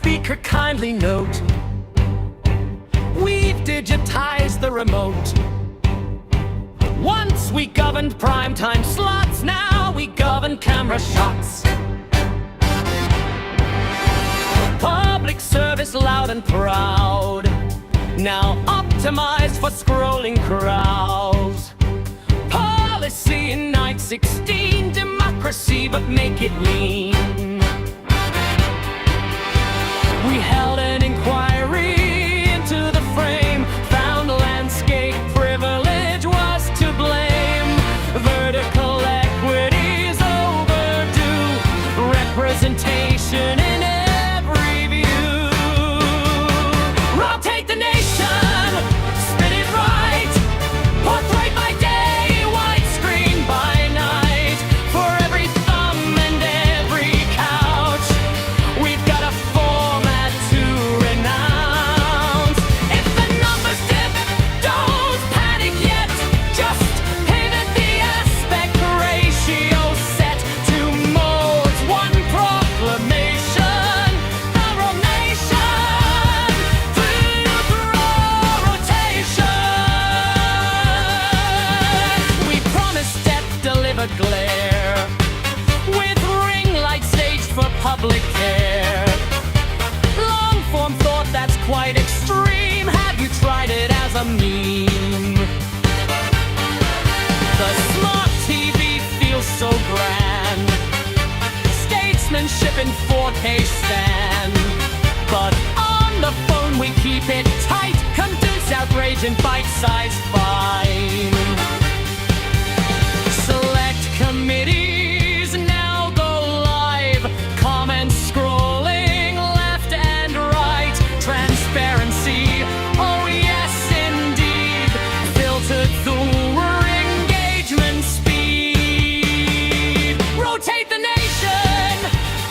speaker kindly note, we've digitized the remote. Once we governed primetime slots, now we govern camera shots. Public service loud and proud, now optimized for scrolling crowds. Policy in night 16, democracy but make it lean. We held an inquiry into the frame, found landscape privilege was to blame. Vertical equity's overdue, representation in every view. Rotate the nation, spin it right, portrait by day, widescreen by night. For every thumb and every couch, we've got a format to renounce. If the numbers dip, don't panic yet. Just pivot the aspect ratio set to modes. One proclamation, our nation, through rotation. We promised depth, delivered glare, with ring light staged for public care. Long form thought that's quite extreme. Have you tried it as a meme? The smart TV feels so grand, statesmanship in 4K stand. But on the phone we keep it tight, conduce outrage in bite-sized fine. Select committees now go live, comments scrolling left and right. Transparency, oh yes indeed, filtered through engagement speed. Rotate the nation,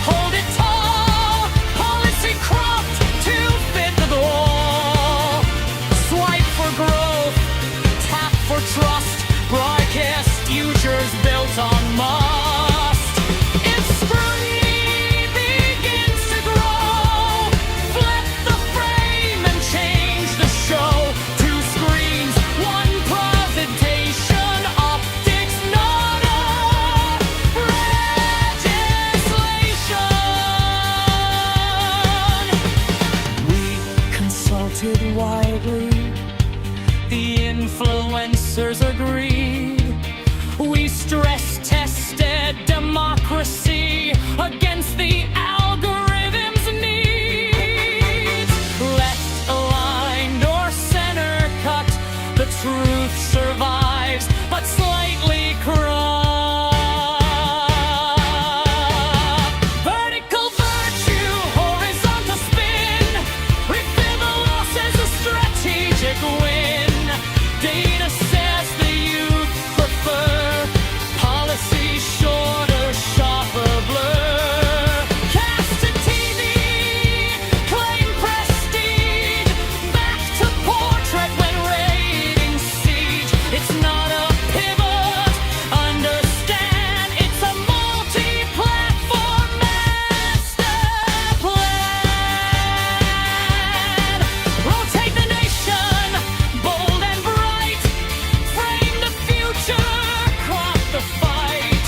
hold it tall, policy cropped to fit the goal. Swipe for growth, tap for trust, broadcast futures built on must. If scrutiny begins to grow, flip the frame and change the show. Two screens, one presentation, optics not a legislation. We consulted widely, the influencers agreed. We stress tested democracy against the algorithm's needs. Left aligned or center cut, the truth survives, but slightly cropped. Vertical virtue, horizontal spin, refill the loss as a strategic win. Data says the youth prefer policy shorter, sharper blur. Cast to TV, claim prestige, back to portrait when ratings siege. It's not a pivot, understand, it's a multi-platform master plan. Rotate the nation, bold and bright, frame the future, crop the fight.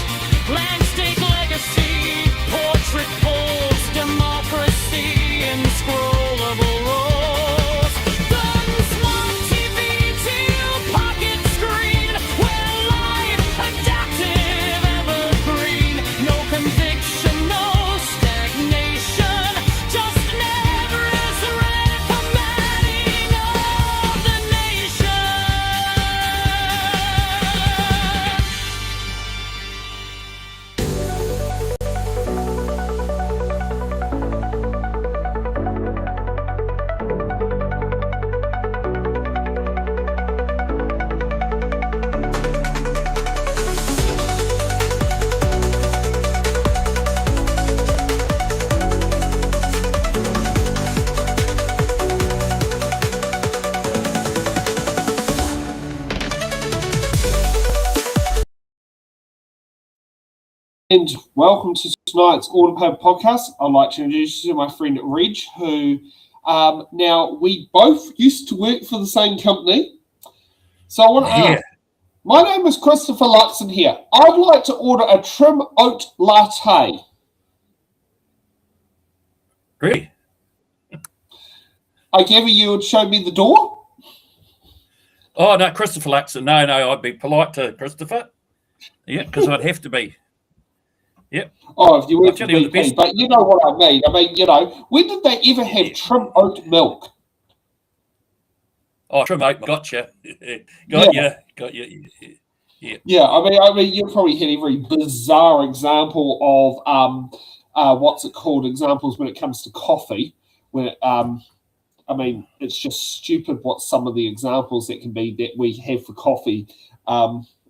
Landscape legacy, portrait polls, democracy in scrollable roles. Gun, smart TV to pocket screen, we're live, adaptive, evergreen. No conviction, no stagnation, just an Everest reformatting of the nation. And welcome to tonight's Auto Pub podcast, I'd like to introduce you to my friend Reg, who now we both used to work for the same company. So I want to ask, my name is Christopher Luxon here. I'd like to order a trim oat latte. Really? I gather you would show me the door? Oh, no, Christopher Luxon. No, I'd be polite to Christopher. Yeah, because I'd have to be. Yep. Oh, if you work for BP, but you know what I mean. I mean, you know, when did they ever have trim oat milk? Oh, trim oat, gotcha. Got you. Yeah. Yeah, I mean, you probably had every bizarre example of what's it called? Examples when it comes to coffee. When it, I mean, it's just stupid what some of the examples that can be that we have for coffee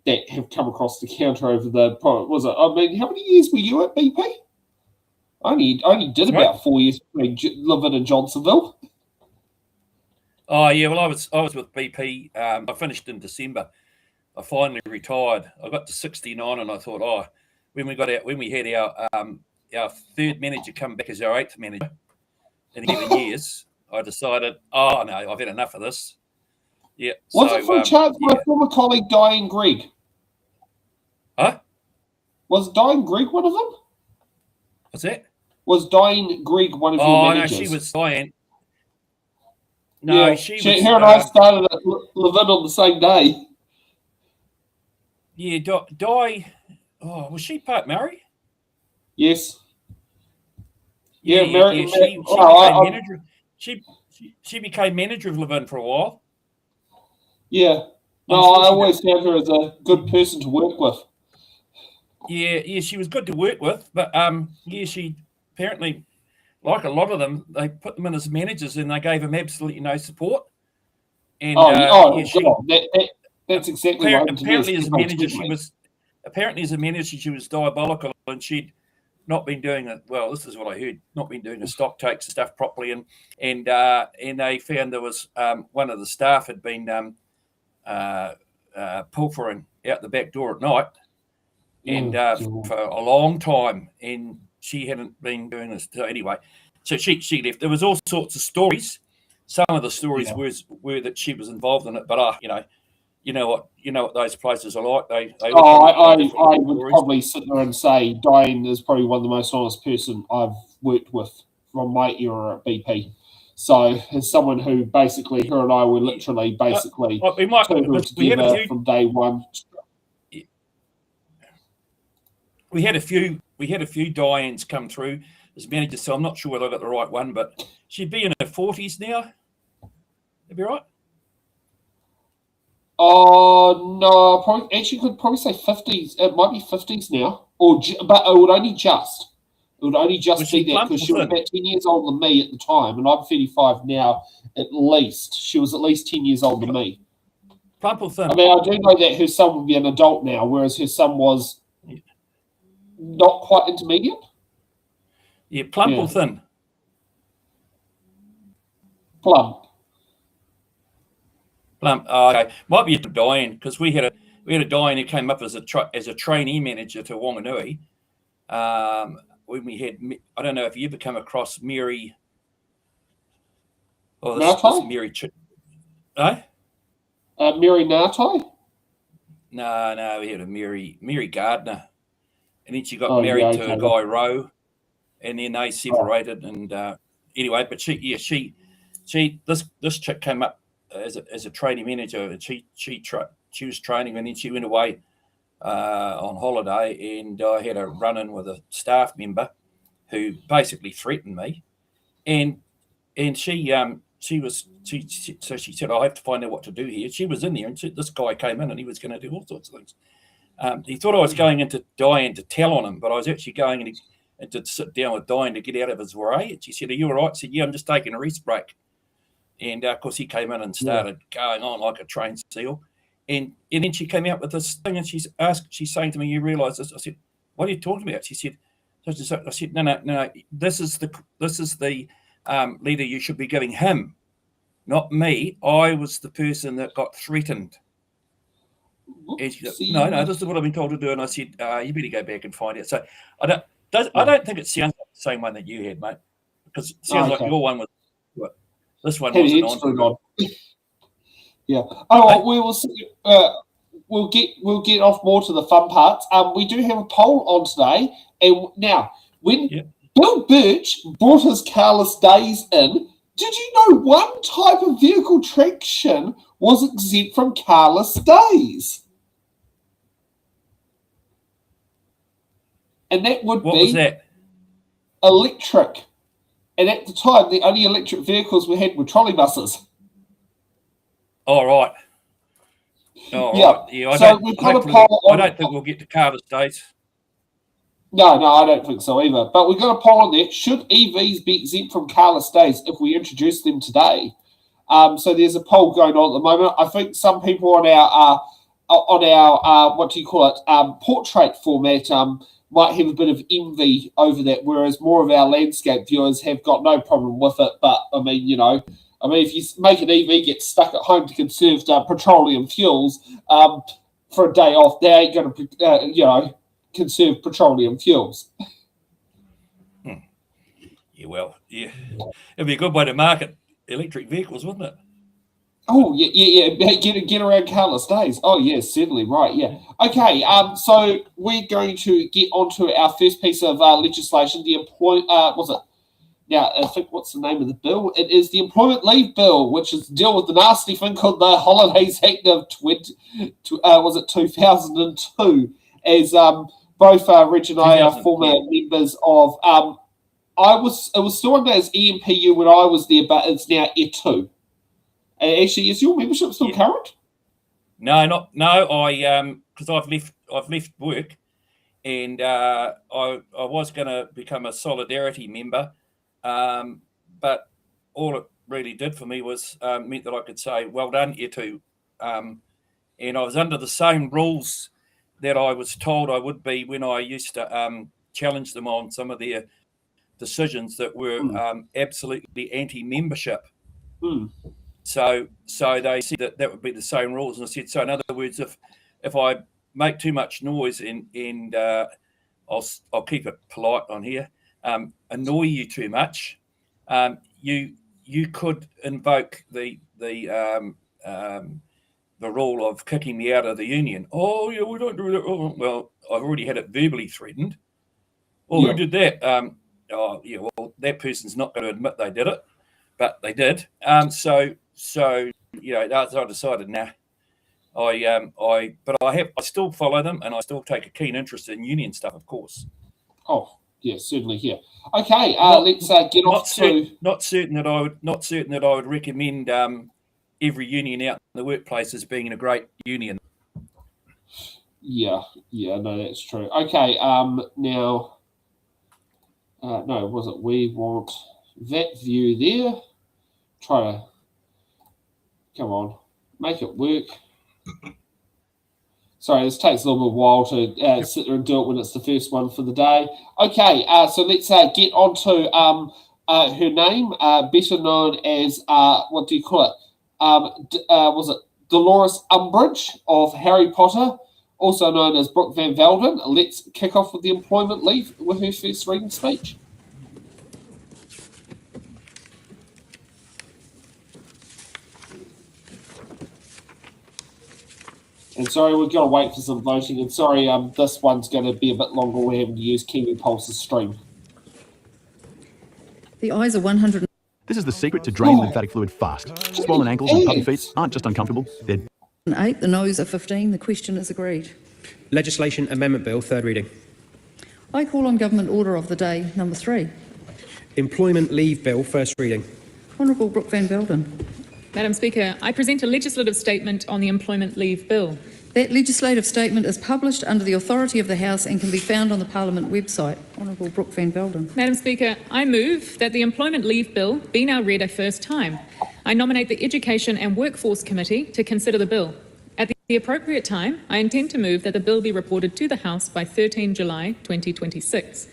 that have come across the counter over the. Was it? I mean, how many years were you at BP? I only did about 4 years living in Johnsonville. Oh yeah, well I was with BP. I finished in December. I finally retired. I got to 69, and I thought, when we had our third manager come back as our eighth manager in 11 years, I decided, no, I've had enough of this. Yeah. Was it from chance my former colleague Diane Gregg? Huh? Was Diane Gregg one of them? What's that? Was Diane Gregg one of your managers? No, she was Diane. No, yeah, she was. Her and I started at Levin on the same day. Yeah, Di. Oh, was she part Murray? Yes. Yeah, Mary. She became manager. She became manager of Levin for a while. Yeah. No, I always found her as a good person to work with. Yeah, she was good to work with, but she apparently, like a lot of them, they put them in as managers and they gave them absolutely no support. And that's exactly right. Apparently, as a manager, she was diabolical, and she'd not been doing it. Well, this is what I heard: not been doing the stock takes and stuff properly, and they found there was one of the staff had been pilfering out the back door at night, and for a long time, and she hadn't been doing this. So anyway, so she left. There was all sorts of stories. Some of the stories were that she was involved in it, but you know what those places are like. I would probably sit there and say Diane is probably one of the most honest person I've worked with from my era at BP. So as someone who basically, her and I were literally together from day one. We had a few Dianes come through as managers, so I'm not sure whether I got the right one, but she'd be in her 40s now. That'd be right. Oh no, could probably say 50s. It might be 50s now, but it would only just be that because she was about 10 years older than me at the time, and I'm 35 now. At least she was at least 10 years older than me. Plump or thin? I mean, I do know that her son would be an adult now, whereas her son was not quite intermediate. Yeah, plump or thin? Plump. Okay, might be a Diane because we had a Diane who came up as a trainee manager to Wanganui. When we had, I don't know if you ever come across Mary. Oh, this is Mary. Mary Nartai? No, we had a Mary Gardner, and then she got married to a guy Rowe, and then they separated. And anyway, but this chick came up as a training manager, and she was training, and then she went away on holiday, and I had a run-in with a staff member who basically threatened me, and she said, I have to find out what to do here. She was in there, and this guy came in, and he was going to do all sorts of things. He thought I was going into Diane to tell on him, but I was actually going in to sit down with Diane to get out of his way. And she said, are you all right? I said, yeah, I'm just taking a rest break. And of course, he came in and started going on like a trained seal. And then she came out with this thing, and she's saying to me, you realise this? I said, what are you talking about? She said, I said, no, this is the leader you should be giving him, not me. I was the person that got threatened. And she said, no, this is what I've been told to do. And I said, you better go back and find out. So I don't think it sounds like the same one that you had, mate, because it sounds like your one was. This one wasn't on. Yeah. Oh, well, we will see. We'll get off more to the fun parts. We do have a poll on today, and now when Bill Birch brought his carless days in, did you know one type of vehicle traction was exempt from carless days? And that would What be was that? Electric. And at the time, the only electric vehicles we had were trolley buses. Oh, right. Oh, Yeah. right. Yeah, I So we've got a poll on, don't think we'll get to carless days. No, I don't think so either. But we've got a poll on there. Should EVs be exempt from carless days if we introduce them today? So there's a poll going on at the moment. I think some people on our what do you call it, portrait format might have a bit of envy over that, whereas more of our landscape viewers have got no problem with it. But I mean, if you make an EV get stuck at home to conserve petroleum fuels for a day off, they ain't going to, conserve petroleum fuels. Yeah, well, yeah. It'd be a good way to market electric vehicles, wouldn't it? Oh, yeah. Get around carless days. Oh, yeah, certainly right, yeah. Okay, so we're going to get on to our first piece of legislation, Now, I think what's the name of the bill? It is the Employment Leave Bill, which is to deal with the nasty thing called the Holidays Act of 2002, as both Reg and I are former members of. It was still under as EMPU when I was there, but it's now E2. Actually, is your membership still current? No, because I've left work, and I was going to become a Solidarity member, but all it really did for me was meant that I could say, "Well done, E2," and I was under the same rules that I was told I would be when I used to challenge them on some of their decisions that were absolutely anti-membership. So they said that would be the same rules, and I said, so in other words, if I make too much noise and I'll keep it polite on here, annoy you too much, you could invoke the rule of kicking me out of the union. Oh yeah, we don't do that. Oh, well, I've already had it verbally threatened. Well, who did that? Well, that person's not going to admit they did it, but they did. So I decided, nah. I still follow them, and I still take a keen interest in union stuff, of course. Oh, yeah, certainly here. Okay, let's get off to. Not certain that I would recommend every union out in the workplace as being a great union. Yeah, no, that's true. Okay, now, no, was it? We want that view there. Try to, come on, make it work. Sorry, this takes a little bit of a while to sit there and do it when it's the first one for the day. Okay, so let's get on to her name, better known as, what do you call it? Was it Dolores Umbridge of Harry Potter, also known as Brooke Van Velden. Let's kick off with the employment leave with her first reading speech. And sorry, we've got to wait for some voting. And sorry, this one's going to be a bit longer. We're having to use Kiwi Pulse's stream. The ayes are 100. This is the secret to drain lymphatic fluid fast. Swollen ankles and puppy feet aren't just uncomfortable, they're 8. The noes are 15. The question is agreed. Legislation Amendment Bill, third reading. I call on Government Order of the Day, number 3. Employment Leave Bill, first reading. Honourable Brooke Van Velden. Madam Speaker, I present a legislative statement on the Employment Leave Bill. That legislative statement is published under the authority of the House and can be found on the Parliament website. Honourable Brooke Van Velden. Madam Speaker, I move that the Employment Leave Bill be now read a first time. I nominate the Education and Workforce Committee to consider the bill. At the appropriate time, I intend to move that the bill be reported to the House by 13 July 2026.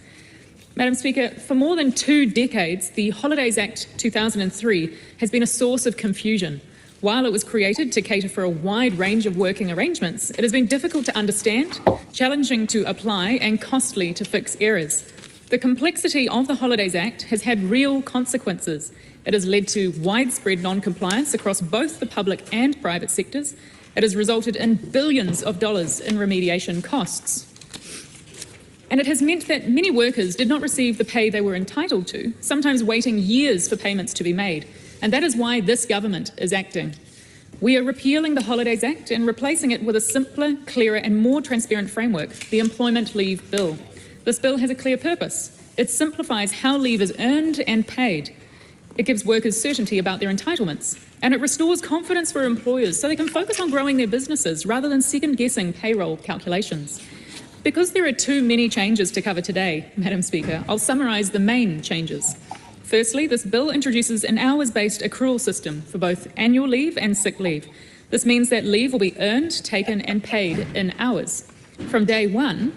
Madam Speaker, for more than 2 decades, the Holidays Act 2003 has been a source of confusion. While it was created to cater for a wide range of working arrangements, it has been difficult to understand, challenging to apply, and costly to fix errors. The complexity of the Holidays Act has had real consequences. It has led to widespread non-compliance across both the public and private sectors. It has resulted in billions of dollars in remediation costs. And it has meant that many workers did not receive the pay they were entitled to, sometimes waiting years for payments to be made. And that is why this government is acting. We are repealing the Holidays Act and replacing it with a simpler, clearer and more transparent framework, the Employment Leave Bill. This bill has a clear purpose. It simplifies how leave is earned and paid. It gives workers certainty about their entitlements, and it restores confidence for employers so they can focus on growing their businesses rather than second-guessing payroll calculations. Because there are too many changes to cover today, Madam Speaker, I'll summarise the main changes. Firstly, this bill introduces an hours-based accrual system for both annual leave and sick leave. This means that leave will be earned, taken and paid in hours. From day one,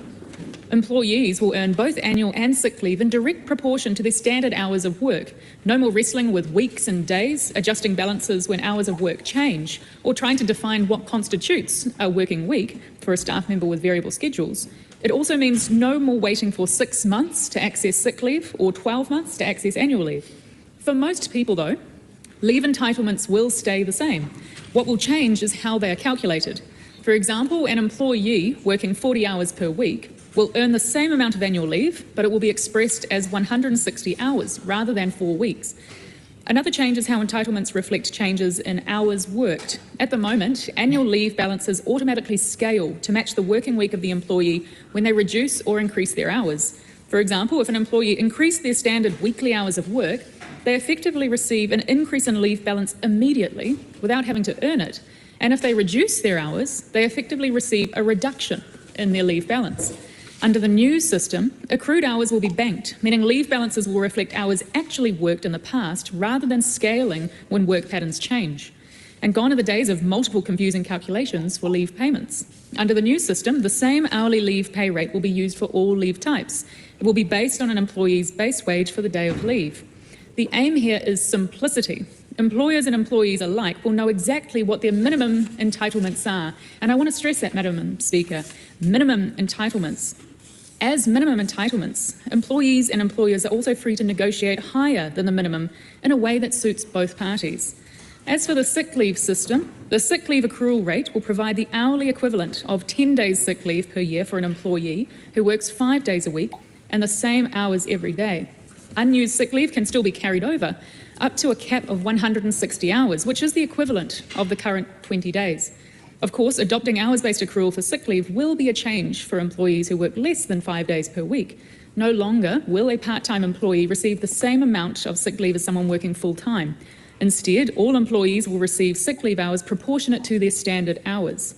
employees will earn both annual and sick leave in direct proportion to their standard hours of work. No more wrestling with weeks and days, adjusting balances when hours of work change, or trying to define what constitutes a working week for a staff member with variable schedules. It also means no more waiting for 6 months to access sick leave or 12 months to access annual leave. For most people, though, leave entitlements will stay the same. What will change is how they are calculated. For example, an employee working 40 hours per week will earn the same amount of annual leave, but it will be expressed as 160 hours rather than 4 weeks. Another change is how entitlements reflect changes in hours worked. At the moment, annual leave balances automatically scale to match the working week of the employee when they reduce or increase their hours. For example, if an employee increased their standard weekly hours of work, they effectively receive an increase in leave balance immediately without having to earn it. And if they reduce their hours, they effectively receive a reduction in their leave balance. Under the new system, accrued hours will be banked, meaning leave balances will reflect hours actually worked in the past rather than scaling when work patterns change. And gone are the days of multiple confusing calculations for leave payments. Under the new system, the same hourly leave pay rate will be used for all leave types. It will be based on an employee's base wage for the day of leave. The aim here is simplicity. Employers and employees alike will know exactly what their minimum entitlements are. And I want to stress that, Madam Speaker, minimum entitlements. As minimum entitlements, employees and employers are also free to negotiate higher than the minimum in a way that suits both parties. As for the sick leave system, the sick leave accrual rate will provide the hourly equivalent of 10 days sick leave per year for an employee who works 5 days a week and the same hours every day. Unused sick leave can still be carried over up to a cap of 160 hours, which is the equivalent of the current 20 days. Of course, adopting hours-based accrual for sick leave will be a change for employees who work less than 5 days per week. No longer will a part-time employee receive the same amount of sick leave as someone working full-time. Instead, all employees will receive sick leave hours proportionate to their standard hours.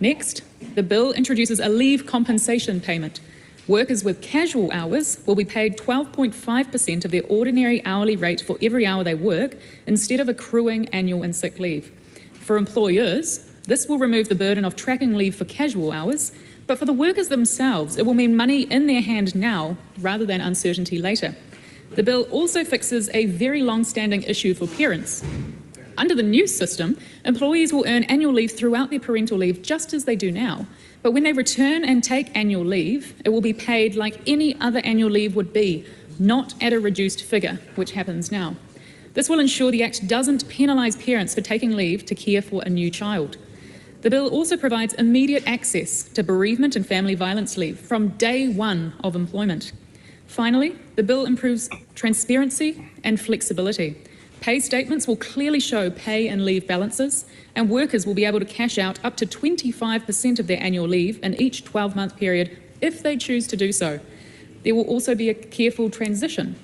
Next, the bill introduces a leave compensation payment. Workers with casual hours will be paid 12.5% of their ordinary hourly rate for every hour they work, instead of accruing annual and sick leave. For employers, this will remove the burden of tracking leave for casual hours, but for the workers themselves, it will mean money in their hand now rather than uncertainty later. The bill also fixes a very long-standing issue for parents. Under the new system, employees will earn annual leave throughout their parental leave just as they do now. But when they return and take annual leave, it will be paid like any other annual leave would be, not at a reduced figure, which happens now. This will ensure the Act doesn't penalise parents for taking leave to care for a new child. The bill also provides immediate access to bereavement and family violence leave from day one of employment. Finally, the bill improves transparency and flexibility. Pay statements will clearly show pay and leave balances, and workers will be able to cash out up to 25% of their annual leave in each 12-month period if they choose to do so. There will also be a careful transition.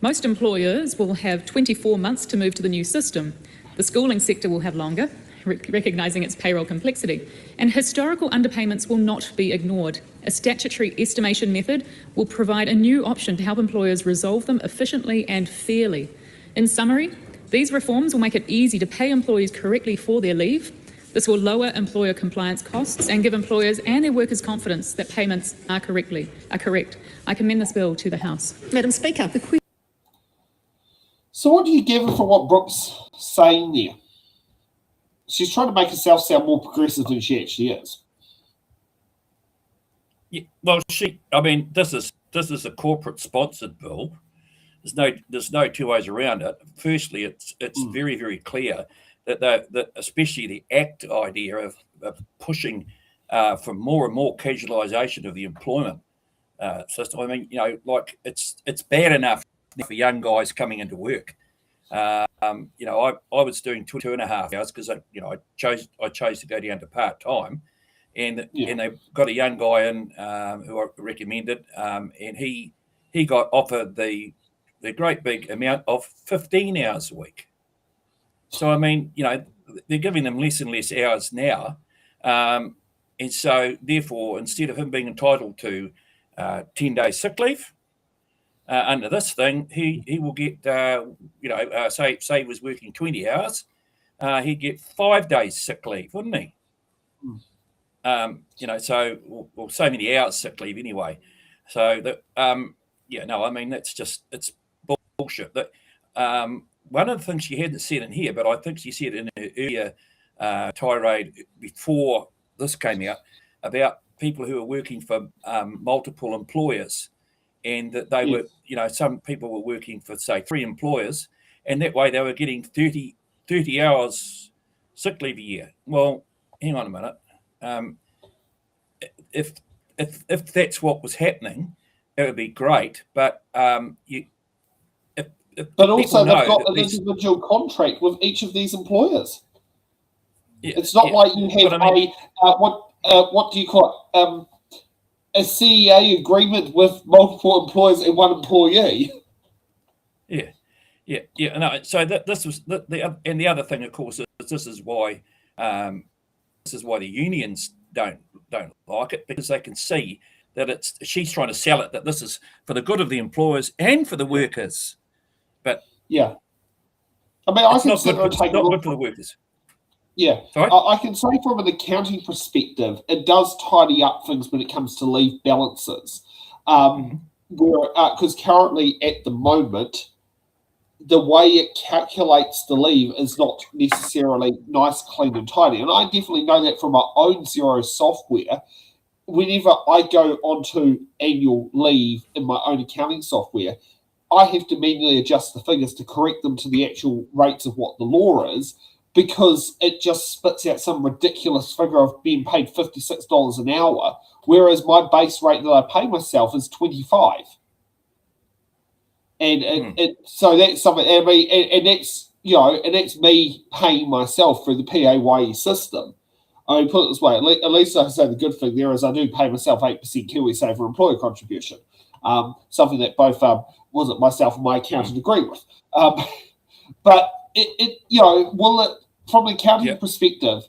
Most employers will have 24 months to move to the new system. The schooling sector will have longer, recognising its payroll complexity, and historical underpayments will not be ignored. A statutory estimation method will provide a new option to help employers resolve them efficiently and fairly. In summary, these reforms will make it easy to pay employees correctly for their leave. This will lower employer compliance costs and give employers and their workers confidence that payments are correct. I commend this bill to the House. Madam Speaker, So what do you give her for what Brooke's saying there? She's trying to make herself sound more progressive than she actually is. Yeah, well, this is this is a corporate sponsored bill. There's no two ways around it. Firstly, it's very, very clear that especially the ACT idea of pushing for more and more casualisation of the employment system. I mean, like it's bad enough for young guys coming into work. I was doing 2.5 hours because I chose to go down to part time, and they got a young guy in who I recommended, and he got offered the great big amount of 15 hours a week. So I mean, they're giving them less and less hours now, and so therefore, instead of him being entitled to 10 days sick leave. Under this thing, he will get, say he was working 20 hours, he'd get 5 days sick leave, wouldn't he? So many hours sick leave anyway. So that, I mean, it's bullshit. That one of the things she hadn't said in here, but I think she said in her earlier tirade before this came out about people who are working for multiple employers. And that they were, some people were working for, say, 3 employers, and that way they were getting 30 hours sick leave a year. Well, hang on a minute. If that's what was happening, it would be great. But also they've got an individual contract with each of these employers. It's not like you have what do you call it? A CEA agreement with multiple employers and one employee. No. So this was the other thing, of course, is this is why the unions don't like it, because they can see that she's trying to sell it that this is for the good of the employers and for the workers. But I mean, I can not good for the workers. Yeah, I can say from an accounting perspective, it does tidy up things when it comes to leave balances. Because currently, at the moment, the way it calculates the leave is not necessarily nice, clean, and tidy. And I definitely know that from my own Xero software. Whenever I go onto annual leave in my own accounting software, I have to manually adjust the figures to correct them to the actual rates of what the law is, because it just spits out some ridiculous figure of being paid $56 an hour, whereas my base rate that I pay myself is $25. And so that's something, and that's me paying myself through the PAYE system. I mean, put it this way, at least I say the good thing there is I do pay myself 8% KiwiSaver employer contribution, something that both myself and my accountant agree with. But from an accounting perspective,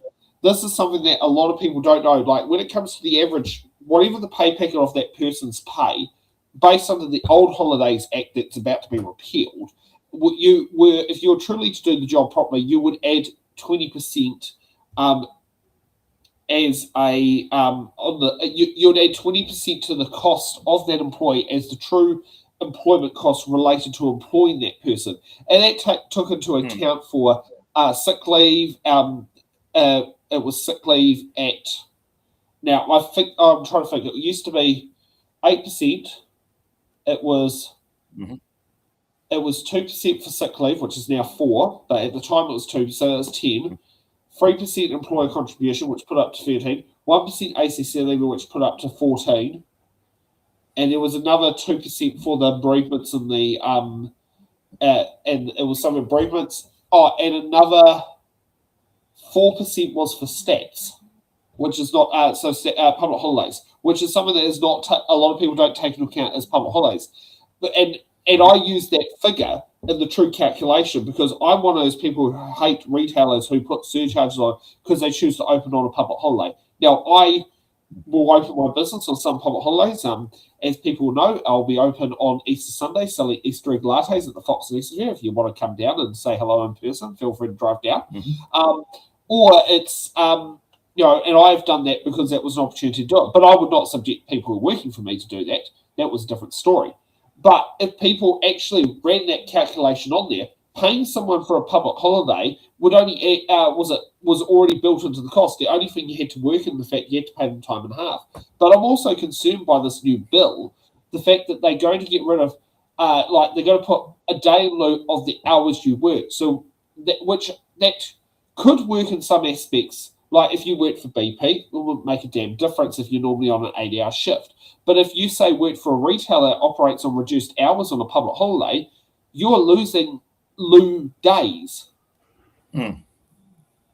this is something that a lot of people don't know. Like when it comes to the average, whatever the pay packet of that person's pay, based under the old Holidays Act that's about to be repealed, if you were truly to do the job properly, you would add 20% as a you'd add 20% to the cost of that employee as the true employment costs related to employing that person, and that took into account for sick leave. It was sick leave at, now I think I'm trying to think. It used to be 8%. It was 2% for sick leave, which is now 4%, but at the time it was 2%, so that was 10%. 3% employer contribution, which put up to 13%. 1% ACC leave, which put up to 14%. And there was another 2% for the bereavements and the and it was some bereavements. Oh, and another 4% was for stats, which is not public holidays, which is something that is not a lot of people don't take into account as public holidays. And I use that figure in the true calculation because I'm one of those people who hate retailers who put surcharges on because they choose to open on a public holiday. Now, I will open my business on some public holidays. As people know, I'll be open on Easter Sunday selling Easter egg lattes at the Fox and Easter. If you want to come down and say hello in person, feel free to drive down. Or it's, and I've done that because that was an opportunity to do it. But I would not subject people who are working for me to do that. That was a different story. But if people actually ran that calculation on there, paying someone for a public holiday would only was already built into the cost. The only thing you had to work in the fact you had to pay them time and a half. But I'm also concerned by this new bill the fact that they're going to get rid of, they're going to put a day in lieu of the hours you work. So that could work in some aspects. Like if you work for BP, it wouldn't make a damn difference if you're normally on an 8-hour shift. But if you say work for a retailer that operates on reduced hours on a public holiday, you're losing lieu days. You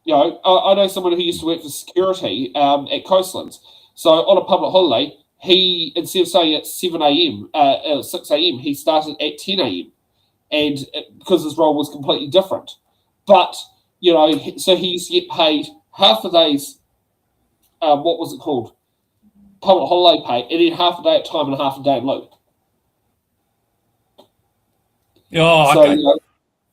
know, I know someone who used to work for security at Coastlands. So on a public holiday, he, instead of saying at 7 a.m., 6 a.m., he started at 10 a.m. And because his role was completely different. But, you know, so he used to get paid half a day's, what was it called? Public holiday pay, and then half a day at time and half a day in lieu. Oh, so, okay. You know,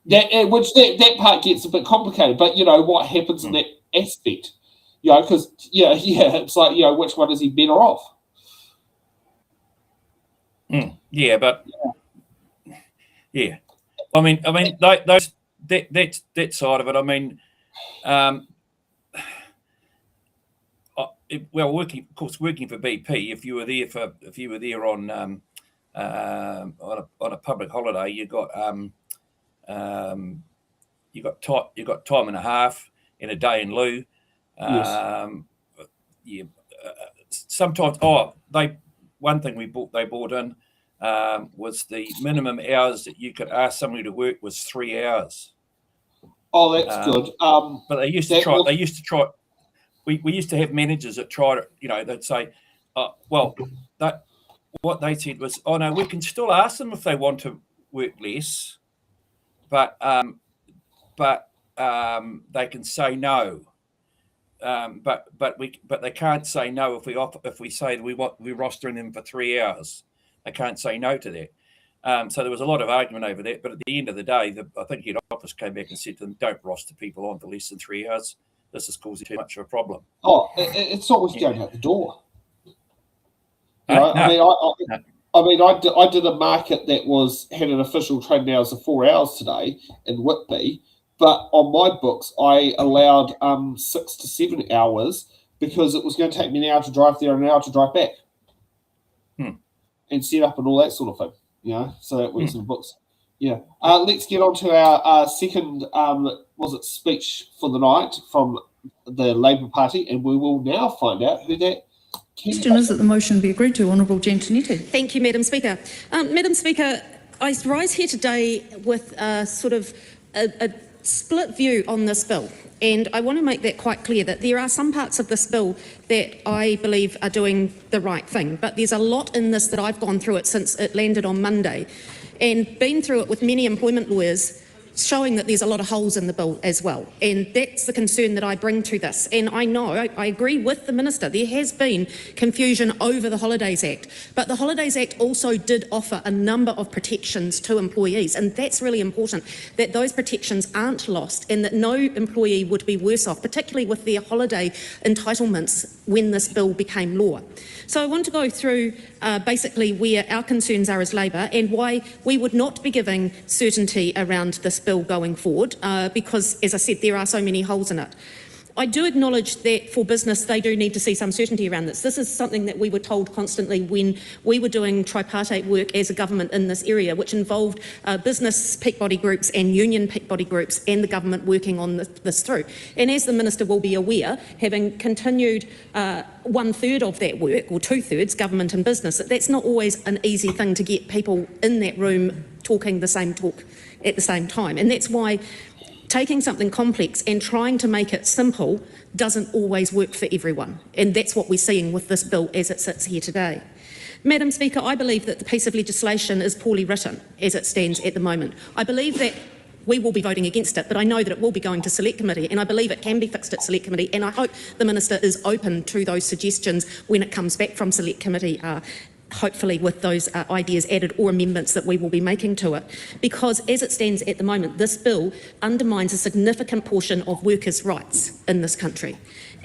that part gets a bit complicated, but you know what happens in that aspect, you know, because it's like, you know, which one is he better off? Yeah, but yeah, I mean, those that side of it. I mean, working for BP. If you were there on a public holiday, you got time and a half in a day in lieu. Sometimes one thing they brought in was the minimum hours that you could ask somebody to work was 3 hours. Oh, that's good. But they used to try. We used to have managers that tried it. You know, they'd say, what they said was, oh no, we can still ask them if they want to work less, but they can say no. But they can't say no if we say we're rostering them for 3 hours. They can't say no to that. So there was a lot of argument over that. But at the end of the day, I think head office came back and said to them, don't roster people on for less than 3 hours. This is causing too much of a problem. Oh, it's not worth going out the door. You know, I did a market that had an official trading hours of 4 hours today in Whitby, but on my books I allowed 6 to 7 hours because it was going to take me an hour to drive there and an hour to drive back, and set up and all that sort of thing. You know, so that works in the books. Yeah. Let's get on to our second speech for the night from the Labour Party, and we will now find out who that Question is that the motion be agreed to. Honourable Giantinetti. Thank you, Madam Speaker. Madam Speaker, I rise here today with a split view on this bill, and I want to make that quite clear that there are some parts of this bill that I believe are doing the right thing, but there's a lot in this that I've gone through it since it landed on Monday and been through it with many employment lawyers, showing that there's a lot of holes in the bill as well. And that's the concern that I bring to this. And I know, I agree with the Minister, there has been confusion over the Holidays Act, but the Holidays Act also did offer a number of protections to employees, and that's really important, that those protections aren't lost and that no employee would be worse off, particularly with their holiday entitlements when this bill became law. So I want to go through basically where our concerns are as Labour and why we would not be giving certainty around this bill going forward, because, as I said, there are so many holes in it. I do acknowledge that for business they do need to see some certainty around this. This is something that we were told constantly when we were doing tripartite work as a government in this area, which involved business peak body groups and union peak body groups and the government working on this through. And as the Minister will be aware, having continued 1/3 of that work, or 2/3, government and business, that's not always an easy thing to get people in that room talking the same talk at the same time. And that's why taking something complex and trying to make it simple doesn't always work for everyone. And that's what we're seeing with this bill as it sits here today. Madam Speaker, I believe that the piece of legislation is poorly written as it stands at the moment. I believe that we will be voting against it, but I know that it will be going to Select Committee, and I believe it can be fixed at Select Committee, and I hope the Minister is open to those suggestions when it comes back from Select Committee, hopefully with those ideas added or amendments that we will be making to it. Because as it stands at the moment, this bill undermines a significant portion of workers' rights in this country.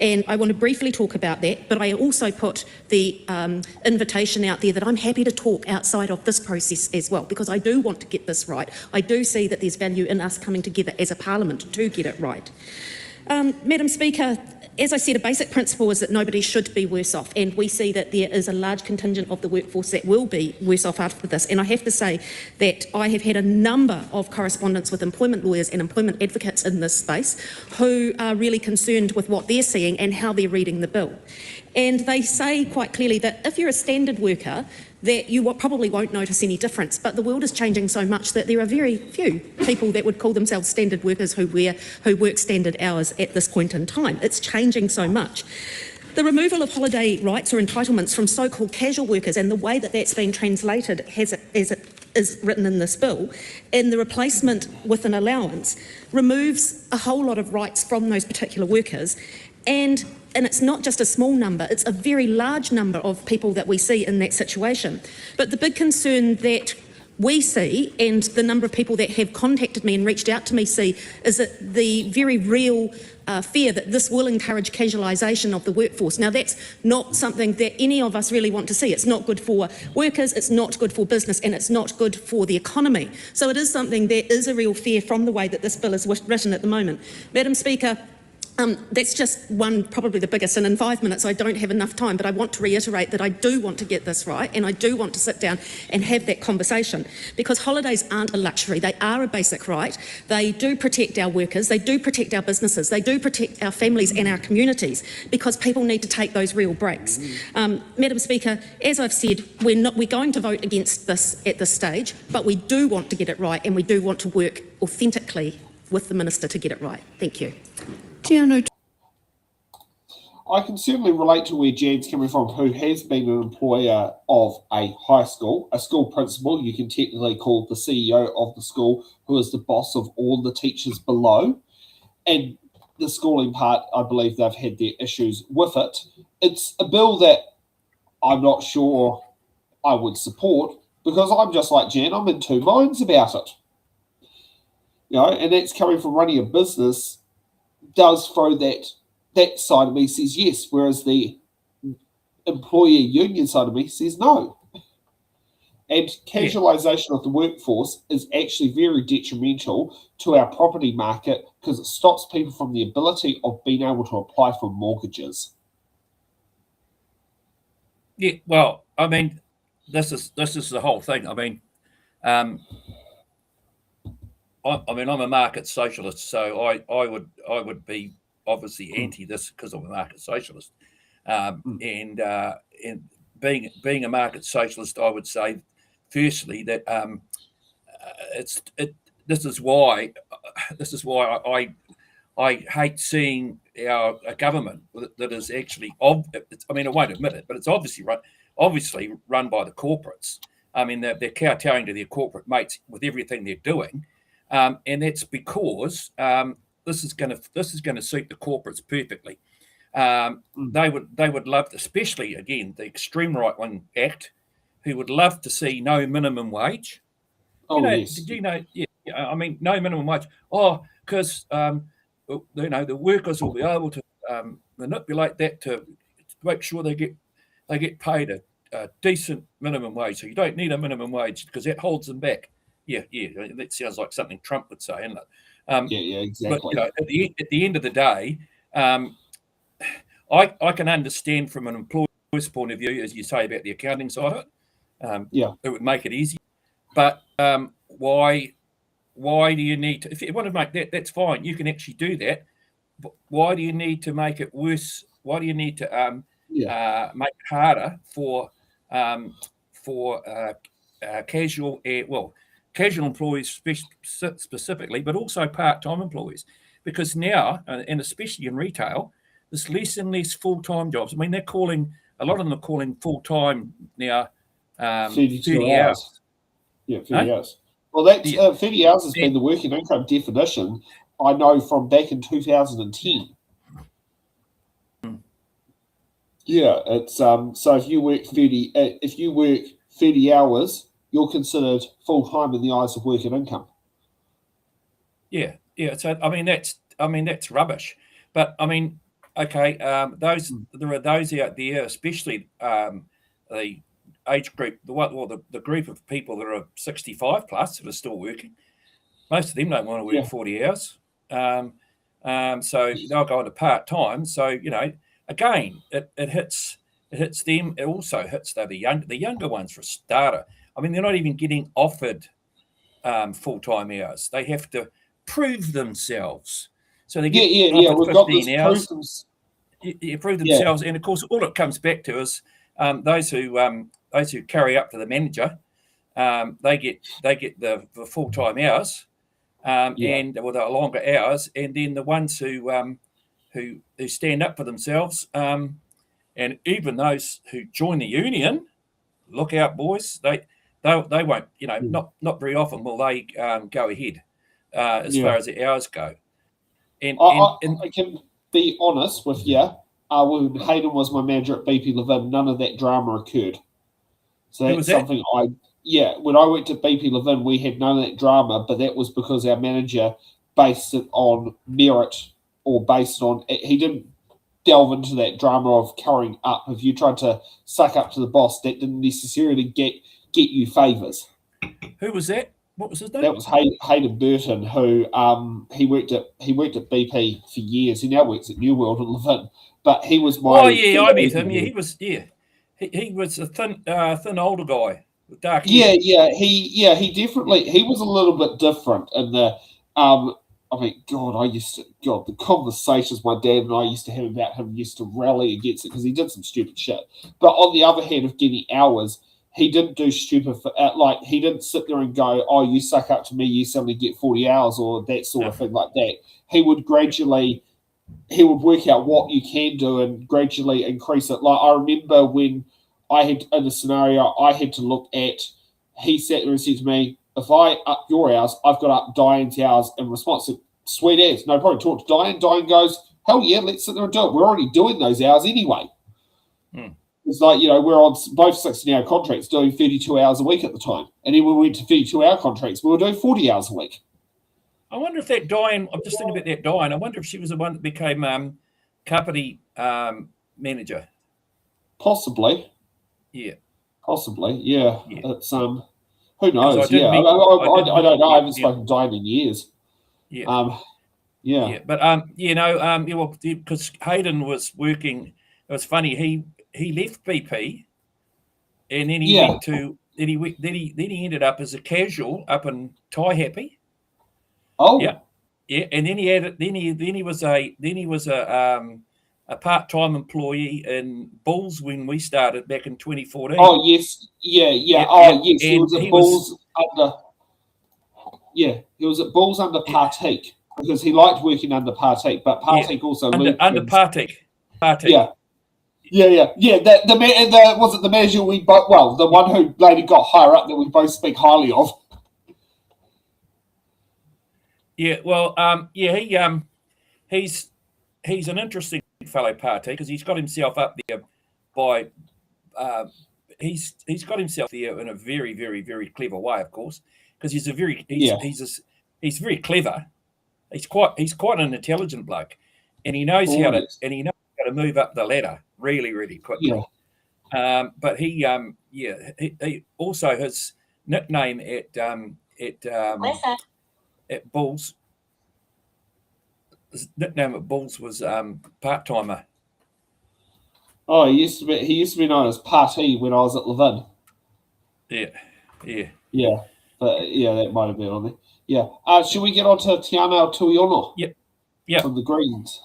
And I want to briefly talk about that, but I also put the invitation out there that I'm happy to talk outside of this process as well, because I do want to get this right. I do see that there's value in us coming together as a parliament to get it right. Madam Speaker, as I said, a basic principle is that nobody should be worse off, and we see that there is a large contingent of the workforce that will be worse off after this. And I have to say that I have had a number of correspondence with employment lawyers and employment advocates in this space who are really concerned with what they're seeing and how they're reading the bill. And they say quite clearly that if you're a standard worker, that you probably won't notice any difference. But the world is changing so much that there are very few people that would call themselves standard workers who work standard hours at this point in time. It's changing so much. The removal of holiday rights or entitlements from so-called casual workers and the way that that's been translated as it is written in this bill, and the replacement with an allowance, removes a whole lot of rights from those particular workers. And it's not just a small number, it's a very large number of people that we see in that situation. But the big concern that we see, and the number of people that have contacted me and reached out to me see, is that the very real fear that this will encourage casualisation of the workforce. Now, that's not something that any of us really want to see. It's not good for workers, it's not good for business, and it's not good for the economy. So it is something that is a real fear from the way that this bill is written at the moment. Madam Speaker, that's just one, probably the biggest, and in 5 minutes I don't have enough time, but I want to reiterate that I do want to get this right, and I do want to sit down and have that conversation, because holidays aren't a luxury, they are a basic right. They do protect our workers, they do protect our businesses, they do protect our families and our communities, because people need to take those real breaks. Madam Speaker, as I've said, we're going to vote against this at this stage, but we do want to get it right, and we do want to work authentically with the Minister to get it right. Thank you. I can certainly relate to where Jan's coming from, who has been an employer of a high school, a school principal. You can technically call the CEO of the school, who is the boss of all the teachers below. And the schooling part, I believe they've had their issues with it. It's a bill that I'm not sure I would support, because I'm just like Jan, I'm in two minds about it. You know, and that's coming from running a business, does throw that side of me says yes, whereas the employer union side of me says no. And casualisation of the workforce is actually very detrimental to our property market, because it stops people from the ability of being able to apply for mortgages. Yeah, well, I mean, this is the whole thing. I mean, I'm a market socialist, so I would be obviously anti this because I'm a market socialist. And being a market socialist, I would say, firstly, that this is why I hate seeing a government that is actually I won't admit it, but it's obviously run by the corporates. I mean, they're kowtowing to their corporate mates with everything they're doing. And that's because this is going to suit the corporates perfectly. They would love, especially again the extreme right wing act, who would love to see no minimum wage. Yes. Did you know? Yeah, I mean, no minimum wage. Oh, because the workers will be able to manipulate that to make sure they get paid a decent minimum wage. So you don't need a minimum wage because that holds them back. Yeah, that sounds like something Trump would say, isn't it? Yeah, exactly. But at the end of the day, I can understand from an employer's point of view, as you say about the accounting side of it. It would make it easier. But why do you need to? If you want to make that, that's fine. You can actually do that. But why do you need to make it worse? Why do you need to make it harder for casual employees specifically, but also part-time employees? Because now, and especially in retail, there's less and less full-time jobs. I mean, a lot of them are calling full-time now 30 hours. Yeah, 30 hours. Well, that's 30 hours has been the working income definition, I know, from back in 2010. Yeah, it's so if you work 30 hours, you're considered full-time in the eyes of working income. Yeah. So I mean that's rubbish. But I mean, okay, there are those out there, especially the age group, the group of people that are 65 plus that are still working. Most of them don't want to work 40 hours. So they'll go into part-time. So, you know, again, it hits them. It also hits the younger ones for a starter. I mean, they're not even getting offered full-time hours. They have to prove themselves. So they get offered We've got 15 this hours. Prove themselves, and of course, all it comes back to is those who carry up to the manager. They get the full-time hours, and with the longer hours, and then the ones who stand up for themselves, and even those who join the union, look out, boys. They won't, you know, not very often will they go ahead as far as the hours go. And I can be honest with you. When Hayden was my manager at BP Levin, none of that drama occurred. So that's something when I worked at BP Levin, we had none of that drama, but that was because our manager based it on merit or based on, he didn't delve into that drama of carrying up. If you tried to suck up to the boss, that didn't necessarily get you favours. Who was that? What was his name? That was Hayden Burton, who he worked at BP for years. He now works at New World in Levin, but he was my. Oh yeah, I met him. Yeah, he was. Yeah, he was a thin older guy with dark hair. He definitely he was a little bit different in the. I mean, the conversations my dad and I used to have about him used to rally against it because he did some stupid shit. But on the other hand, of getting hours. He didn't do stupid he didn't sit there and go, oh, you suck up to me, you suddenly get 40 hours or that sort of thing like that. He would work out what you can do and gradually increase it. Like I remember when in the scenario, I had to look at, he sat there and said to me, if I up your hours, I've got to up Diane's hours in response to sweet as, no problem. Talk to Diane. Diane goes, hell yeah, let's sit there and do it. We're already doing those hours anyway. It's like, you know, we're on both 16-hour contracts doing 32 hours a week at the time. And then when we went to 32-hour contracts, we were doing 40 hours a week. I wonder if that Diane, I'm just thinking about that Diane, I wonder if she was the one that became company manager. Possibly. Yeah. Possibly, yeah. It's, who knows? I don't know. I haven't spoken to Diane in years. Yeah. But, because Hayden was working, it was funny, he left BP and then he went to then he ended up as a casual up in Tai Happy. Oh. Yeah. And then he was a part-time employee in Bulls when we started back in 2014. Oh yes. Yeah. Yes. He was at Bulls he was at Bulls under Partique because he liked working under Partique, but Partique also under Partique. Yeah. Was it the manager we both? Well, the one who later got higher up that we both speak highly of. Yeah. Well. He's an interesting fellow party because he's got himself up there by. He's got himself there in a very, very, very clever way, of course, because he's very clever. He's quite an intelligent bloke, and he knows how to move up the ladder really, really quickly. But he also his nickname at Bulls. His nickname at Bulls was part-timer. Oh, he used to be known as Party when I was at Levin. Yeah. But that might have been on there. Yeah. Should we get on to Tiana Tuiono? Yep. From the Greens.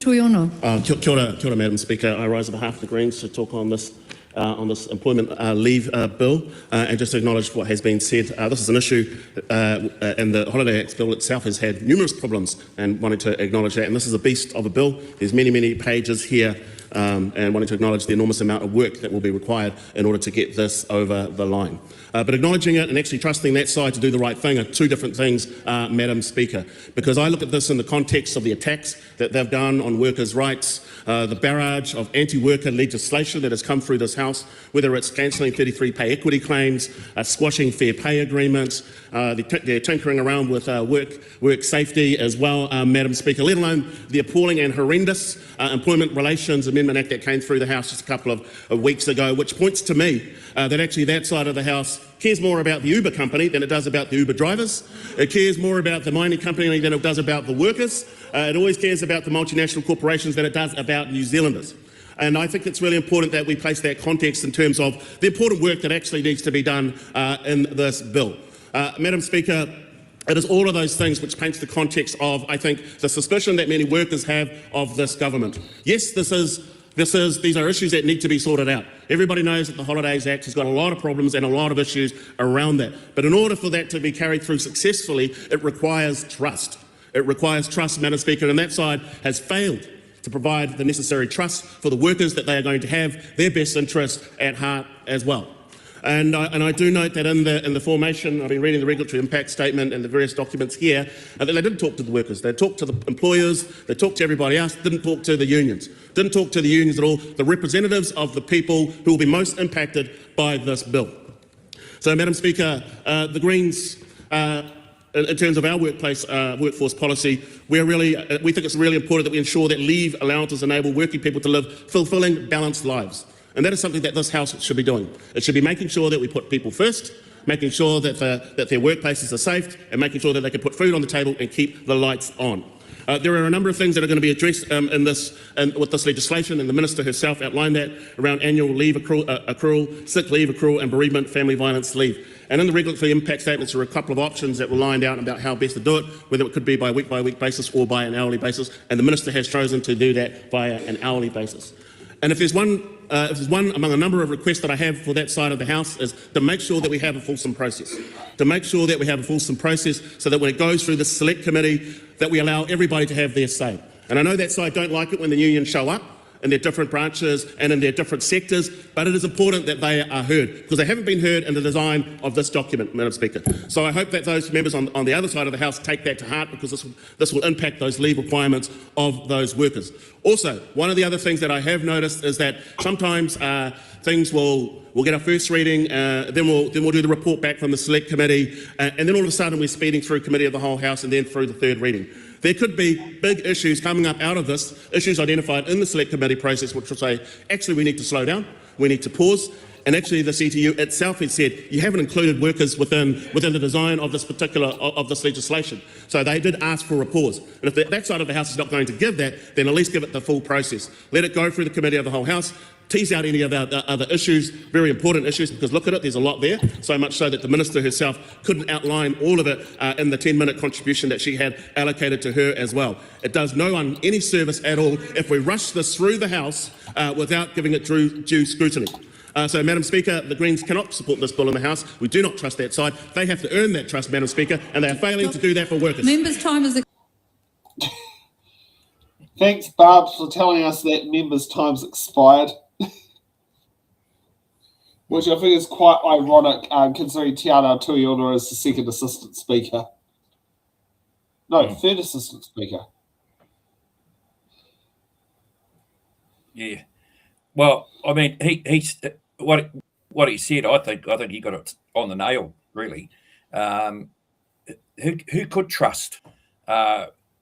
Tuiono. Kia ora, Madam Speaker. I rise on behalf of the Greens to talk on this employment leave bill and just acknowledge what has been said. This is an issue and the Holiday Acts bill itself has had numerous problems and wanting to acknowledge that. And this is a beast of a bill. There's many, many pages here and wanting to acknowledge the enormous amount of work that will be required in order to get this over the line. But acknowledging it and actually trusting that side to do the right thing are two different things, Madam Speaker, because I look at this in the context of the attacks that they've done on workers' rights, the barrage of anti-worker legislation that has come through this House, whether it's cancelling 33 pay equity claims, squashing fair pay agreements, they're tinkering around with work safety as well, Madam Speaker, let alone the appalling and horrendous Employment Relations Amendment Act that came through the House just a couple of weeks ago, which points to me that actually that side of the House cares more about the Uber company than it does about the Uber drivers. It cares more about the mining company than it does about the workers. It always cares about the multinational corporations than it does about New Zealanders. And I think it's really important that we place that context in terms of the important work that actually needs to be done in this bill. Madam Speaker, it is all of those things which paints the context of, I think, the suspicion that many workers have of this government. Yes, these are issues that need to be sorted out. Everybody knows that the Holidays Act has got a lot of problems and a lot of issues around that. But in order for that to be carried through successfully, it requires trust. It requires trust, Madam Speaker, and that side has failed to provide the necessary trust for the workers that they are going to have their best interest at heart as well. And I do note that in the formation, I've been reading the regulatory impact statement and the various documents here, that they didn't talk to the workers. They talked to the employers, they talked to everybody else, didn't talk to the unions. Didn't talk to the unions at all, the representatives of the people who will be most impacted by this bill. So, Madam Speaker, the Greens, in terms of our workforce policy, we think it's really important that we ensure that leave allowances enable working people to live fulfilling, balanced lives. And that is something that this House should be doing. It should be making sure that we put people first, making sure that their workplaces are safe, and making sure that they can put food on the table and keep the lights on. There are a number of things that are going to be addressed with this legislation, and the Minister herself outlined that around annual leave accrual, sick leave accrual, and bereavement family violence leave. And in the regulatory impact statements, there are a couple of options that were lined out about how best to do it, whether it could be by week basis or by an hourly basis, and the Minister has chosen to do that via an hourly basis. And if there's one among a number of requests that I have for that side of the House, is to make sure that we have a fulsome process. To make sure that we have a fulsome process so that when it goes through the select committee, that we allow everybody to have their say. And I know that side don't like it when the unions show up in their different branches and in their different sectors, but it is important that they are heard, because they haven't been heard in the design of this document, Madam Speaker. So I hope that those members on the other side of the House take that to heart, because this will impact those leave requirements of those workers. Also, one of the other things that I have noticed is that sometimes things we'll get our first reading, then we'll do the report back from the select committee, and then all of a sudden we're speeding through committee of the whole House and then through the third reading. There could be big issues coming up out of this, issues identified in the select committee process, which will say, actually, we need to slow down, we need to pause. And actually, the CTU itself has said, you haven't included workers within the design of this this legislation. So they did ask for a pause. And if that side of the House is not going to give that, then at least give it the full process. Let it go through the committee of the whole House, tease out any of the other issues, very important issues, because look at it, there's a lot there, so much so that the Minister herself couldn't outline all of it in the 10-minute contribution that she had allocated to her as well. It does no one any service at all if we rush this through the House without giving it due scrutiny. So, Madam Speaker, the Greens cannot support this bill in the House. We do not trust that side. They have to earn that trust, Madam Speaker, and they are failing to do that for workers. Members' time is... Thanks, Barb, for telling us that members' time's expired. Which I think is quite ironic, considering Tiana Tuiona is the second assistant speaker. No, third assistant speaker. Yeah. Well, I mean, he's what he said. I think he got it on the nail. Really, who could trust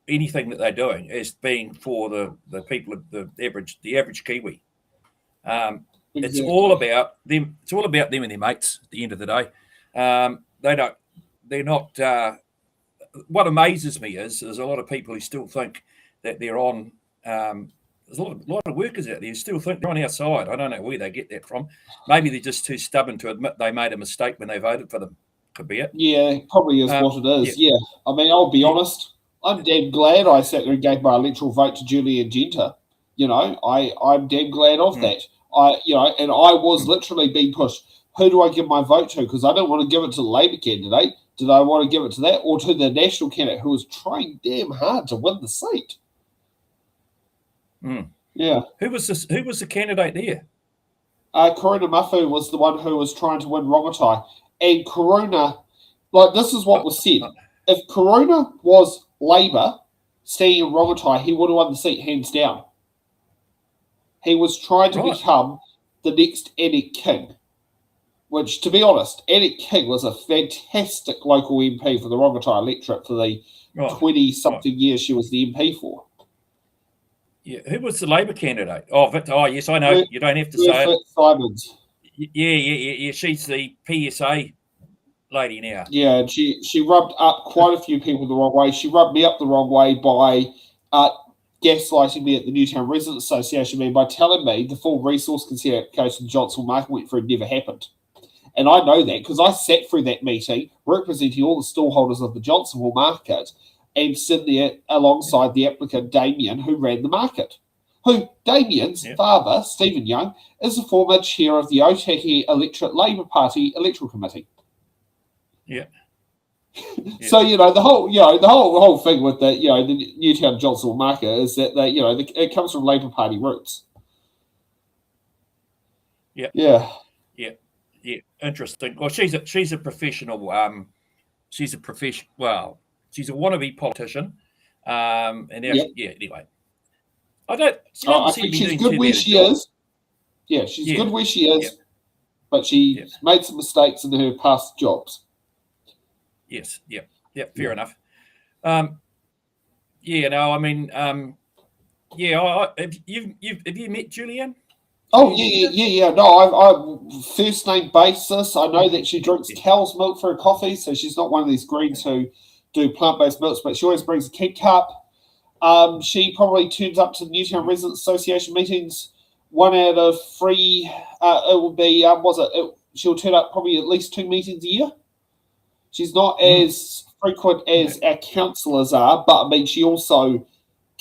anything that they're doing as being for the people, the average Kiwi? Exactly. It's all about them. It's all about them and their mates. At the end of the day, they're not. What amazes me is there's a lot of people who still think that they're on. There's a lot of workers out there who still think they're on our side. I don't know where they get that from. Maybe they're just too stubborn to admit they made a mistake when they voted for them. Could be it. Yeah, probably is what it is. Yeah. I mean, I'll be honest. I'm damn glad I sat there and gave my electoral vote to Julia Genta. You know, I'm damn glad of that. And I was literally being pushed. Who do I give my vote to? Because I don't want to give it to the Labour candidate. Did I want to give it to that or to the National candidate who was trying damn hard to win the seat? Mm. Yeah. Who was the candidate there? Karuna Mafu was the one who was trying to win Rongotai. And Karuna, like, this is what was said. If Karuna was Labour staying in Rongotai, he would have won the seat hands down. He was trying to become the next Anik King, which, to be honest, Anik King was a fantastic local MP for the Rongotai electorate for the 20-something years she was the MP for. Yeah, who was the Labour candidate? Oh, yes, I know. You don't have to say it. Simons. Yeah. She's the PSA lady now. Yeah, and she rubbed up quite a few people the wrong way. She rubbed me up the wrong way by gaslighting me at the Newtown Residents Association meeting by telling me the full resource consent application Johnsonville Market went through never happened. And I know that because I sat through that meeting representing all the stallholders of the Johnsonville Market and sitting there alongside the applicant Damien, who ran the market. Damien's father, Stephen Young, is the former chair of the Otaki Electorate Labour Party Electoral Committee. Yeah. So the whole thing with the the Newtown Johnsonville Market is that it comes from Labour Party roots. Yeah. Interesting. Well, she's a professional. She's a wannabe politician. And now anyway, I think she's good where she is. Yeah, she's good where she is, but she's made some mistakes in her past jobs. Yes. Fair enough. Have you met Julianne? Oh yeah. No, I first name basis. I know that she drinks cow's milk for her coffee, so she's not one of these greens who do plant-based milks, but she always brings a kid cup. She probably turns up to the Newtown Residents Association meetings 1 out of 3. It will be she'll turn up probably at least 2 meetings a year. She's not as frequent as our councillors are, but I mean she also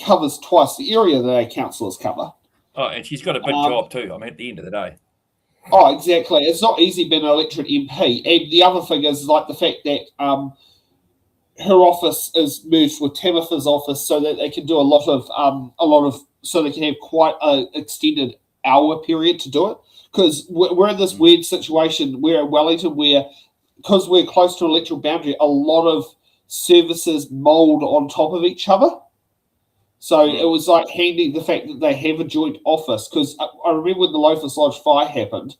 covers twice the area that our councillors cover. Oh, and she's got a big job too. I mean, at the end of the day. Oh, exactly. It's not easy being an electorate MP. And the other thing is like the fact that her office is merged with Tamitha's office so that they can do a lot of so they can have quite an extended hour period to do it. Because we're in this weird situation where in Wellington, because we're close to an electoral boundary, a lot of services mould on top of each other. So it was like handy the fact that they have a joint office, because I remember when the Loafers Lodge fire happened,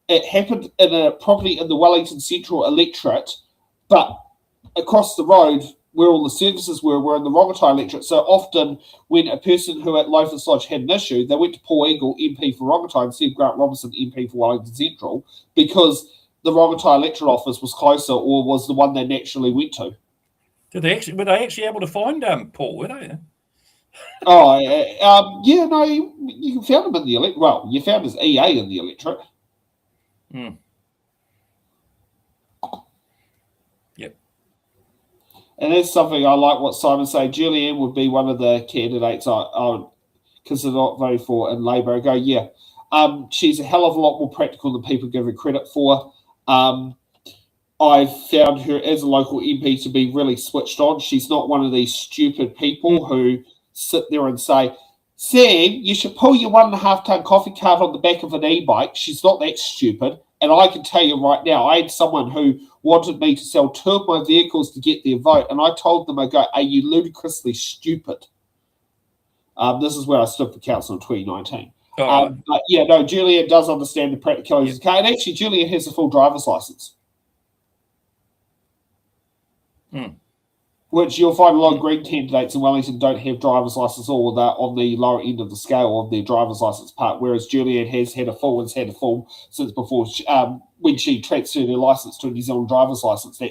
it happened in a property in the Wellington Central electorate, but across the road where all the services were in the Rongotai electorate. So often when a person who at Loafers Lodge had an issue, they went to Paul Eagle, MP for Rongotai, instead of Grant Robinson, MP for Wellington Central, because the Rongotai electorate office was closer or was the one they naturally went to. Were they actually able to find Paul, were they? You found him in the electorate. Well, you found his EA in the electorate. Yep. And that's something I like what Simon said. Julianne would be one of the candidates I consider not voting for in Labour. I go, she's a hell of a lot more practical than people give her credit for. I've found her as a local MP to be really switched on. She's not one of these stupid people who sit there and say, Sam, you should pull your 1.5 ton coffee cart on the back of an e-bike. She's not that stupid. And I can tell you right now, I had someone who wanted me to sell 2 of my vehicles to get their vote. And I told them, I go, are you ludicrously stupid? This is where I stood for council in 2019. But Julianne does understand the practicalities of the car. And actually, Julianne has a full driver's license. Which you'll find a lot of Green candidates in Wellington don't have driver's license, or they're on the lower end of the scale of their driver's license part, whereas Julianne has had a full since before when she transferred her license to a New Zealand driver's license.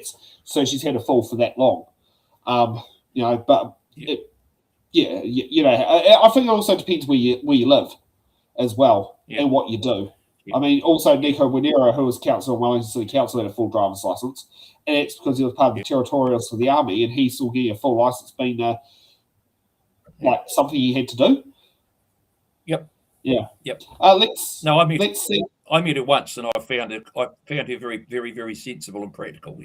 So she's had a full for that long. I think it also depends where you live as well and what you do. I mean, also Nico Winera, who was councillor in Wellington City Council, had a full driver's license, and it's because he was part of the territorials for the army, and he's still getting a full license, being like something he had to do. Yep. Yeah. Yep. Let's see. I met her once, and I found her very, very, very sensible and practical.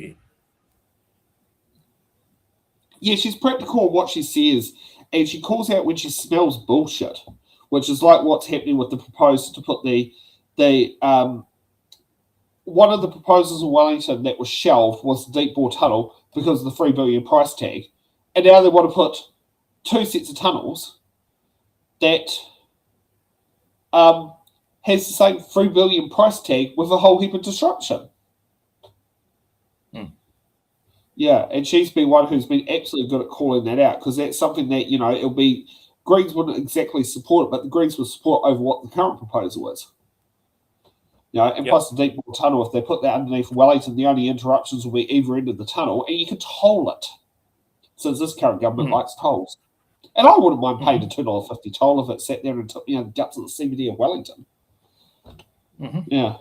Yeah, she's practical in what she says, and she calls out when she smells bullshit, which is like what's happening with the proposal to put the one of the proposals in Wellington that was shelved was the deep bore tunnel because of the $3 billion price tag. And now they want to put 2 sets of tunnels that has the same $3 billion price tag with a whole heap of disruption. Yeah, and she's been one who's been absolutely good at calling that out, because that's something that, it'll be, Greens wouldn't exactly support it, but the Greens will support over what the current proposal is. You know, and plus the Deepwater Tunnel, if they put that underneath Wellington, the only interruptions will be either end of the tunnel, and you can toll it. Since this current government likes tolls. And I wouldn't mind paying a $2.50 toll if it sat there and took, you know, the guts of the CBD of Wellington. Yeah.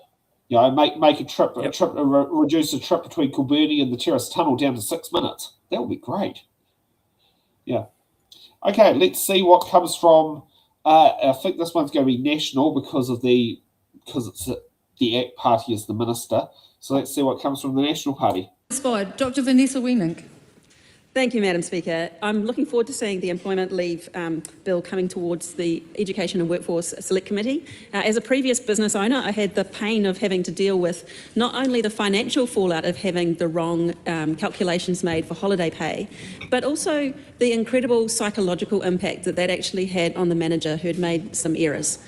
You know, make a trip, reduce the trip between Kilburnie and the Terrace Tunnel down to 6 minutes. That would be great. Yeah. Okay, let's see what comes from. I think this one's going to be national because it's the ACT Party is the minister. So let's see what comes from the National Party. Inspired. Dr. Vanessa Weenink. Thank you, Madam Speaker. I'm looking forward to seeing the employment leave bill coming towards the Education and Workforce Select Committee. As a previous business owner, I had the pain of having to deal with not only the financial fallout of having the wrong calculations made for holiday pay, but also the incredible psychological impact that actually had on the manager who had made some errors.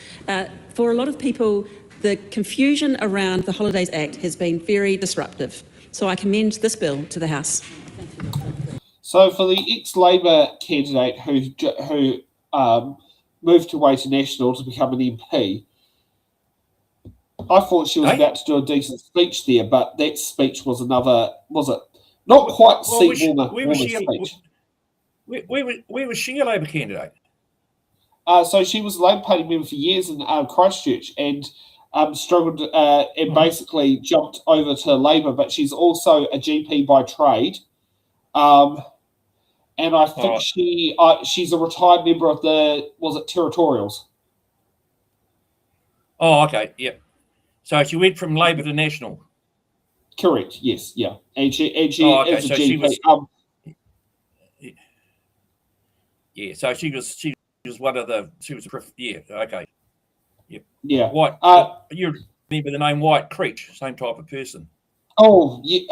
For a lot of people, the confusion around the Holidays Act has been very disruptive. So I commend this bill to the House. So for the ex-Labor candidate who moved away to National to become an MP, I thought she was about to do a decent speech there, but that speech was not quite seat-warmer speech. Where was she a Labor candidate? So she was a Labor Party member for years in Christchurch and struggled and basically jumped over to Labor, but she's also a GP by trade. And I think she's a retired member of the Territorials? Oh, okay, yeah. So she went from Labor to National. Correct. Yes. Yeah. And she is a GP. She was one of the. Okay. Yep. Yeah. White. You remember the name White Creech? Same type of person. Oh, yeah,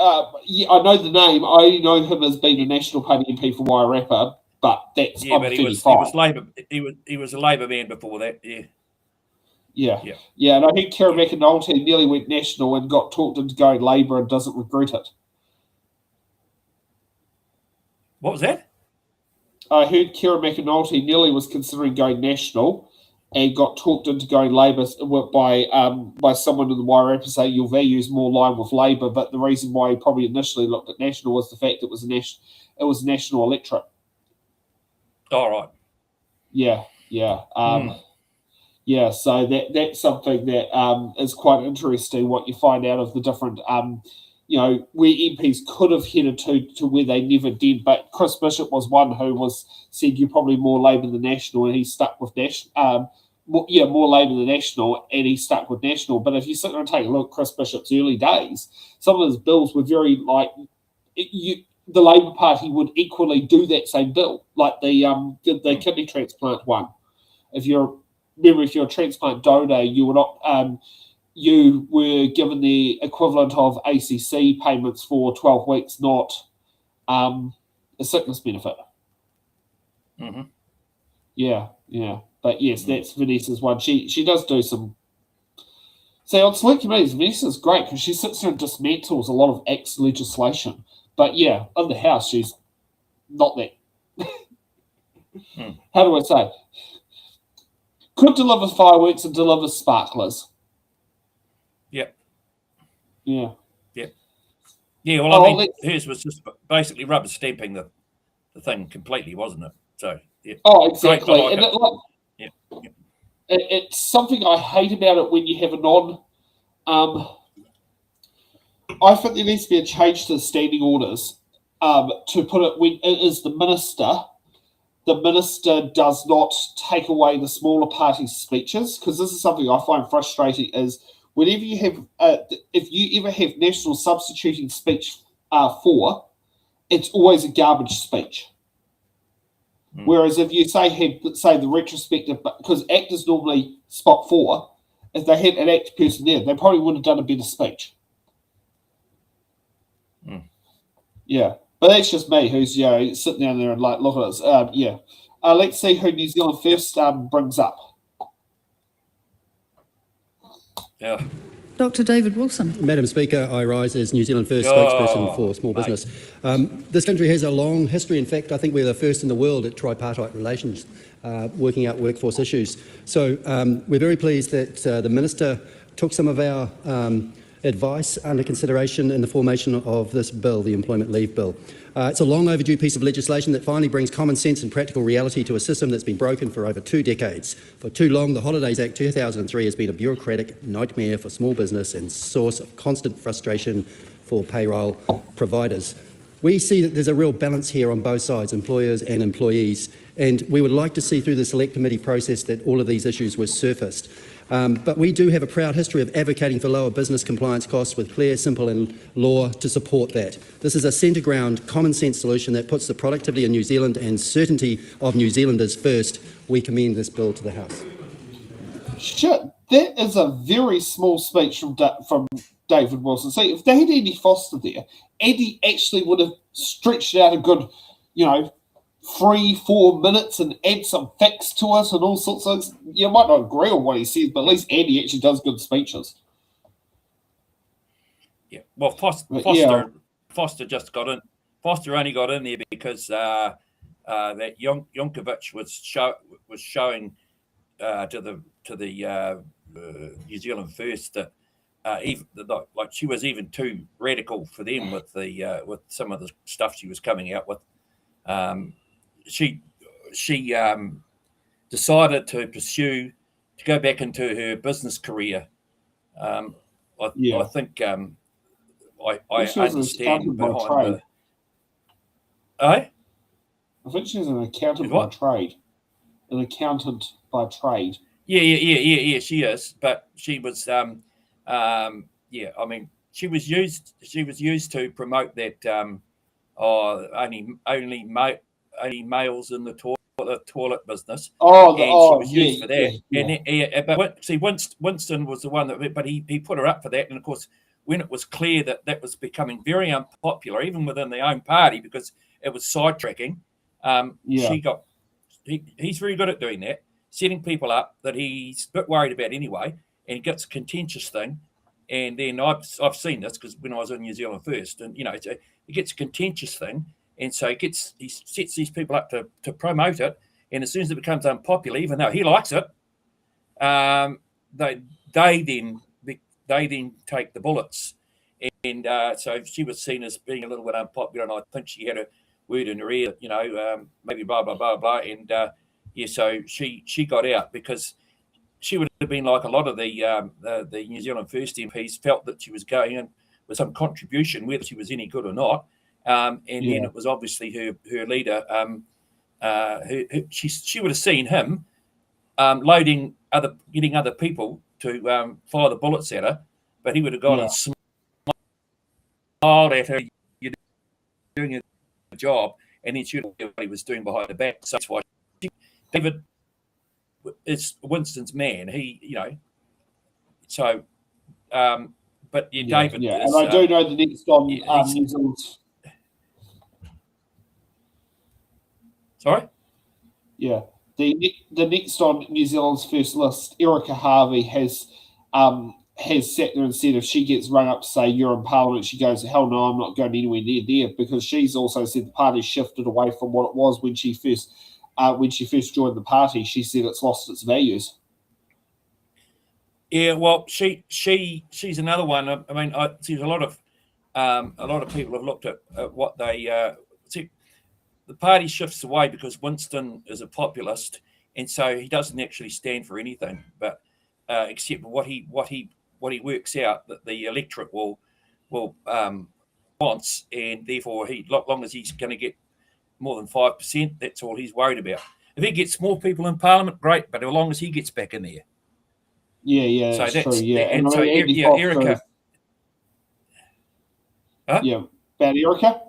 I know the name. I only know him as being a National Party MP for Wairarapa, but that's but he was Labor. He was a Labor man before that. Yeah. And I think Kira McAnulty nearly went National and got talked into going Labor and doesn't regret it. What was that? I heard Kira McAnulty nearly was considering going National and got talked into going Labor by someone in the Wairarapa saying your values more line with Labor, but the reason why he probably initially looked at National was the fact it was a national electorate. All right. Yeah. Yeah, so that's something that is quite interesting. What you find out of the different, where MPs could have headed to where they never did. But Chris Bishop was one who said you're probably more Labor than National, and he stuck with National. More Labor than National, and he stuck with National. But if you sit there and take a look at Chris Bishop's early days, some of his bills were very the Labor Party would equally do that same bill, like the kidney transplant one. If you're a transplant donor, you were not. You were given the equivalent of ACC payments for 12 weeks, not a sickness benefit. Mm-hmm. Yeah. But yes, that's Vanessa's one. She does do some. See, on select committees, Vanessa's great because she sits there and dismantles a lot of ACT's legislation. But yeah, in the House, she's not that. How do I say? Could deliver fireworks and deliver sparklers. Yep. Yeah. Yep. Yeah, well, hers was just basically rubber stamping the thing completely, wasn't it? So, yeah. Oh, exactly. Like and it's something I hate about it when you have a I think there needs to be a change to the standing orders to put it when it is the minister does not take away the smaller parties' speeches, because this is something I find frustrating is whenever you have, if you ever have National substituting speech for, it's always a garbage speech. Whereas if you say the retrospective, because ACT is normally spot 4, if they had an ACT person there, they probably would have done a better speech. Yeah, but that's just me, who's sitting down there and look at us. Let's see who New Zealand First brings up. Yeah. Dr. David Wilson. Madam Speaker, I rise as New Zealand First spokesperson for small business. This country has a long history. In fact, I think we're the first in the world at tripartite relations, working out workforce issues. So we're very pleased that the Minister took some of our advice under consideration in the formation of this bill, the Employment Leave Bill. It's a long overdue piece of legislation that finally brings common sense and practical reality to a system that's been broken for over 2 decades. For too long, the Holidays Act 2003 has been a bureaucratic nightmare for small business and source of constant frustration for payroll providers. We see that there's a real balance here on both sides, employers and employees, and we would like to see through the Select Committee process that all of these issues were surfaced. But we do have a proud history of advocating for lower business compliance costs with clear, simple law to support that. This is a centre ground, common sense solution that puts the productivity of New Zealand and certainty of New Zealanders first. We commend this bill to the House. Shit, that is a very small speech from David Wilson. See, if they had Andy Foster there, Andy actually would have stretched out a good, 3-4 minutes and add some facts to it and all sorts of things. You might not agree on what he says, but at least Andy actually does good speeches. Yeah, well, Foster just got in. Foster only got in there because that Jonkovic was showing to the New Zealand First that like she was even too radical for them with some of the stuff she was coming out with. She decided to go back into her business career. I think I understand behind the. I think she's an accountant by trade. An accountant by trade. Yeah. She is, but she was. I mean, she was used to promote that. Only males in the toilet business. She was used for that. Yeah. But see, Winston was the one that, he put her up for that. And of course, when it was clear that was becoming very unpopular, even within their own party, because it was sidetracking, he's very good at doing that, setting people up that he's a bit worried about anyway, and gets a contentious thing. And then I've seen this because when I was in New Zealand First, and he gets a contentious thing. And so he sets these people up to promote it, and as soon as it becomes unpopular, even though he likes it, they then take the bullets, and so she was seen as being a little bit unpopular, and I think she had a word in her ear, maybe blah blah blah blah, and so she got out because she would have been like a lot of the New Zealand First MPs felt that she was going in with some contribution, whether she was any good or not. Then it was obviously her leader. She would have seen him getting other people to fire the bullets at her, but he would have gone and smiled at her. You're doing a job, and then she would have what he was doing behind the back. So that's why David is Winston's man. But David. Yeah, is, and I do know the next on New Zealand's. Sorry? Yeah. The next on New Zealand's first list, Erica Harvey has sat there and said if she gets rung up to say you're in Parliament, she goes, hell no, I'm not going anywhere near there, because she's also said the party shifted away from what it was when she first joined the party. She said it's lost its values. Yeah, well, she's another one. I mean, there's a lot of people have looked at what they see. The party shifts away because Winston is a populist, and so he doesn't actually stand for anything, but except what he works out that the electorate will wants, and therefore long as he's going to get more than 5%, that's all he's worried about. If he gets more people in Parliament, great, but as long as he gets back in there. Yeah, so that's true. Yeah, and so Erica. Huh? Yeah, about Erica.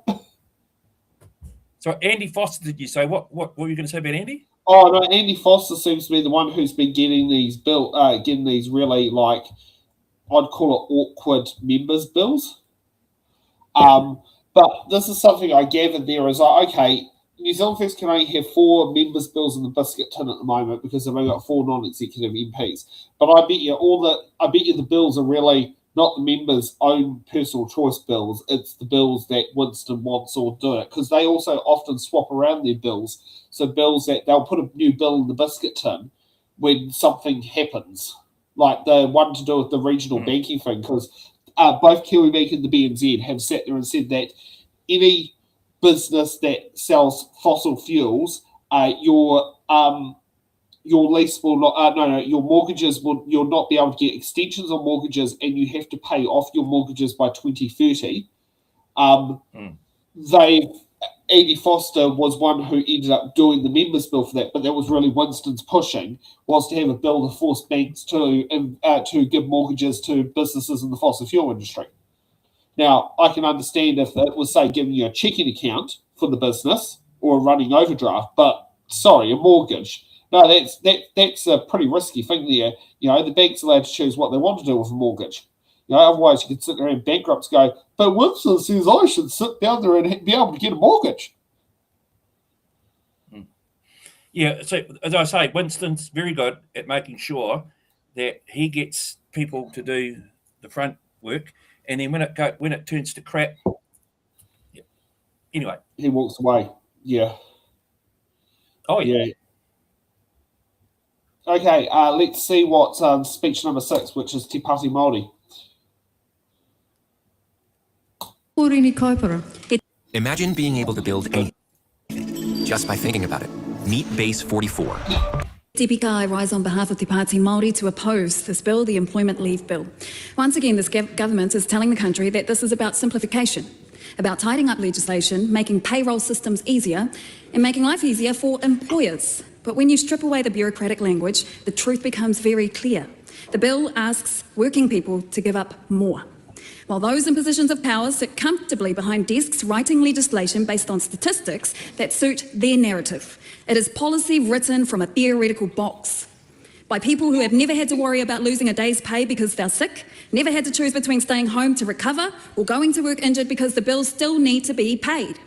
So Andy Foster, did you say? What were you going to say about Andy? Oh no, Andy Foster seems to be the one who's been getting these really, like, I'd call it awkward members' bills. But this is something I gathered there is like, okay, New Zealand First can only have 4 members' bills in the biscuit tin at the moment because they've only got 4 non-executive MPs. But I bet you the bills are really not the members' own personal choice bills. It's the bills that Winston wants or do it, because they also often swap around their bills. So bills that they'll put a new bill in the biscuit tin when something happens, like the one to do with the regional banking thing, because both Kiwibank and the BNZ have sat there and said that any business that sells fossil fuels, your lease will not, your mortgages will, you'll not be able to get extensions on mortgages, and you have to pay off your mortgages by 2030. Andy Foster was one who ended up doing the members' bill for that, but that was really Winston's pushing, was to have a bill to force banks to give mortgages to businesses in the fossil fuel industry. Now, I can understand if it was, say, giving you a checking account for the business or a running overdraft, but sorry, a mortgage. No, that's a pretty risky thing there. The bank's allowed to choose what they want to do with a mortgage. Otherwise you could sit there and bankrupts go, but Winston says I should sit down there and be able to get a mortgage. Yeah, so as I say, Winston's very good at making sure that he gets people to do the front work, and then when it turns to crap, anyway, he walks away. Yeah. Oh yeah. Okay, let's see what speech number 6, which is Te Pāti Māori. Imagine being able to build anything just by thinking about it. Meet Base 44. Tipika, I rise on behalf of Te Pāti Māori to oppose this bill, the Employment Leave Bill. Once again, this government is telling the country that this is about simplification, about tidying up legislation, making payroll systems easier, and making life easier for employers. But when you strip away the bureaucratic language, the truth becomes very clear. The bill asks working people to give up more, while those in positions of power sit comfortably behind desks writing legislation based on statistics that suit their narrative. It is policy written from a theoretical box by people who have never had to worry about losing a day's pay because they're sick, never had to choose between staying home to recover or going to work injured because the bills still need to be paid.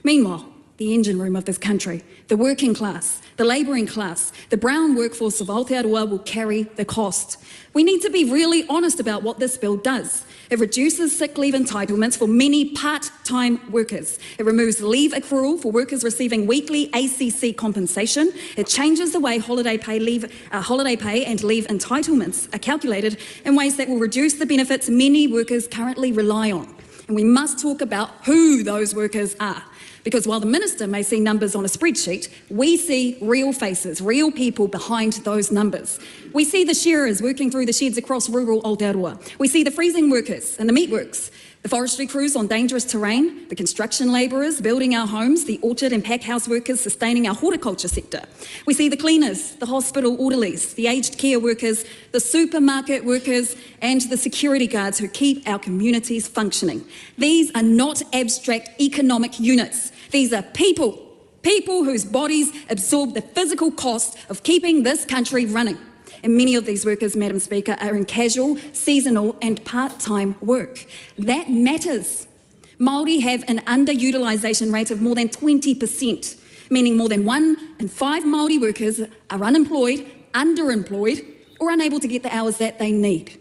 Meanwhile, the engine room of this country, the working class, the labouring class, the brown workforce of Aotearoa will carry the cost. We need to be really honest about what this bill does. It reduces sick leave entitlements for many part-time workers. It removes leave accrual for workers receiving weekly ACC compensation. It changes the way holiday pay and leave entitlements are calculated in ways that will reduce the benefits many workers currently rely on. And we must talk about who those workers are. Because while the minister may see numbers on a spreadsheet, we see real faces, real people behind those numbers. We see the shearers working through the sheds across rural Aotearoa. We see the freezing workers and the meatworks, the forestry crews on dangerous terrain, the construction labourers building our homes, the orchard and pack house workers sustaining our horticulture sector. We see the cleaners, the hospital orderlies, the aged care workers, the supermarket workers and the security guards who keep our communities functioning. These are not abstract economic units. These are people whose bodies absorb the physical cost of keeping this country running. And many of these workers, Madam Speaker, are in casual, seasonal and part-time work. That matters. Māori have an underutilisation rate of more than 20%, meaning more than 1 in 5 Māori workers are unemployed, underemployed or unable to get the hours that they need,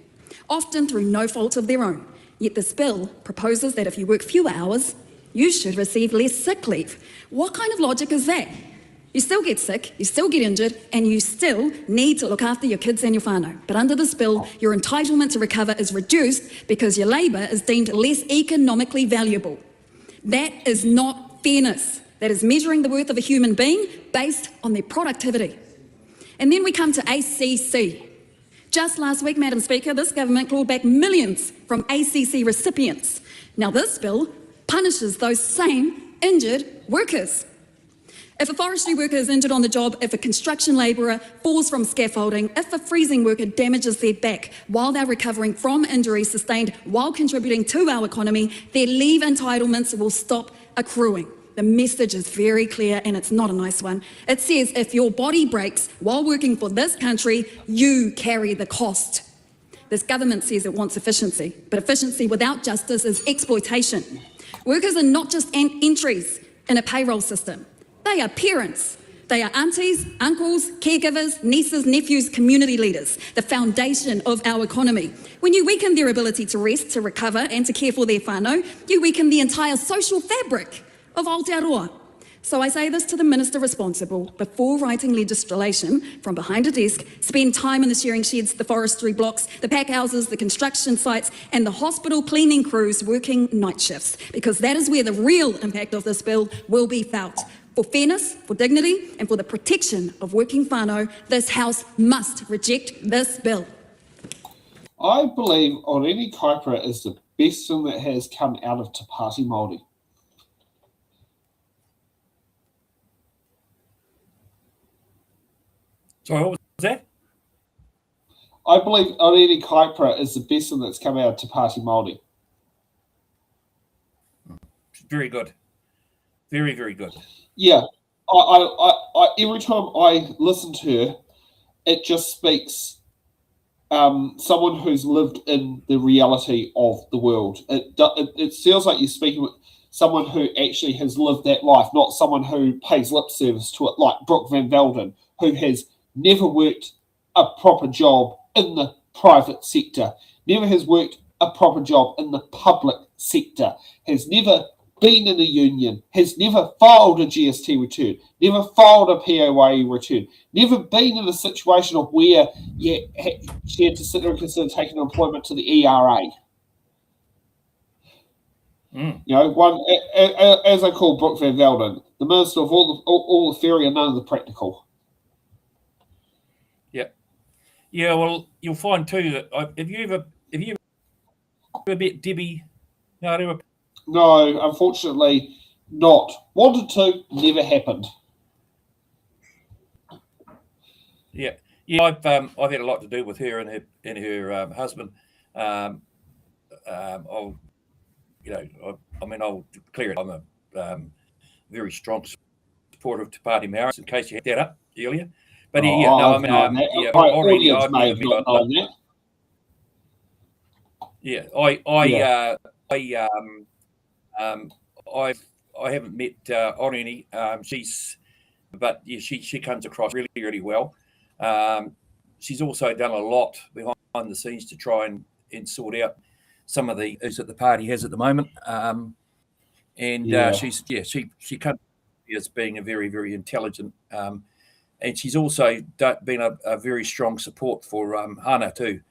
often through no fault of their own. Yet this bill proposes that if you work fewer hours, you should receive less sick leave. What kind of logic is that? You still get sick, you still get injured, and you still need to look after your kids and your whānau. But under this bill, your entitlement to recover is reduced because your labour is deemed less economically valuable. That is not fairness. That is measuring the worth of a human being based on their productivity. And then we come to ACC. Just last week, Madam Speaker, this government clawed back millions from ACC recipients. Now this bill punishes those same injured workers. If a forestry worker is injured on the job, if a construction labourer falls from scaffolding, if a freezing worker damages their back while they're recovering from injuries sustained while contributing to our economy, their leave entitlements will stop accruing. The message is very clear and it's not a nice one. It says if your body breaks while working for this country, you carry the cost. This government says it wants efficiency, but efficiency without justice is exploitation. Workers are not just entries in a payroll system. They are parents. They are aunties, uncles, caregivers, nieces, nephews, community leaders, the foundation of our economy. When you weaken their ability to rest, to recover and to care for their whānau, you weaken the entire social fabric of Aotearoa. So I say this to the minister responsible: before writing legislation from behind a desk, spend time in the shearing sheds, the forestry blocks, the pack houses, the construction sites, and the hospital cleaning crews working night shifts, because that is where the real impact of this bill will be felt. For fairness, for dignity, and for the protection of working whānau, this House must reject this bill. I believe Oreni Kaipara is the best thing that has come out of Te Pāti Māori. Sorry, what was that? I believe Oreni Kaipara is the best thing that's come out of Te Pāti Māori. Very good. Very, very good. Yeah. I every time I listen to her, it just speaks someone who's lived in the reality of the world. It feels like you're speaking with someone who actually has lived that life, not someone who pays lip service to it, like Brooke Van Velden, who has never worked a proper job in the private sector, never has worked a proper job in the public sector, has never been in a union, has never filed a GST return, never filed a PAYE return, never been in a situation of where she had to sit there and consider taking employment to the ERA. You know, as I call Brooke Van Velden, the minister of all the theory and none of the practical. Yeah, well, you'll find too that have you ever met Debbie? No, unfortunately not. Wanted to, never happened. Yeah, I've had a lot to do with her and her husband. I'll declare it. I'm a very strong supporter of Te Pāti Maori, in case you had that up earlier. But I've never met. Yeah, I haven't met Oreni. She comes across really, really well. She's also done a lot behind the scenes to try and sort out some of the issues that the party has at the moment. She comes as being a very, very intelligent, and she's also been a very strong support for Hana too,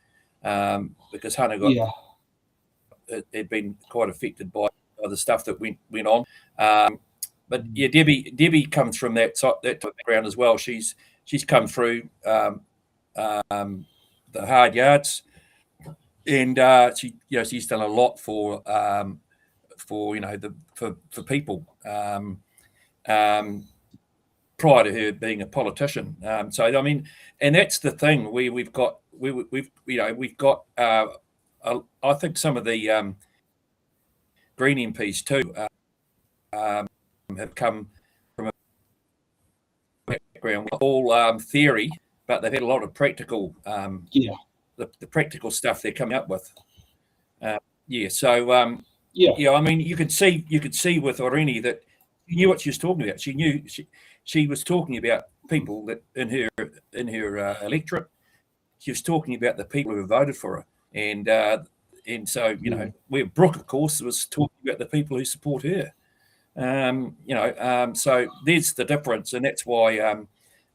because Hana had been quite affected by the stuff that went on. But yeah, Debbie comes from that background as well. She's come through the hard yards, and she's done a lot for people prior to her being a politician. So I mean, and that's the thing. We've got I think some of the Green MPs too have come from a background with all theory, but they've had a lot of practical the practical stuff they're coming up with. I mean, you could see with Oreni that she knew what she was talking about. She knew she was talking about people that in her electorate. She was talking about the people who voted for her, and so where Brooke, of course, was talking about the people who support her. So there's the difference, and that's why. And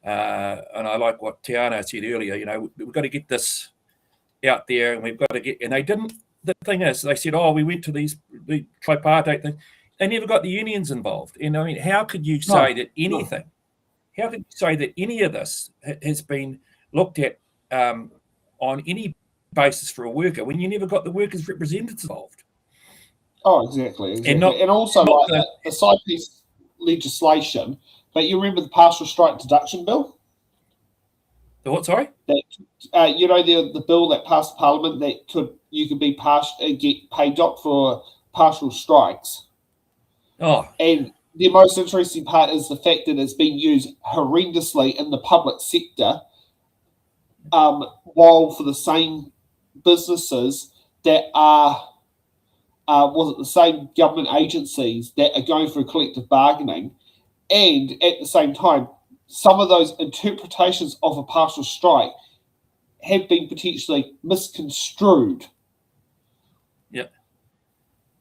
I like what Tiana said earlier. We've got to get this out there, and we've got to get. And they didn't. The thing is, they said, "Oh, we went to the tripartite thing." They never got the unions involved. And I mean, how could you say that anything? How could you say that any of this has been looked at on any basis for a worker when you never got the workers' representatives involved? Oh, exactly. And also the side piece legislation. But you remember the partial strike deduction bill? The what? Sorry. The bill that passed Parliament that you could be get paid up for partial strikes. Oh. And the most interesting part is the fact that it's being used horrendously in the public sector, while for the same businesses that are the same government agencies that are going through collective bargaining, and at the same time, some of those interpretations of a partial strike have been potentially misconstrued. Yeah.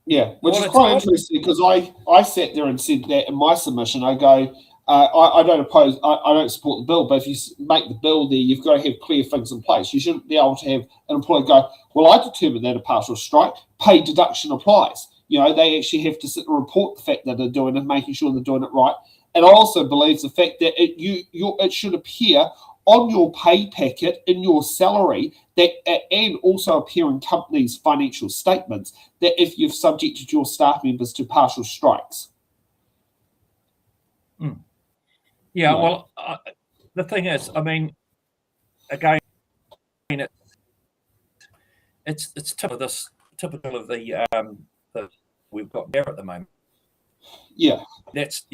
Yeah, which Well, is it's quite got- interesting because I sat there and said that in my submission. I go, I don't oppose, I don't support the bill, but if you make the bill there, you've got to have clear things in place. You shouldn't be able to have an employer go, well, I determined that a partial strike, pay deduction applies. You know, they actually have to sit and report the fact that they're doing it, making sure they're doing it right. And I also believe the fact that it should appear on your pay packet in your salary that, and also appear in companies' financial statements, that if you've subjected your staff members to partial strikes. Yeah, No. well, the thing is, I mean, again, it's typical of the we've got there at the moment. Yeah. That's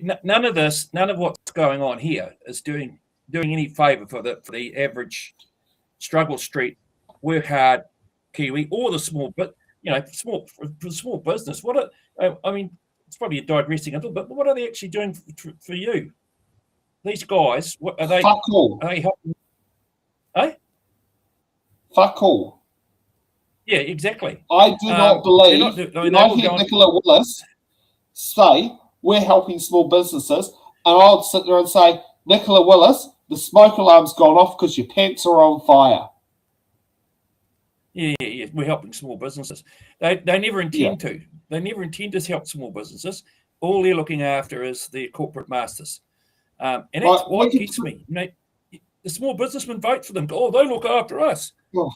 none of what's going on here is doing any favour for the average struggle street, work hard Kiwi or the small, but small business. I mean, it's probably digressing a little bit, but what are they actually doing for you? These guys, what are they? Fuck all. Are they helping? Eh? Fuck all. Yeah, exactly. I do not believe when I hear Nicola Willis say we're helping small businesses, and I'll sit there and say, Nicola Willis, the smoke alarm's gone off because your pants are on fire. Yeah. We're helping small businesses. They never intend to. They never intend to help small businesses. All they're looking after is their corporate masters. And that's what gets me. You know, the small businessmen vote for them. Oh, they look after us. Oh,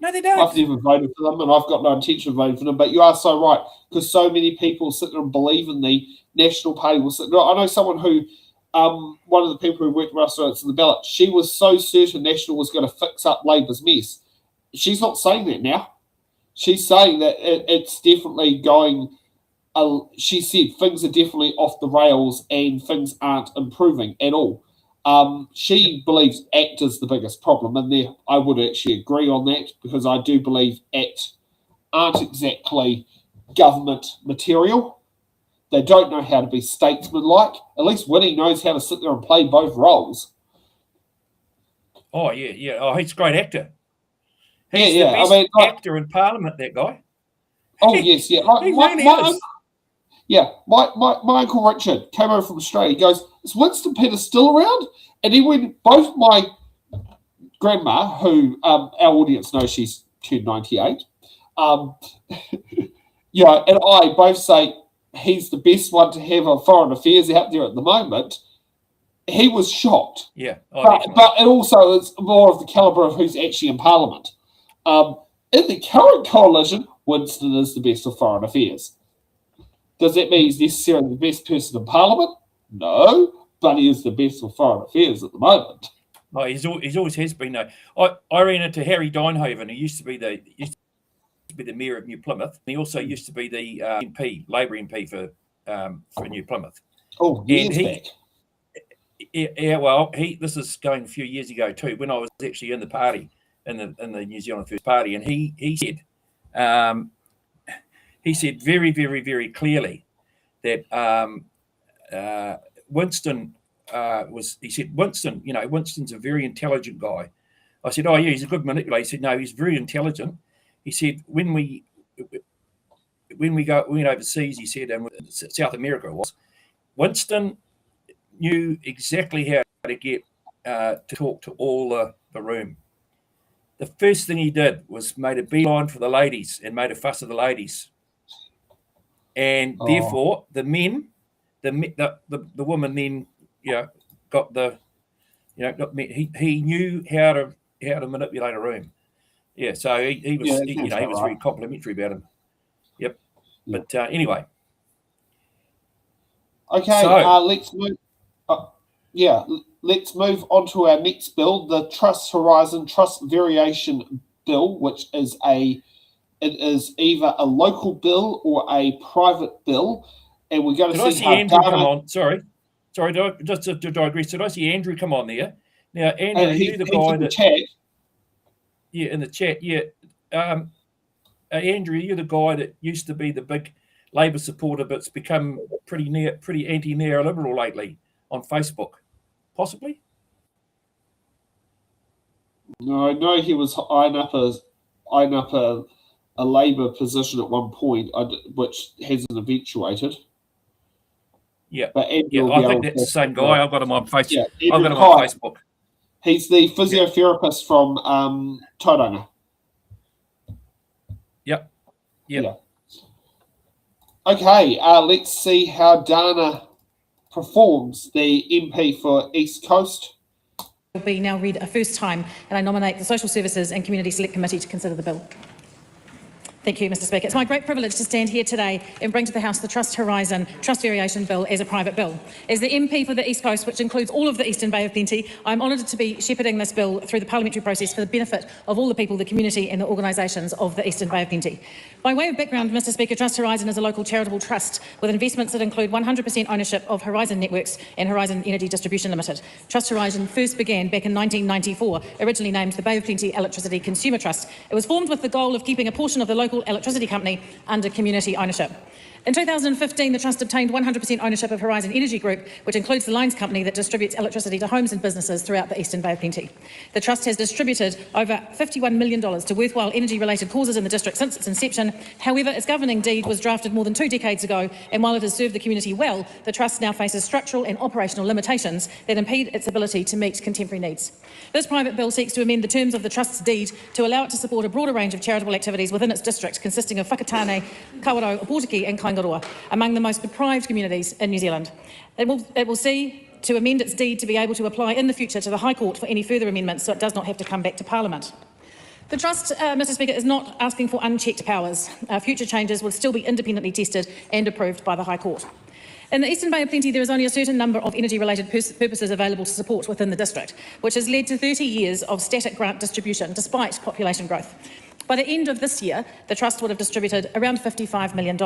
no, they don't. I've never voted for them, and I've got no intention of voting for them. But you are so right, because so many people sit there and believe in the National Party. I know someone who, one of the people who worked with us in the ballot, she was so certain National was going to fix up Labour's mess. She's not saying that now. She's saying that it's definitely going. She said things are definitely off the rails and things aren't improving at all. She believes ACT is the biggest problem, and there I would actually agree on that, because I do believe ACT aren't exactly government material. They don't know how to be statesman-like. At least Winnie knows how to sit there and play both roles. Oh, yeah. Oh, he's a great actor. He's the best actor in Parliament, that guy. Oh, yes, yeah. He really is. My Uncle Richard came over from Australia. He goes, is Winston Peters still around? And he went, both my grandma, who our audience knows she's turned 98, and I both say he's the best one to have on foreign affairs out there at the moment. He was shocked. Yeah. But it also is more of the calibre of who's actually in Parliament. In the current coalition, Winston is the best of foreign affairs. Does that mean he's necessarily the best person in Parliament? No, but he is the best of foreign affairs at the moment. Oh, he's always has been. I ran into Harry Dinehoven, who used to be the mayor of New Plymouth. He also used to be the Labour MP for New Plymouth. Oh, years back. Yeah, well, this is going a few years ago too, when I was actually in the party, in the New Zealand First Party, and he said very, very, very clearly that Winston Winston, Winston's a very intelligent guy. I said, oh yeah, he's a good manipulator. He said, no, he's very intelligent. He said, when we went overseas, he said, and South America was, Winston knew exactly how to get to talk to all the room. The first thing he did was made a beeline for the ladies and made a fuss of the ladies. And therefore, the woman then, got the, he knew how to manipulate a room. Yeah, so he was, he was very complimentary about him. Yep. But anyway. Okay, so, let's move. Let's move on to our next bill, the Trust Horizon Trust Variation Bill, which is either a local bill or a private bill, and we're going to see how Andrew come on. Sorry, just to digress. Did I see Andrew come on there? Now, Andrew, are you the guy that? Chat. Yeah, in the chat. Yeah, Andrew, you're the guy that used to be the big Labour supporter, but's become pretty anti-neoliberal lately on Facebook, possibly. No, I know he was eyeing up a Labour position at one point, which hasn't eventuated. Yeah, But Andrew yeah, will I be think able that's the to- same guy. I've got him on Facebook. Yeah, I've got him Andrew on Kite. Facebook. He's the physiotherapist from Tauranga. Yep. Yeah. Okay, let's see how Dana performs, the MP for East Coast. Will be now read a first time, and I nominate the Social Services and Community Select Committee to consider the bill. Thank you, Mr Speaker. It's my great privilege to stand here today and bring to the House the Trust Horizon Trust Variation Bill as a private bill. As the MP for the East Coast, which includes all of the Eastern Bay of Plenty, I'm honoured to be shepherding this bill through the parliamentary process for the benefit of all the people, the community and the organisations of the Eastern Bay of Plenty. By way of background, Mr Speaker, Trust Horizon is a local charitable trust with investments that include 100% ownership of Horizon Networks and Horizon Energy Distribution Limited. Trust Horizon first began back in 1994, originally named the Bay of Plenty Electricity Consumer Trust. It was formed with the goal of keeping a portion of the local electricity company under community ownership. In 2015, the Trust obtained 100% ownership of Horizon Energy Group, which includes the lines company that distributes electricity to homes and businesses throughout the Eastern Bay of Plenty. The Trust has distributed over $51 million to worthwhile energy-related causes in the district since its inception. However, its governing deed was drafted more than 2 decades ago, and while it has served the community well, the Trust now faces structural and operational limitations that impede its ability to meet contemporary needs. This private bill seeks to amend the terms of the Trust's deed to allow it to support a broader range of charitable activities within its district, consisting of Whakatane, Kawerau, Opotiki and Kaingaroa, among the most deprived communities in New Zealand. It will see to amend its deed to be able to apply in the future to the High Court for any further amendments, so it does not have to come back to Parliament. The Trust, Mr Speaker, is not asking for unchecked powers. Future changes will still be independently tested and approved by the High Court. In the Eastern Bay of Plenty, there is only a certain number of energy-related purposes available to support within the district, which has led to 30 years of static grant distribution despite population growth. By the end of this year, the Trust would have distributed around $55 million.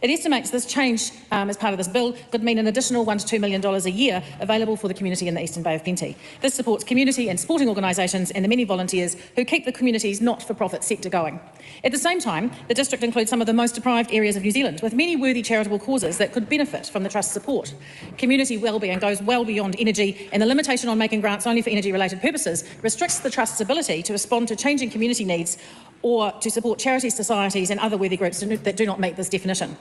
It estimates this change as part of this bill could mean an additional $1 to $2 million a year available for the community in the Eastern Bay of Plenty. This supports community and sporting organisations and the many volunteers who keep the community's not-for-profit sector going. At the same time, the district includes some of the most deprived areas of New Zealand, with many worthy charitable causes that could benefit from the Trust's support. Community wellbeing goes well beyond energy, and the limitation on making grants only for energy-related purposes restricts the Trust's ability to respond to changing community needs or to support charities, societies and other worthy groups that do not meet this definition.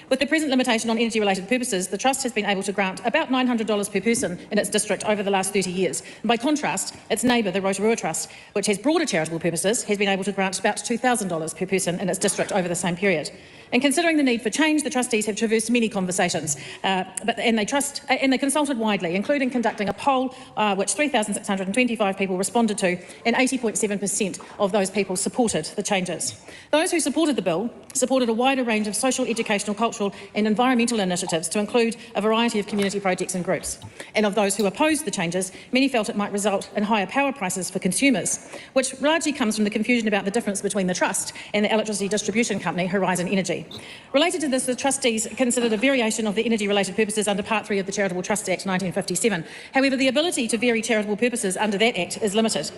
With the present limitation on energy-related purposes, the Trust has been able to grant about $900 per person in its district over the last 30 years. And by contrast, its neighbour, the Rotorua Trust, which has broader charitable purposes, has been able to grant about $2,000 per person in its district over the same period. And considering the need for change, the trustees have traversed many conversations, and they consulted widely, including conducting a poll which 3,625 people responded to, and 80.7% of those people supported the changes. Those who supported the bill supported a wider range of social, educational, cultural and environmental initiatives to include a variety of community projects and groups. And of those who opposed the changes, many felt it might result in higher power prices for consumers, which largely comes from the confusion about the difference between the Trust and the electricity distribution company, Horizon Energy. Related to this, the trustees considered a variation of the energy-related purposes under Part 3 of the Charitable Trust Act 1957. However, the ability to vary charitable purposes under that Act is limited.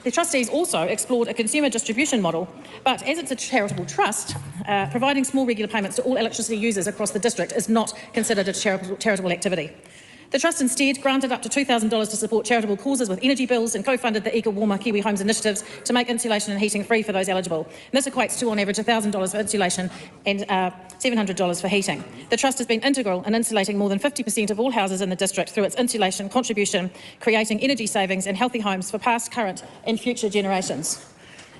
The trustees also explored a consumer distribution model, but as it's a charitable trust, providing small regular payments to all electricity users across the district is not considered a charitable activity. The Trust instead granted up to $2,000 to support charitable causes with energy bills and co-funded the Ika Warmer Kiwi Homes initiatives to make insulation and heating free for those eligible. And this equates to, on average, $1,000 for insulation and $700 for heating. The Trust has been integral in insulating more than 50% of all houses in the district through its insulation contribution, creating energy savings and healthy homes for past, current and future generations.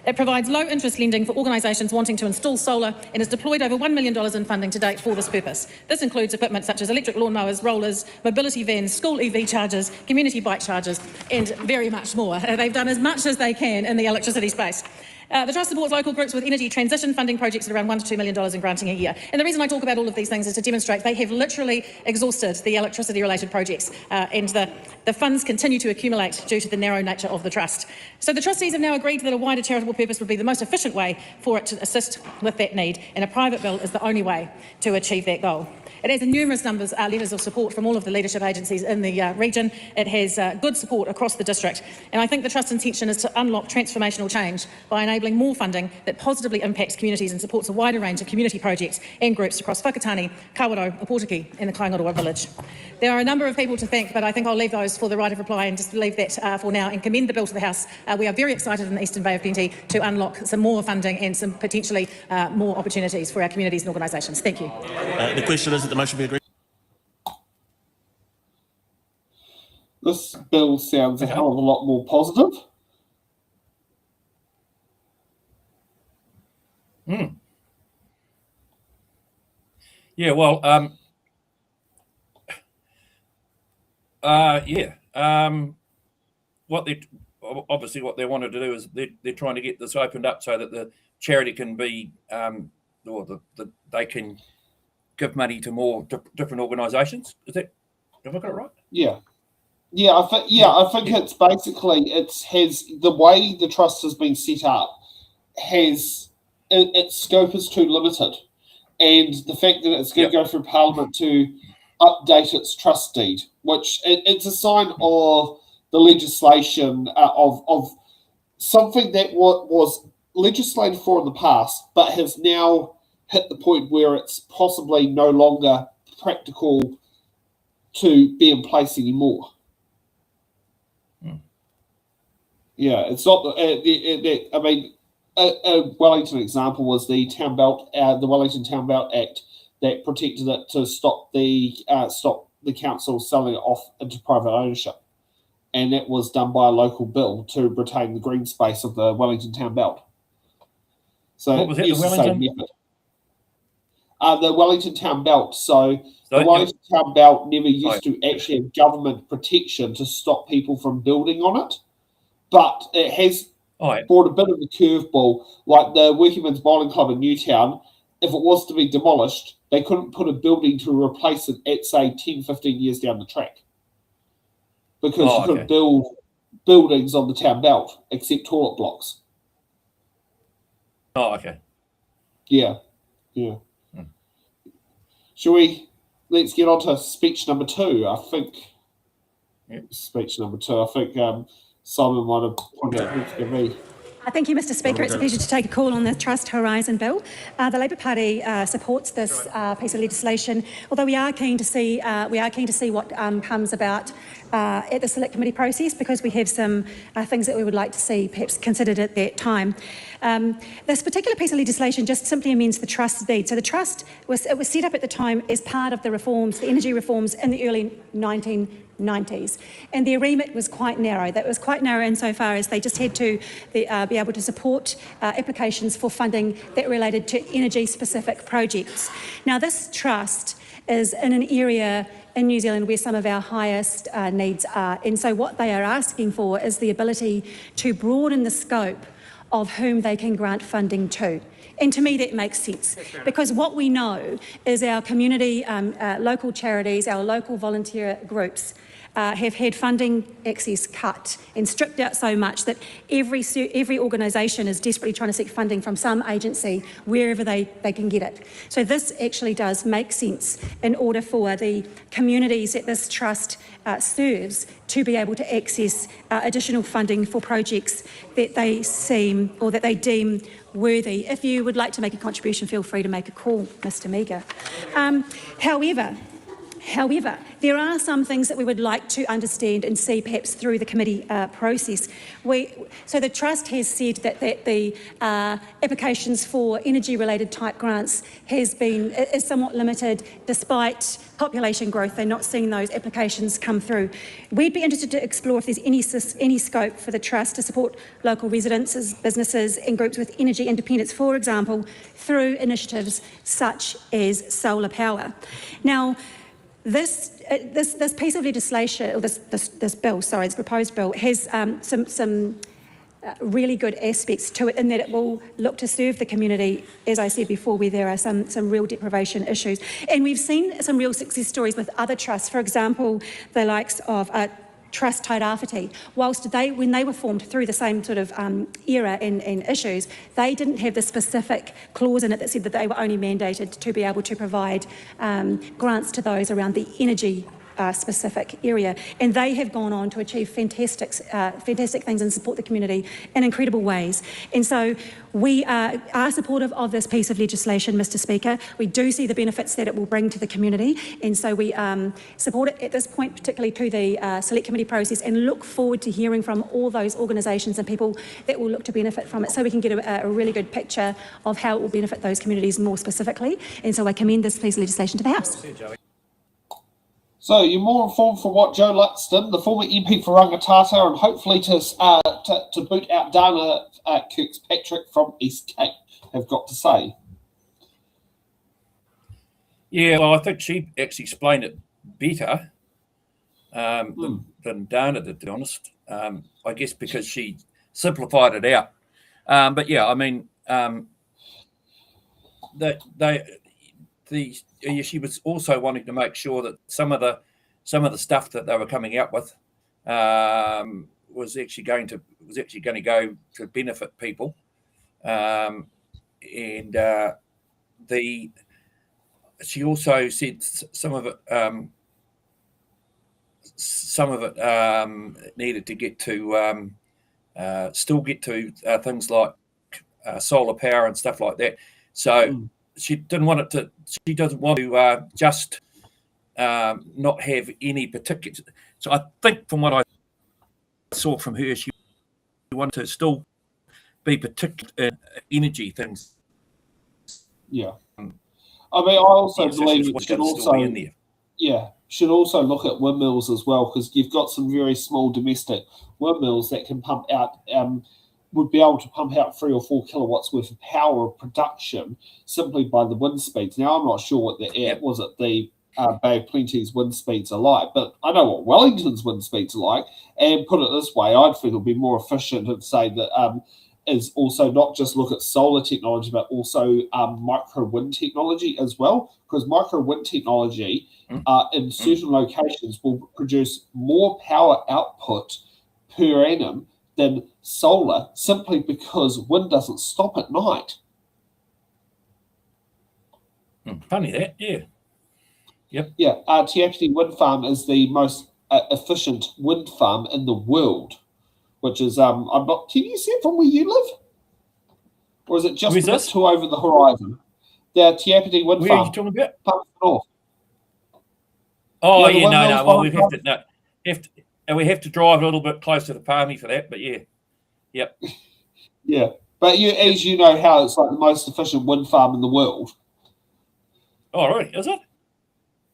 It provides low-interest lending for organisations wanting to install solar and has deployed over $1 million in funding to date for this purpose. This includes equipment such as electric lawnmowers, rollers, mobility vans, school EV chargers, community bike chargers and very much more. They've done as much as they can in the electricity space. The Trust supports local groups with energy transition funding projects at around $1 to $2 million in granting a year. And the reason I talk about all of these things is to demonstrate they have literally exhausted the electricity-related projects and the funds continue to accumulate due to the narrow nature of the Trust. So the trustees have now agreed that a wider charitable purpose would be the most efficient way for it to assist with that need, and a private bill is the only way to achieve that goal. It has numerous letters of support from all of the leadership agencies in the region. It has good support across the district. And I think the Trust's intention is to unlock transformational change by enabling enabling more funding that positively impacts communities and supports a wider range of community projects and groups across Whakatane, Kawerau, Opotiki and the Kaingaroa village. There are a number of people to thank, but I think I'll leave those for the right of reply and just leave that for now and commend the bill to the House. We are very excited in the Eastern Bay of Plenty to unlock some more funding and some potentially more opportunities for our communities and organisations. Thank you. The question is that the motion be agreed. This bill sounds a hell of a lot more positive. Yeah, well, what they wanted to do is they're trying to get this opened up so that the charity can be, they can give money to more different organisations. Is that, have I got it right? Yeah. I think it's basically has the way the trust has been set up has its scope is too limited, and the fact that it's going to go through Parliament to update its trust deed, which it's a sign of the legislation of something that was legislated for in the past, but has now hit the point where it's possibly no longer practical to be in place anymore. Yeah, it's not. I mean, a Wellington example was the the Wellington Town Belt Act that protected it to stop the council selling it off into private ownership, and that was done by a local bill to retain the green space of the Wellington Town Belt. So what was that? The Wellington? The Wellington Town Belt. So the Wellington Town Belt never used to actually have government protection to stop people from building on it. But it has brought a bit of a curveball, like the Workingmen's Bowling Club in Newtown. If it was to be demolished, they couldn't put a building to replace it at, say, 10, 15 years down the track. Because you couldn't build buildings on the town belt, except toilet blocks. Oh, okay. Yeah. Let's get on to speech number 2, I think. Speech number 2, I think... Simon might have pointed out to me. Thank you, Mr. Speaker. It's a pleasure to take a call on the Trust Horizon Bill. The Labour Party supports this piece of legislation, although we are keen to see what comes about at the Select Committee process, because we have some things that we would like to see perhaps considered at that time. This particular piece of legislation just simply amends the trust deed. So the trust was set up at the time as part of the reforms, the energy reforms in the early 1990s, and their remit was quite narrow. That was quite narrow insofar as they just had to be able to support applications for funding that related to energy-specific projects. Now, this trust is in an area in New Zealand where some of our highest needs are, and so what they are asking for is the ability to broaden the scope of whom they can grant funding to. And to me that makes sense, because what we know is our community, local charities, our local volunteer groups have had funding access cut and stripped out so much that every organisation is desperately trying to seek funding from some agency wherever they can get it. So this actually does make sense in order for the communities that this trust serves to be able to access additional funding for projects that they deem worthy. If you would like to make a contribution, feel free to make a call, Mr. Meager. However, there are some things that we would like to understand and see perhaps through the committee process. So the Trust has said that the applications for energy-related type grants is somewhat limited despite population growth. They're not seeing those applications come through. We'd be interested to explore if there's any scope for the Trust to support local residents, businesses and groups with energy independence, for example, through initiatives such as solar power. Now, this piece of legislation, or this proposed bill, has some really good aspects to it, in that it will look to serve the community, as I said before, where there are some real deprivation issues. And we've seen some real success stories with other trusts. For example, the likes of Trust Tairāwhiti, whilst when they were formed through the same sort of era and issues, they didn't have the specific clause in it that said that they were only mandated to be able to provide grants to those around the energy specific area. And they have gone on to achieve fantastic things and support the community in incredible ways. And so we are supportive of this piece of legislation, Mr Speaker. We do see the benefits that it will bring to the community, and so we support it at this point, particularly to the Select Committee process, and look forward to hearing from all those organisations and people that will look to benefit from it, so we can get a really good picture of how it will benefit those communities more specifically. And so I commend this piece of legislation to the House. So you're more informed for what Joe Luxton, the former MP for Rangataata, and hopefully to boot out Dana Kirkpatrick from East Cape, have got to say. Yeah, well, I think she actually explained it better than Dana did, to be honest. I guess because she simplified it out. But yeah, I mean, she was also wanting to make sure that some of the stuff that they were coming out with was actually going to go to benefit people, and she also said some of it needed to get to still get to things like solar power and stuff like that. So she didn't want it to. She doesn't want to just not have any particular. So I think from what I saw from her, she wanted to still be particular energy things. Yeah. I mean, I also believe it should also in there. Yeah, should also look at windmills as well, because you've got some very small domestic windmills that can pump out, would be able to pump out 3 or 4 kilowatts worth of power of production simply by the wind speeds. Now, I'm not sure what the Bay of Plenty's wind speeds are like, but I know what Wellington's wind speeds are like. And put it this way, I'd feel it'd be more efficient to say that is also not just look at solar technology, but also micro wind technology as well, because micro wind technology in certain locations will produce more power output per annum than solar, simply because wind doesn't stop at night. Funny that, yeah. Yep. Yeah, Te Apiti Wind Farm is the most efficient wind farm in the world, which is I'm not. Can you see it from where you live, or is it just a bit too over the horizon? The Te Apiti Wind Farm. Where are you talking about? Up north. Oh yeah, no. Well, we have to drive a little bit closer to Palmy for that, but yeah, yep. Yeah, but as you know, how it's like the most efficient wind farm in the world. Oh, really? Is it?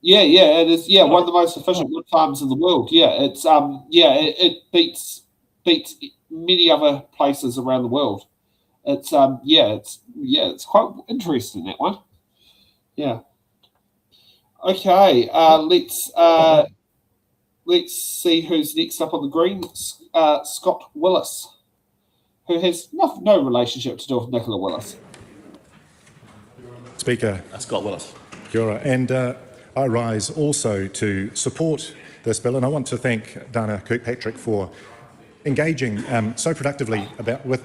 Yeah, it is. Yeah, one of the most efficient wind farms in the world. Yeah, it's it beats many other places around the world. It's it's quite interesting, that one. Yeah. Okay, let's see who's next up on the green. Scott Willis, who has no relationship to do with Nicola Willis. Speaker. Scott Willis. Kia ora. And I rise also to support this bill, and I want to thank Dana Kirkpatrick for engaging so productively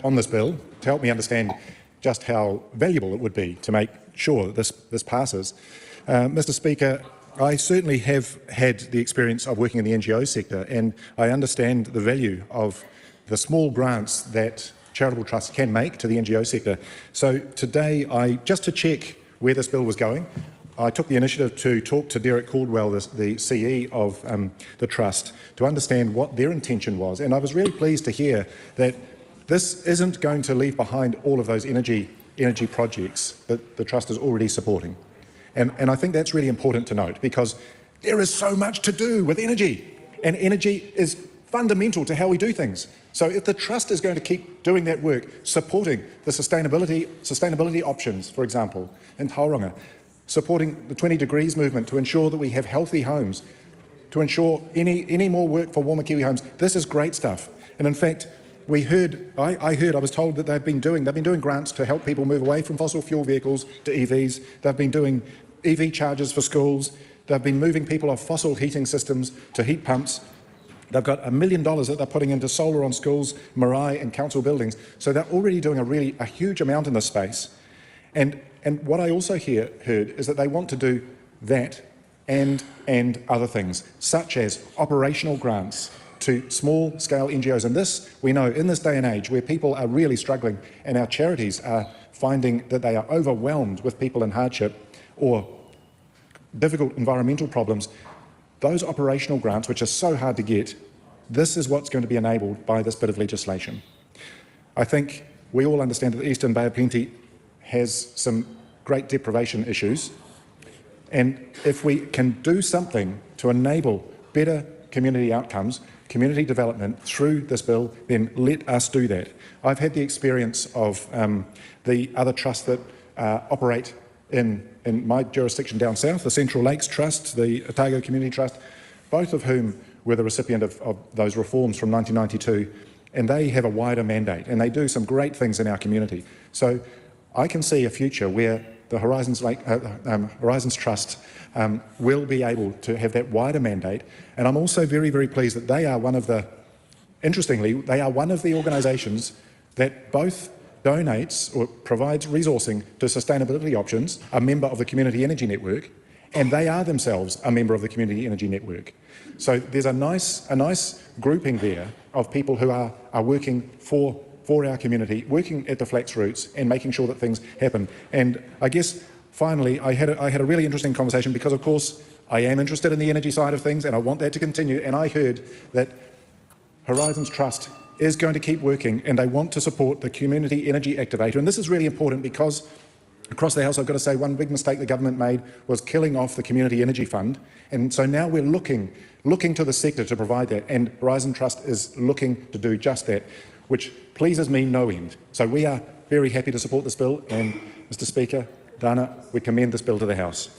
on this bill to help me understand just how valuable it would be to make sure that this passes. Mr Speaker, I certainly have had the experience of working in the NGO sector, and I understand the value of the small grants that charitable trusts can make to the NGO sector. So today, just to check where this bill was going, I took the initiative to talk to Derek Caldwell, the CE of the Trust, to understand what their intention was. And I was really pleased to hear that this isn't going to leave behind all of those energy projects that the Trust is already supporting. And I think that's really important to note, because there is so much to do with energy, and energy is fundamental to how we do things. So if the Trust is going to keep doing that work, supporting the sustainability options, for example, in Tauranga, supporting the 20 Degrees movement to ensure that we have healthy homes, to ensure any more work for warmer Kiwi homes, this is great stuff. And in fact, I was told that they've been doing grants to help people move away from fossil fuel vehicles to EVs. They've been doing EV chargers for schools. They've been moving people off fossil heating systems to heat pumps. They've got $1 million that they're putting into solar on schools, marae and council buildings. So they're already doing a huge amount in this space. And what I also heard is that they want to do that and other things, such as operational grants to small-scale NGOs. And this, we know, in this day and age where people are really struggling and our charities are finding that they are overwhelmed with people in hardship or difficult environmental problems, those operational grants, which are so hard to get, this is what's going to be enabled by this bit of legislation. I think we all understand that the Eastern Bay of Plenty has some great deprivation issues, and if we can do something to enable better community outcomes, community development through this bill, then let us do that. I've had the experience of the other trusts that operate in my jurisdiction down south, the Central Lakes Trust, the Otago Community Trust, both of whom were the recipient of those reforms from 1992, and they have a wider mandate and they do some great things in our community. So I can see a future where the Horizons Trust will be able to have that wider mandate, and I'm also very, very pleased that they are one of the, interestingly, they are one of the organisations that both donates or provides resourcing to sustainability options, a member of the Community Energy Network, and they are themselves a member of the Community Energy Network. So there's a nice grouping there of people who are working for our community, working at the flax roots and making sure that things happen. And I guess finally, I had a really interesting conversation because, of course, I am interested in the energy side of things and I want that to continue. And I heard that Horizons Trust is going to keep working and they want to support the Community Energy Activator. And this is really important because across the House, I've got to say, one big mistake the government made was killing off the Community Energy Fund. And so now we're looking to the sector to provide that. And Horizon Trust is looking to do just that, which pleases me no end. So we are very happy to support this bill. And Mr. Speaker, Dana, we commend this bill to the House.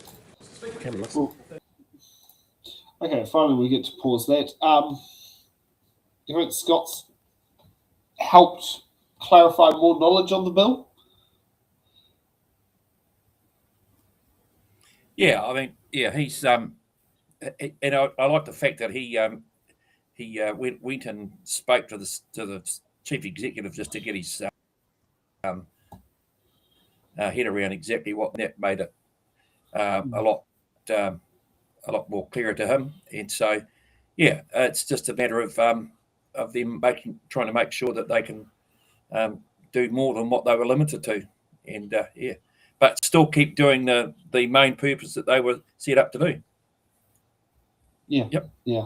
Okay, finally we get to pause that. You think Scott's helped clarify more knowledge on the bill? Yeah, I mean, yeah, he's and I like the fact that he went and spoke to the chief executive just to get his head around exactly what that made it a lot more clearer to him. And so, yeah, it's just a matter of them trying to make sure that they can do more than what they were limited to, and yeah, but still keep doing the main purpose that they were set up to do. Yeah. Yep. Yeah.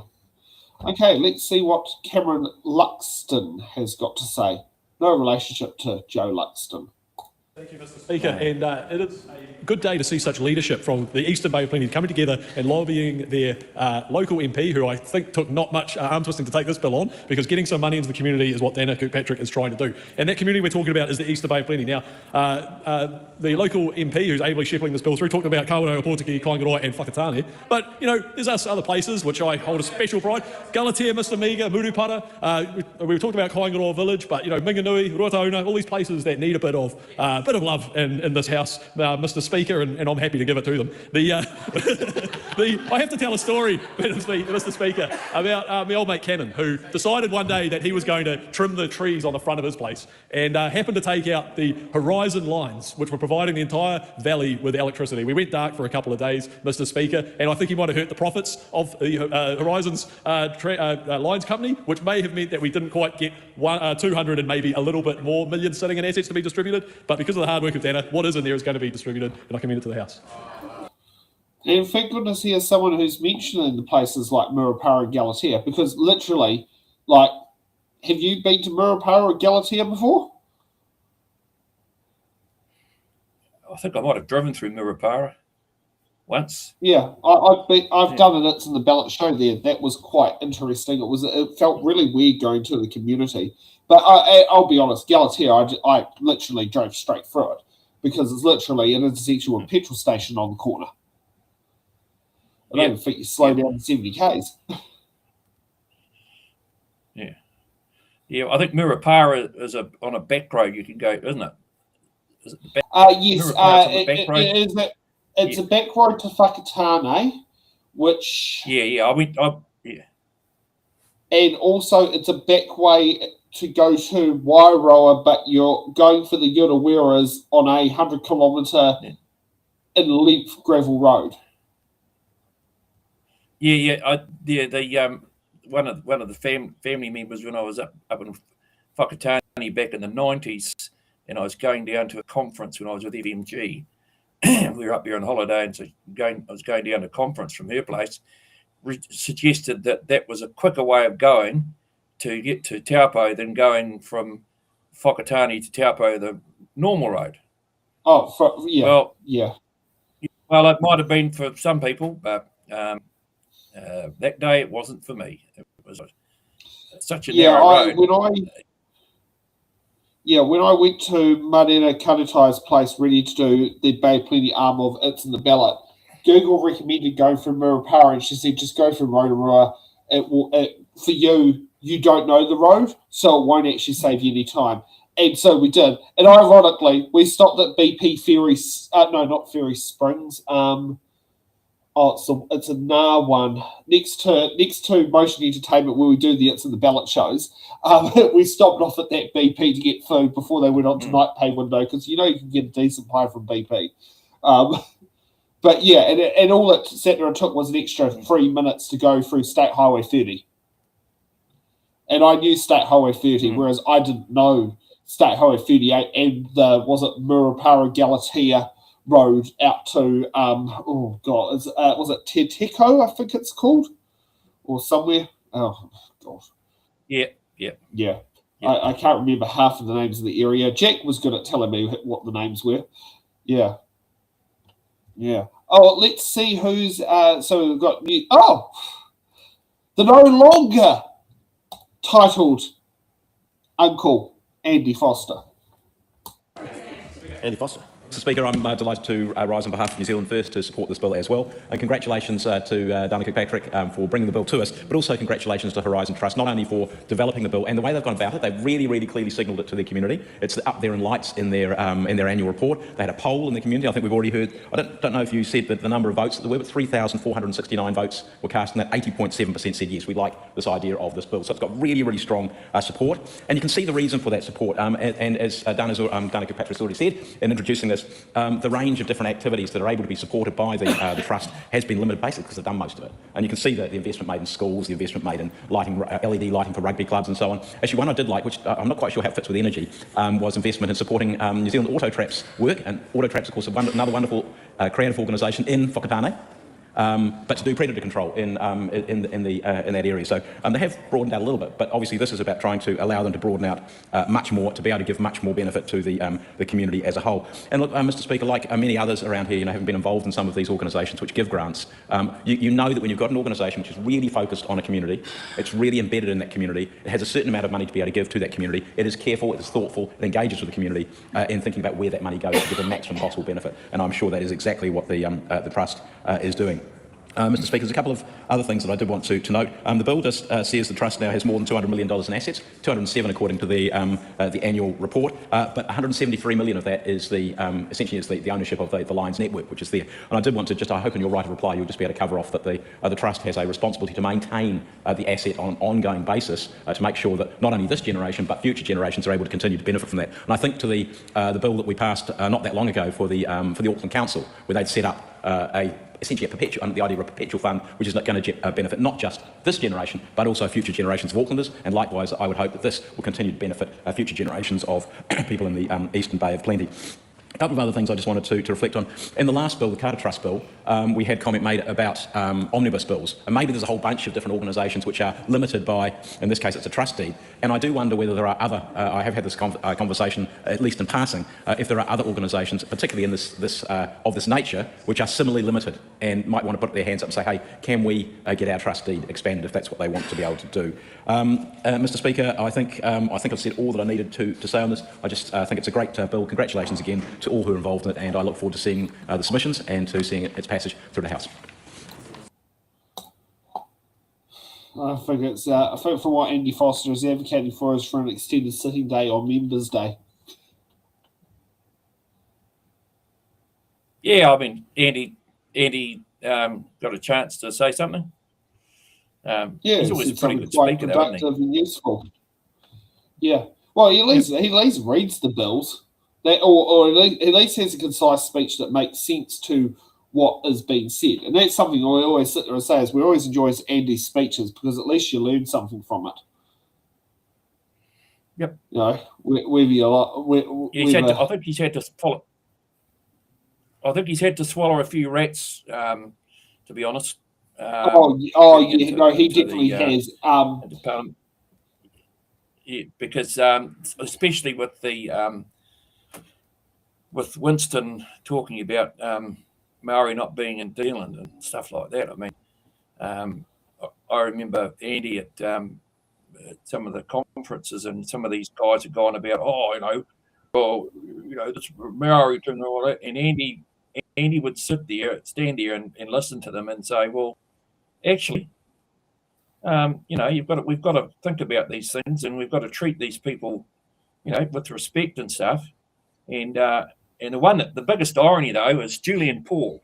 Okay, let's see what Cameron Luxton has got to say. No relationship to Joe Luxton. Thank you, Mr. Speaker. And it is a good day to see such leadership from the Eastern Bay of Plenty coming together and lobbying their local MP, who I think took not much arm twisting to take this bill on, because getting some money into the community is what Dana Kirkpatrick is trying to do. And that community we're talking about is the Eastern Bay of Plenty. Now, the local MP who's ably shepherding this bill through talked about Kawerau, Portuguese, Kaingaroa and Whakatane. But, you know, there's us other places which I hold a special pride. Galatea, Mr. Miga, Murupara. We've talked about Kaingaroa Village, but, you know, Minganui, Ruatauna, all these places that need a bit of love in this House, Mr. Speaker, and I'm happy to give it to them. I have to tell a story, Mr. Speaker, about my old mate Cannon, who decided one day that he was going to trim the trees on the front of his place and happened to take out the Horizon lines, which were providing the entire valley with electricity. We went dark for a couple of days, Mr. Speaker, and I think he might have hurt the profits of the Horizons Lines Company, which may have meant that we didn't quite get 200 and maybe a little bit more million sitting in assets to be distributed. But because of the hard work of Dana, what is in there is going to be distributed, and I commend it to the House. And thank goodness he is someone who's mentioning the places like Murupara and Galatea, because literally, like, have you been to Murupara or Galatea before? I think I might have driven through Murupara once. Yeah, I've done it. It's in the ballot show there. That was quite interesting. It felt really weird going to the community. But I'll be honest, Galatea, I literally drove straight through it because it's literally an intersection with a petrol station on the corner. I don't even think you slow down to 70 k's. Yeah. Yeah, I think Murupara is on a back road you can go, isn't it? Is it the back, yes, it's a back road to Whakatane, which... Yeah. And also it's a back way to go to Wairoa, but you're going for the Uraweras on a 100-kilometre in length gravel road. The one of the family members when I was up in Whakatane back in the 90s, and I was going down to a conference when I was with FMG. We were up there on holiday, and so I was going down to a conference from her place. Suggested that was a quicker way of going to get to Taupo than going from Whakatane to Taupo the normal road. Oh, yeah. Well, yeah. Well, it might have been for some people, but that day it wasn't for me. It was such a narrow road. When I went to Marina Kanatai's place ready to do the Bay of Plenty arm of It's in the Ballot, Google recommended going for Murupara, and she said just go for Rotorua. For you don't know the road, so it won't actually save you any time. And so we did. And ironically, we stopped at BP Ferry, not Ferry Springs. It's a Nah one next to Motion Entertainment where we do the It's in the Ballot shows. We stopped off at that BP to get food before they went on to night pay window because you can get a decent pay from BP. But yeah, and all it sat there and took was an extra 3 minutes to go through State Highway 30. And I knew State Highway 30, whereas I didn't know State Highway 38 and was it Murupara Galatea Road out to was it Te Teko, I think it's called, or somewhere. Oh god. Yeah. I can't remember half of the names of the area. Jack was good at telling me what the names were. Yeah. Oh, let's see who's so we've got the no longer titled Uncle Andy Foster. Andy Foster. Mr Speaker, I'm delighted to rise on behalf of New Zealand First to support this bill as well. And congratulations to Dana Kirkpatrick for bringing the bill to us, but also congratulations to Horizon Trust, not only for developing the bill and the way they've gone about it. They've really, really clearly signalled it to their community. It's up there in lights in their annual report. They had a poll in the community. I think we've already heard. I don't know if you said that the number of votes that there were, but 3,469 votes were cast, and that 80.7% said yes, we like this idea of this bill. So it's got really, really strong support, and you can see the reason for that support. And as Dana Kirkpatrick's already said in introducing this, the range of different activities that are able to be supported by the trust has been limited basically because they've done most of it. And you can see the investment made in schools, the investment made in lighting, LED lighting for rugby clubs and so on. Actually, one I did like, which I'm not quite sure how it fits with energy, was investment in supporting New Zealand Auto Trap's work. And Auto Trap's, of course, another wonderful creative organisation in Whakatane. But to do predator control in that area. So they have broadened out a little bit, but obviously this is about trying to allow them to broaden out much more, to be able to give much more benefit to the community as a whole. And look, Mr Speaker, like many others around here, having been involved in some of these organisations which give grants, you know that when you've got an organisation which is really focused on a community, it's really embedded in that community, it has a certain amount of money to be able to give to that community, it is careful, it is thoughtful, it engages with the community in thinking about where that money goes to give the maximum possible benefit. And I'm sure that is exactly what the Trust is doing. Mr Speaker, there's a couple of other things that I did want to note. The bill just says the Trust now has more than $200 million in assets, 207 according to the annual report, but 173 million of that is essentially the ownership of the Lions network, which is there. And I did want to I hope in your right of reply you'll just be able to cover off that the Trust has a responsibility to maintain the asset on an ongoing basis to make sure that not only this generation but future generations are able to continue to benefit from that. And I think to the bill that we passed not that long ago for the Auckland Council, where they'd set up essentially the idea of a perpetual fund, which is not going to benefit not just this generation, but also future generations of Aucklanders. And likewise, I would hope that this will continue to benefit future generations of people in the Eastern Bay of Plenty. A couple of other things I just wanted to reflect on. In the last bill, the Carter Trust bill, we had comment made about omnibus bills. And maybe there's a whole bunch of different organisations which are limited by, in this case, it's a trust deed. And I do wonder whether there are other, I have had this conversation, at least in passing, if there are other organisations, particularly in of this nature, which are similarly limited and might want to put their hands up and say, hey, can we get our trust deed expanded if that's what they want to be able to do. Mr Speaker, I think I've said all that I needed to say on this. I just think it's a great bill. Congratulations again to all who are involved in it, and I look forward to seeing the submissions and to seeing its passage through the House. I think from what Andy Foster is advocating for is for an extended sitting day on Members' Day. Yeah, I mean, Andy got a chance to say something. He's always a pretty good speaker, though, isn't he? And useful. Yeah. Well, he at least reads the bills. Or at least has a concise speech that makes sense to what is being said. And that's something I always sit there and say is we always enjoy Andy's speeches because at least you learn something from it. Yep. You know, whether you like, I think he's had to follow. I think he's had to swallow a few rats, to be honest. Yeah, no, he definitely has. Yeah, because especially with the with Winston talking about Maori not being in New Zealand and stuff like that. I mean, I remember Andy at some of the conferences, and some of these guys have gone about, this Maori thing and all that, and Andy would stand there and listen to them and say, well, actually, we've got to think about these things, and we've got to treat these people, with respect and stuff. And the biggest irony though is Julian Paul,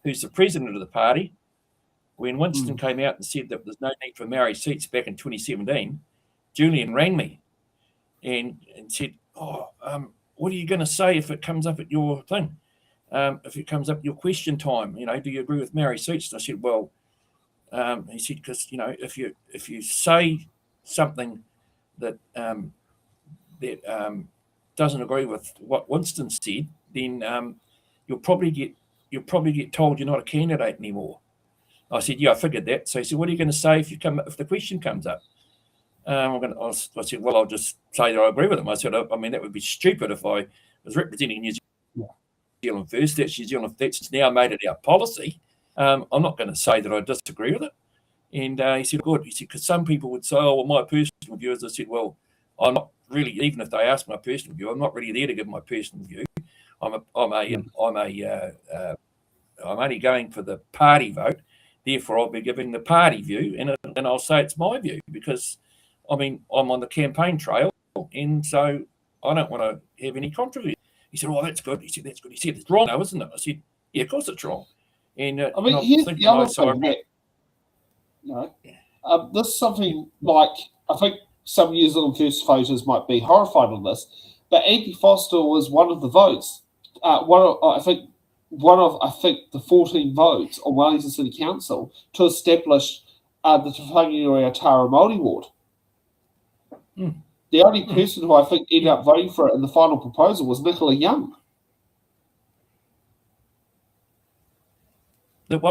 who's the president of the party. When Winston came out and said that there's no need for Maori seats back in 2017, Julian rang me and said, what are you going to say if it comes up at your thing? If it comes up your question time, do you agree with Maori seats? And I said, well, he said, because, if you say something that doesn't agree with what Winston said, then you'll probably get told you're not a candidate anymore. I said, yeah, I figured that. So he said, what are you going to say if the question comes up? I said, well, I'll just say that I agree with him. I said, I mean, that would be stupid if I was representing New Zealand first. That's now made it our policy. I'm not going to say that I disagree with it. And he said, good. He said, because some people would say, oh, well, my personal view is. I said, well, I'm not really, even if they ask my personal view, I'm not really there to give my personal view. I'm only going for the party vote. Therefore, I'll be giving the party view, and I'll say it's my view because, I mean, I'm on the campaign trail, and so I don't want to have any controversy. He said, "Oh, that's good." He said, "That's good." He said, "It's wrong, though, isn't it?" I said, "Yeah, of course it's wrong." And I mean, here's the other thing that, this is something like, I think some New Zealand First voters might be horrified on this, but Andy Foster was one of the votes. I think the 14 votes on Wellington City Council to establish the Te Whanganui Atara Māori ward. The only person who I think ended up voting for it in the final proposal was Nicola Young.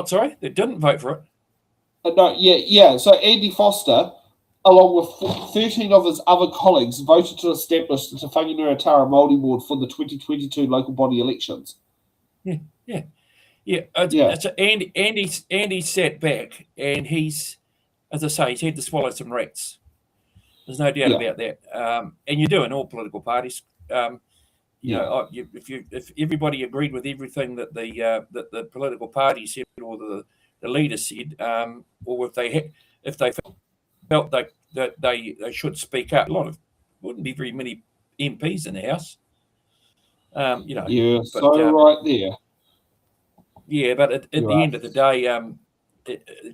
Sorry? They didn't vote for it? No. So Andy Foster, along with 13 of his other colleagues, voted to establish the Te Whanganui Atara Māori ward for the 2022 local body elections. So Andy sat back, and he's, as I say, he's had to swallow some rats. There's no doubt about that. And you do in all political parties. If everybody agreed with everything that the political party said or the leader said, or if they felt that they should speak up, wouldn't be very many MPs in the House. Right there. Yeah, but at the end of the day,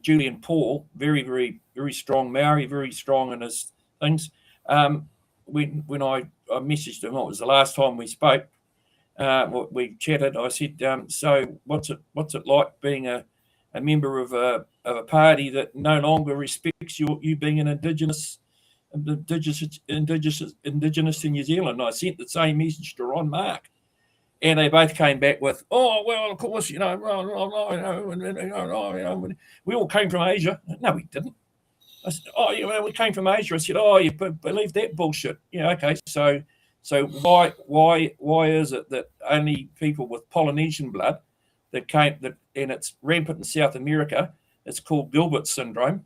Julian Paul, very, very, very strong Maori, very strong in his things. When I messaged him, it was the last time we spoke. We chatted. I said, "So, what's it like being a member of a party that no longer respects you being an indigenous in New Zealand?" I sent the same message to Ron Mark. And they both came back with, "Oh, well, of course, we all came from Asia." No, we didn't. I said, "Oh, we came from Asia." I said, "Oh, you believe that bullshit?" Yeah, okay. So why is it that only people with Polynesian blood and it's rampant in South America? It's called Gilbert's syndrome,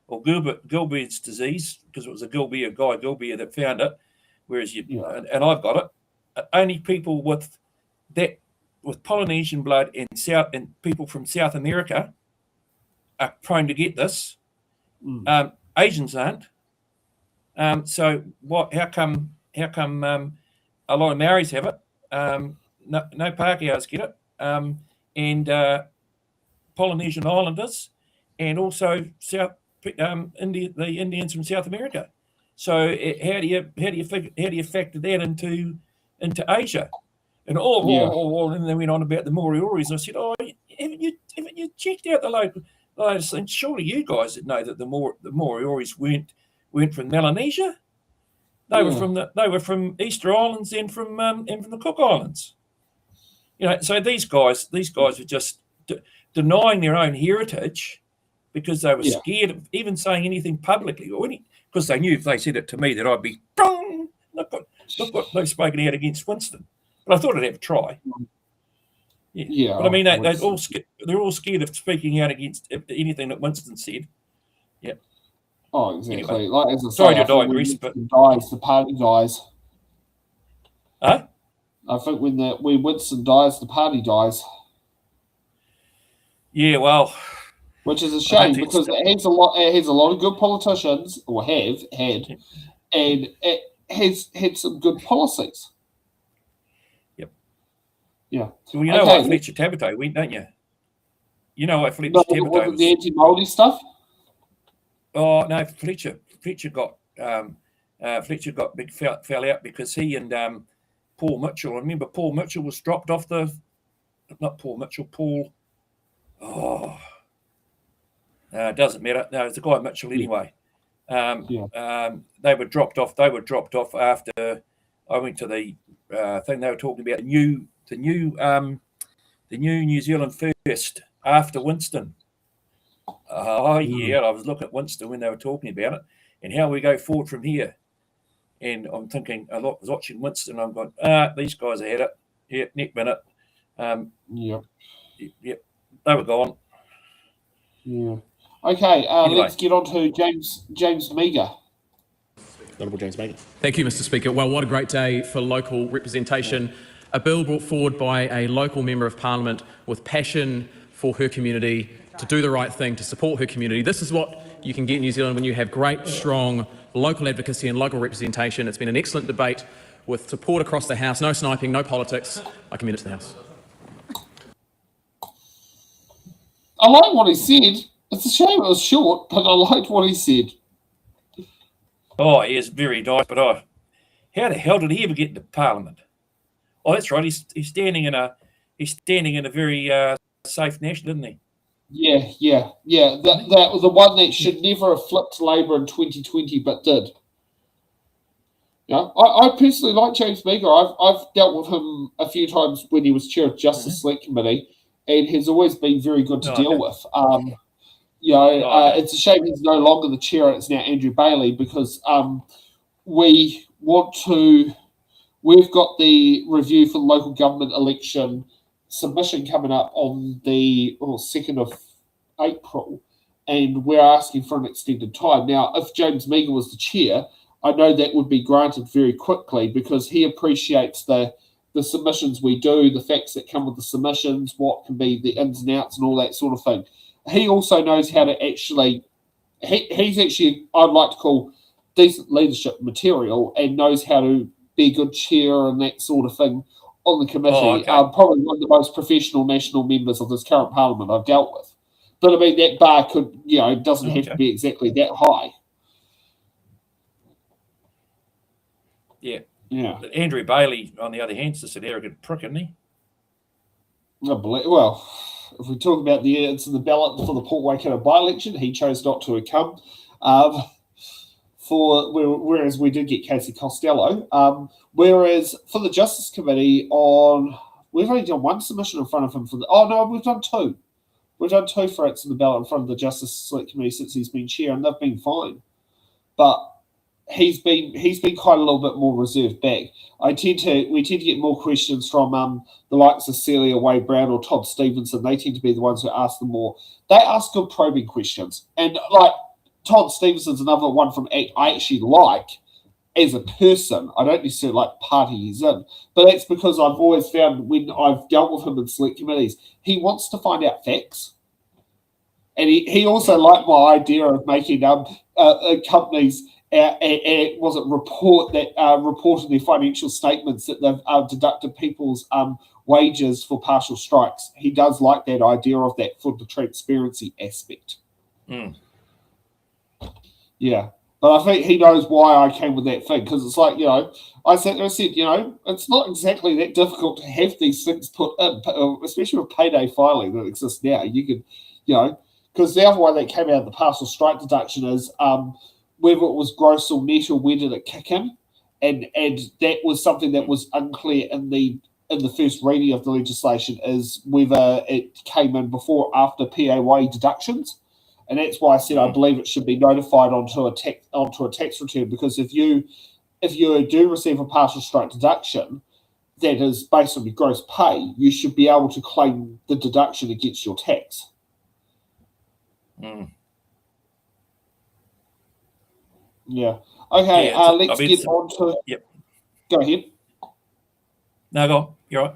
or Gilbert's disease, because it was a Guy Gilbert that found it. Whereas and I've got it. Only people with Polynesian blood and people from South America are prone to get this. Asians aren't. So what? How come a lot of Maoris have it? No Pākehās get it, and Polynesian Islanders, and also the Indians from South America. So how do you factor that into Asia? And and then went on about the Morioris. I said, haven't you checked out the local? And surely you guys would know that the Morioris weren't from Melanesia. They were from Easter Islands and from the Cook Islands. So these guys were just denying their own heritage because they were scared of even saying anything publicly, because they knew if they said it to me that I'd be look what they've spoken out against Winston. But I thought I'd have a try. Yeah. But I mean, they're all scared of speaking out against anything that Winston said. Yeah. Oh, exactly. Anyway, like as I sorry say, to digress, but the party dies. Huh? I think when Winston dies, the party dies. Yeah, well, which is a shame because it has a lot of good politicians, or have had, and it has had some good policies. Yep. Yeah. Well, you know why Fletcher Tabato went, don't you? You know why Fletcher Tabato was the anti-Māori stuff. Oh no, Fletcher got big fell out because he and Paul Mitchell. I remember Paul Mitchell was dropped off Paul. It doesn't matter. No, it's the guy Mitchell anyway. They were dropped off. After I went to the thing they were talking about the new New Zealand first after Winston. I was looking at Winston when they were talking about it and how we go forward from here. And I'm thinking, I was watching Winston, I'm going, these guys had it. Yeah, next minute. Yep, they were gone. Yeah. Okay, anyway. Let's get on to James Meagher. Honourable James Meagher. Thank you, Mr. Speaker. Well, what a great day for local representation. A bill brought forward by a local member of Parliament with passion for her community, to do the right thing, to support her community. This is what you can get in New Zealand when you have great, strong local advocacy and local representation. It's been an excellent debate with support across the House. No sniping, no politics. I commend it to the House. I like what he said. It's a shame it was short, but I liked what he said. Oh, he is very nice, but how the hell did he ever get into Parliament? Oh, that's right. He's standing in a very safe national, isn't he? Yeah. That was the one that should never have flipped Labour in 2020, but did. Yeah, I personally like James Meagher. I've dealt with him a few times when he was chair of Justice Select Committee, and has always been very good to deal with. It's a shame he's no longer the chair. It's now Andrew Bailey because we've got the review for the local government election submission coming up on the 2nd of April, and we're asking for an extended time. Now, if James Meagher was the chair, I know that would be granted very quickly because he appreciates the submissions we do, the facts that come with the submissions, what can be the ins and outs and all that sort of thing. He also knows how to actually, he's actually, I'd like to call decent leadership material and knows how to be a good chair and that sort of thing on the committee. Probably one of the most professional national members of this current parliament I've dealt with. But I mean, that bar doesn't have to be exactly that high. Yeah. Andrew Bailey, on the other hand, is just an arrogant prick, isn't he? Well, if we talk about the ads in the ballot for the Port Waikato by-election, he chose not to come. Whereas we did get Casey Costello. Whereas for the Justice Committee, we've only done one submission in front of him we've done two. We've done two for ads in the ballot in front of the Justice Select Committee since he's been chair, and they've been fine. But he's been quite a little bit more reserved back. We tend to get more questions from the likes of Celia Wade Brown or Todd Stevenson. They tend to be the ones who ask them more. They ask good probing questions, and like Todd Stevenson's another one from ACT I actually like as a person. I don't necessarily like the party he's in, but that's because I've always found when I've dealt with him in select committees, he wants to find out facts. And he also liked my idea of making companies reported their financial statements that they've deducted people's wages for partial strikes. He does like that idea of that for the transparency aspect. Mm. Yeah. But I think he knows why I came with that thing, because it's like, I sat there and said, it's not exactly that difficult to have these things put in, especially with payday filing that exists now. You could, because the other one that came out of the partial strike deduction is whether it was gross or net or where did it kick in, and that was something that was unclear in the first reading of the legislation, is whether it came in before or after PAYE deductions. And that's why I said I believe it should be notified onto a tax return, because if you do receive a partial strike deduction that is based on your gross pay, you should be able to claim the deduction against your tax. Yeah. Okay. Yeah, let's get on to. Yep. Go ahead. No, go on. You're right.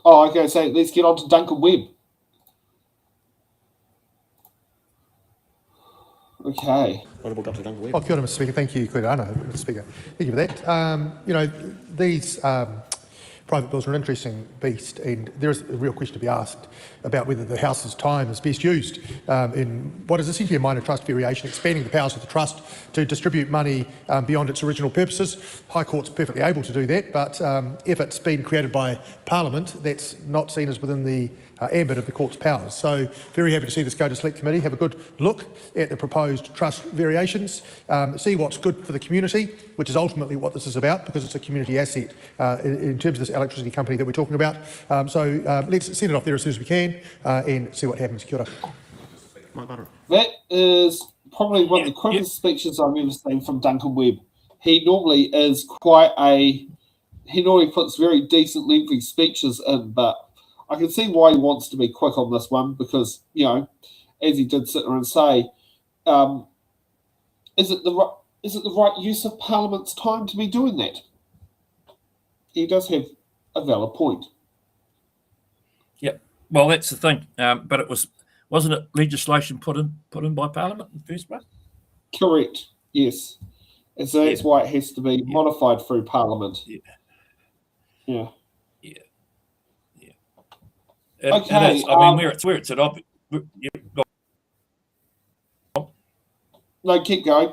Oh, okay. So let's get on to Duncan Webb. Okay. Kia ora, Mr. Speaker. Thank you, Mr. Speaker. Thank you for that. These private bills are an interesting beast, and there is a real question to be asked about whether the House's time is best used in what is essentially a minor trust variation, expanding the powers of the trust to distribute money beyond its original purposes. High Court's perfectly able to do that, but if it's been created by Parliament, that's not seen as within the ambit of the Court's powers. So very happy to see this go to Select Committee, have a good look at the proposed trust variations, see what's good for the community, which is ultimately what this is about, because it's a community asset in terms of this electricity company that we're talking about. Let's send it off there as soon as we can and see what happens. Kia ora. That is probably one of the quickest speeches I've ever seen from Duncan Webb. He normally puts very decent lengthy speeches in, but I can see why he wants to be quick on this one, because, as he did sit there and say, is it the right use of Parliament's time to be doing that? He does have a valid point. Yep. Well, that's the thing. But wasn't it legislation put in by Parliament in the first place? Correct. Yes. And so that's why it has to be modified through Parliament. Yeah. Okay. Where it's at. No, keep going.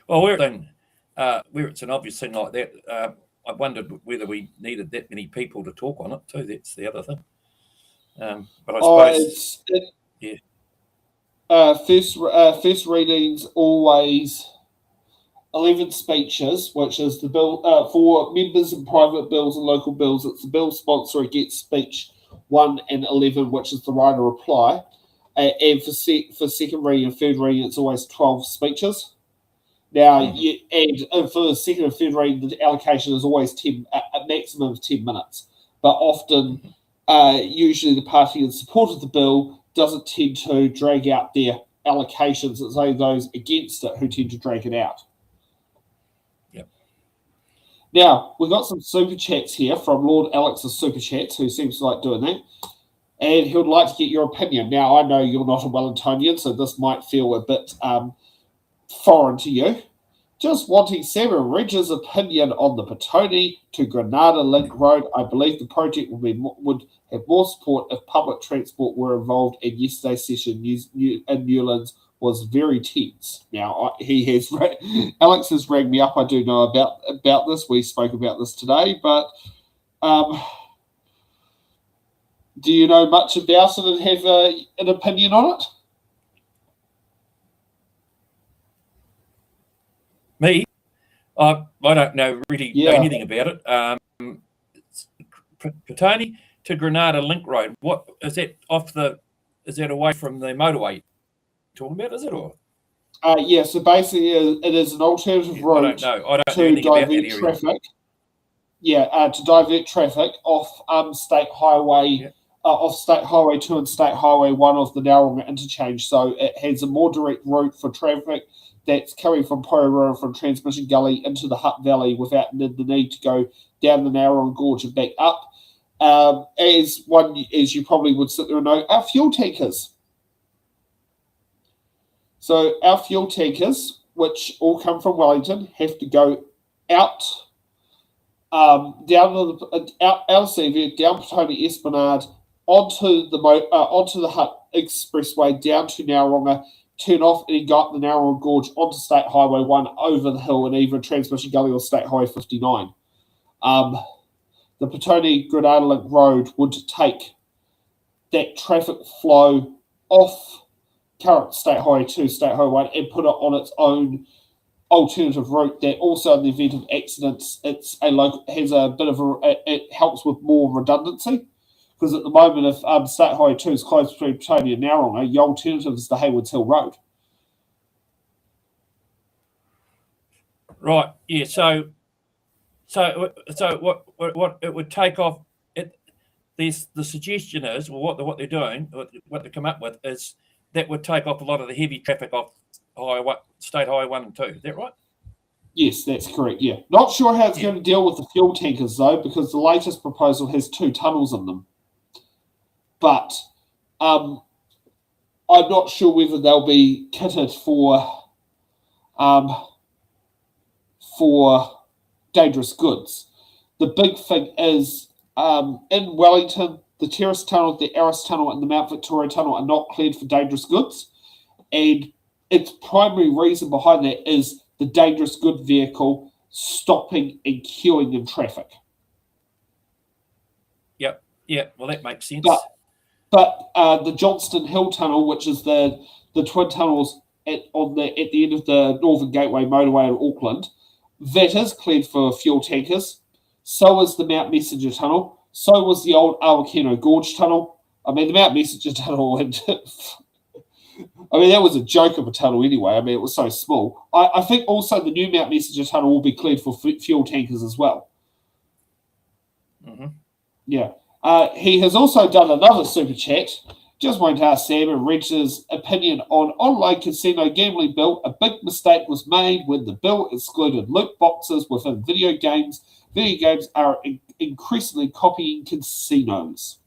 Well, where it's an obvious thing like that, I wondered whether we needed that many people to talk on it too. That's the other thing. But I suppose, first readings always 11 speeches, which is the bill for members and private bills and local bills. It's the bill sponsor gets speech 1 and 11, which is the right of reply. And for second reading and third reading, it's always 12 speeches. Now, and for the second and third reading, the allocation is always a maximum of 10 minutes. But often, usually the party in support of the bill doesn't tend to drag out their allocations. It's only those against it who tend to drag it out. Now, we've got some super chats here from Lord Alex's super chats, who seems to like doing that. And he would like to get your opinion. Now, I know you're not a Wellingtonian, so this might feel a bit foreign to you. Just wanting Sam Ridge's opinion on the Petone to Granada Link Road. I believe the project would have more support if public transport were involved, and yesterday's session in Newlands was very tense. Now, Alex has rang me up. I do know about this. We spoke about this today, but do you know much about it and have an opinion on it? Me? I don't know really know anything about it. Petone to Granada Link Road. What is that is that away from the motorway talking about, is it, or? So basically it is an alternative route to divert traffic. To divert traffic off State Highway, off State Highway 2 and State Highway 1 of the Nowrunga interchange. So it has a more direct route for traffic that's coming from Porirua, from Transmission Gully into the Hutt Valley without the need to go down the Nowrunga Gorge and back up. As you probably would sit there and know, our fuel tankers. So our fuel tankers, which all come from Wellington, have to go out down Seaview, down Petone Esplanade, onto the Hutt Expressway, down to Nowrunga, turn off and then go up the narrow gorge onto State Highway 1 over the hill and either Transmission Gully or State Highway 59. The Petone Grenada Link Road would take that traffic flow off current State Highway 2, State Highway 1, and put it on its own alternative route that also in the event of accidents it helps with more redundancy, because at the moment if State Highway 2 is closed between Petone and Narromine, the alternative is the Haywards Hill Road. Right. Yeah. So what it would take off. The suggestion is, well, what they're doing, what they come up with is that would take off a lot of the heavy traffic off State Highway 1 and 2. Is that right? Yes, that's correct, yeah. Not sure how it's going to deal with the fuel tankers, though, because the latest proposal has 2 tunnels in them. But I'm not sure whether they'll be kitted for dangerous goods. The big thing is, in Wellington, the Terrace Tunnel, the Arras Tunnel, and the Mount Victoria Tunnel are not cleared for dangerous goods. And its primary reason behind that is the dangerous good vehicle stopping and queuing in traffic. Yep. Yeah. Well, that makes sense. But the Johnston Hill Tunnel, which is the twin tunnels at the end of the Northern Gateway motorway in Auckland, that is cleared for fuel tankers. So is the Mount Messenger Tunnel. So was the old Awakeno Gorge Tunnel. I mean, the Mount Messenger Tunnel, that was a joke of a tunnel anyway. I mean, it was so small. I think also the new Mount Messenger Tunnel will be cleared for fuel tankers as well. Mm-hmm. Yeah. He has also done another super chat. Just wanted to ask Sam and Reg's opinion on online casino gambling bill. A big mistake was made when the bill excluded loot boxes within video games. Video games are increasingly copying casinos.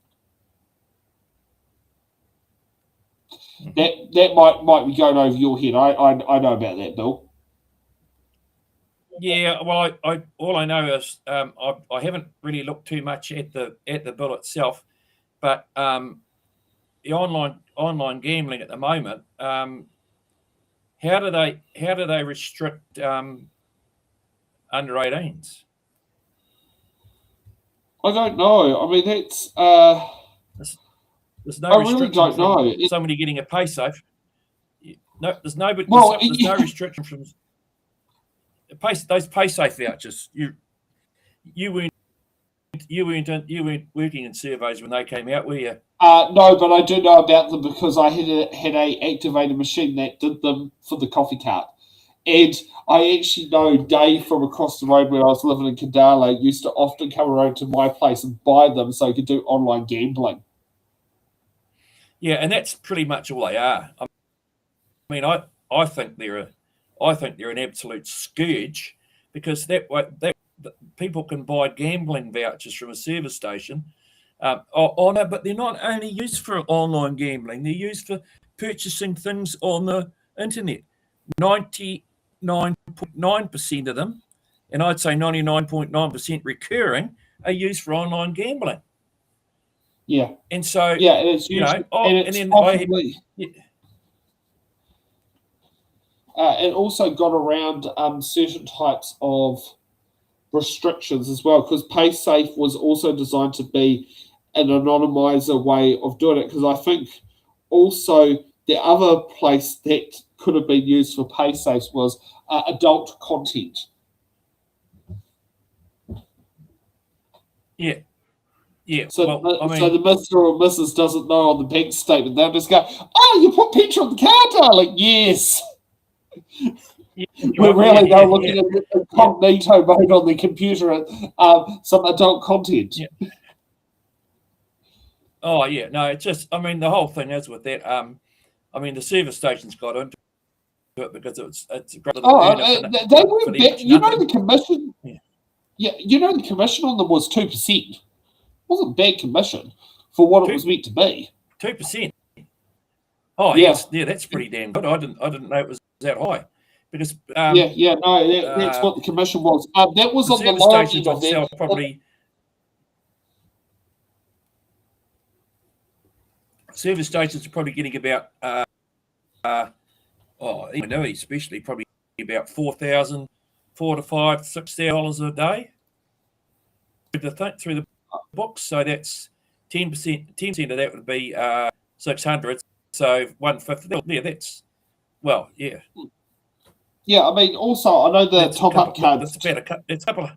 That might be going over your head. I know about that, Bill. Yeah, well, I all I know is I haven't really looked too much at the bill itself, but the online gambling at the moment, how do they restrict under 18s? I don't know. I mean, that's there's no I restriction really don't know. from somebody getting a pay safe. No, there's no restriction from those pay safe vouchers. You weren't working in surveys when they came out, were you? No, but I do know about them because I had a activated machine that did them for the coffee cart. And I actually know Dave from across the road when I was living in Kandala used to often come around to my place and buy them so he could do online gambling. Yeah, and that's pretty much all they are. I mean, I think they're an absolute scourge, because that people can buy gambling vouchers from a service station. But they're not only used for online gambling; they're used for purchasing things on the internet. 99.9% of them, and I'd say 99.9% recurring, are used for online gambling. Yeah, and so yeah, and it's usually, it also got around certain types of restrictions as well, because PaySafe was also designed to be an anonymizer way of doing it. Because I think also the other place that could have been used for PaySafes was adult content. Yeah. Yeah. So, so the Mr. or Mrs. doesn't know on the bank statement. They'll just go, "Oh, you put petrol on the car, darling." Yes. They're looking at incognito mode on the computer at some adult content. Yeah. Oh yeah, no, it's just, I mean, the whole thing is with that. I mean, the service stations got into it because it's a great little they were the commission. Yeah, the commission on them was 2%. Wasn't bad commission for what it was meant to be. 2%. Oh yes, yeah, that's pretty damn good. I didn't know it was that high, because that's what the commission was. That was on the low end of that. Probably service stations are probably getting about Manui especially, probably about $4,000, $4,000 to $6,000 a day through the books. So that's 10%. 10% of that would be 600. So 150. Yeah, that's yeah. Yeah, I mean, also I know the That's top-up cards. It's a couple of.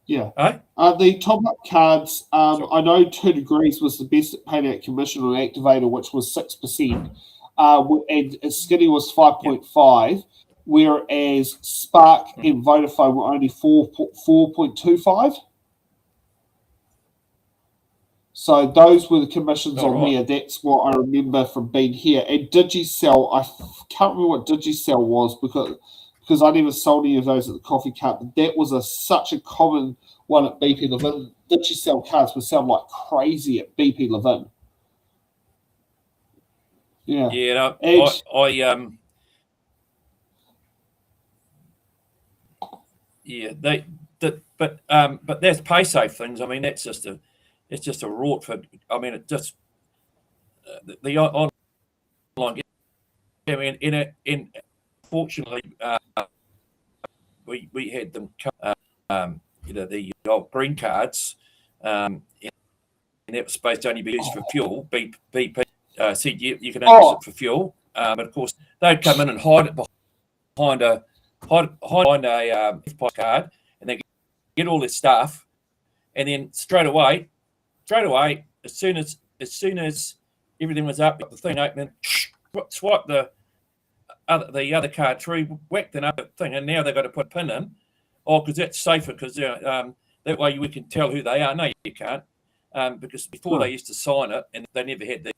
Yeah. Eh? The top-up cards, I know 2 Degrees was the best at paying out commission on Activator, which was 6%, and Skinny was 5.5, whereas Spark and Vodafone were only 4.25. So those were the commissions on there. That's what I remember from being here. And Digicel, I can't remember what Digicel was because I never sold any of those at the coffee cup. But that was such a common one at BP Levin. Digicel cards would sound like crazy at BP Levin. Yeah. Yeah, no, but that's pay safe things. I mean, that's just a rort for. I mean, it just the online. I mean, fortunately, we had them. The old green cards, and that was supposed to only be used for fuel. BP said you can only use it for fuel, but of course they'd come in and hide it behind a card, and they get all this stuff, and then straight away, as soon as everything was up, the thing open, swipe the other card through, whacked another thing, and now they've got to put a pin in. Oh, because that's safer, because that way we can tell who they are. No, you can't, because before they used to sign it, and they never had the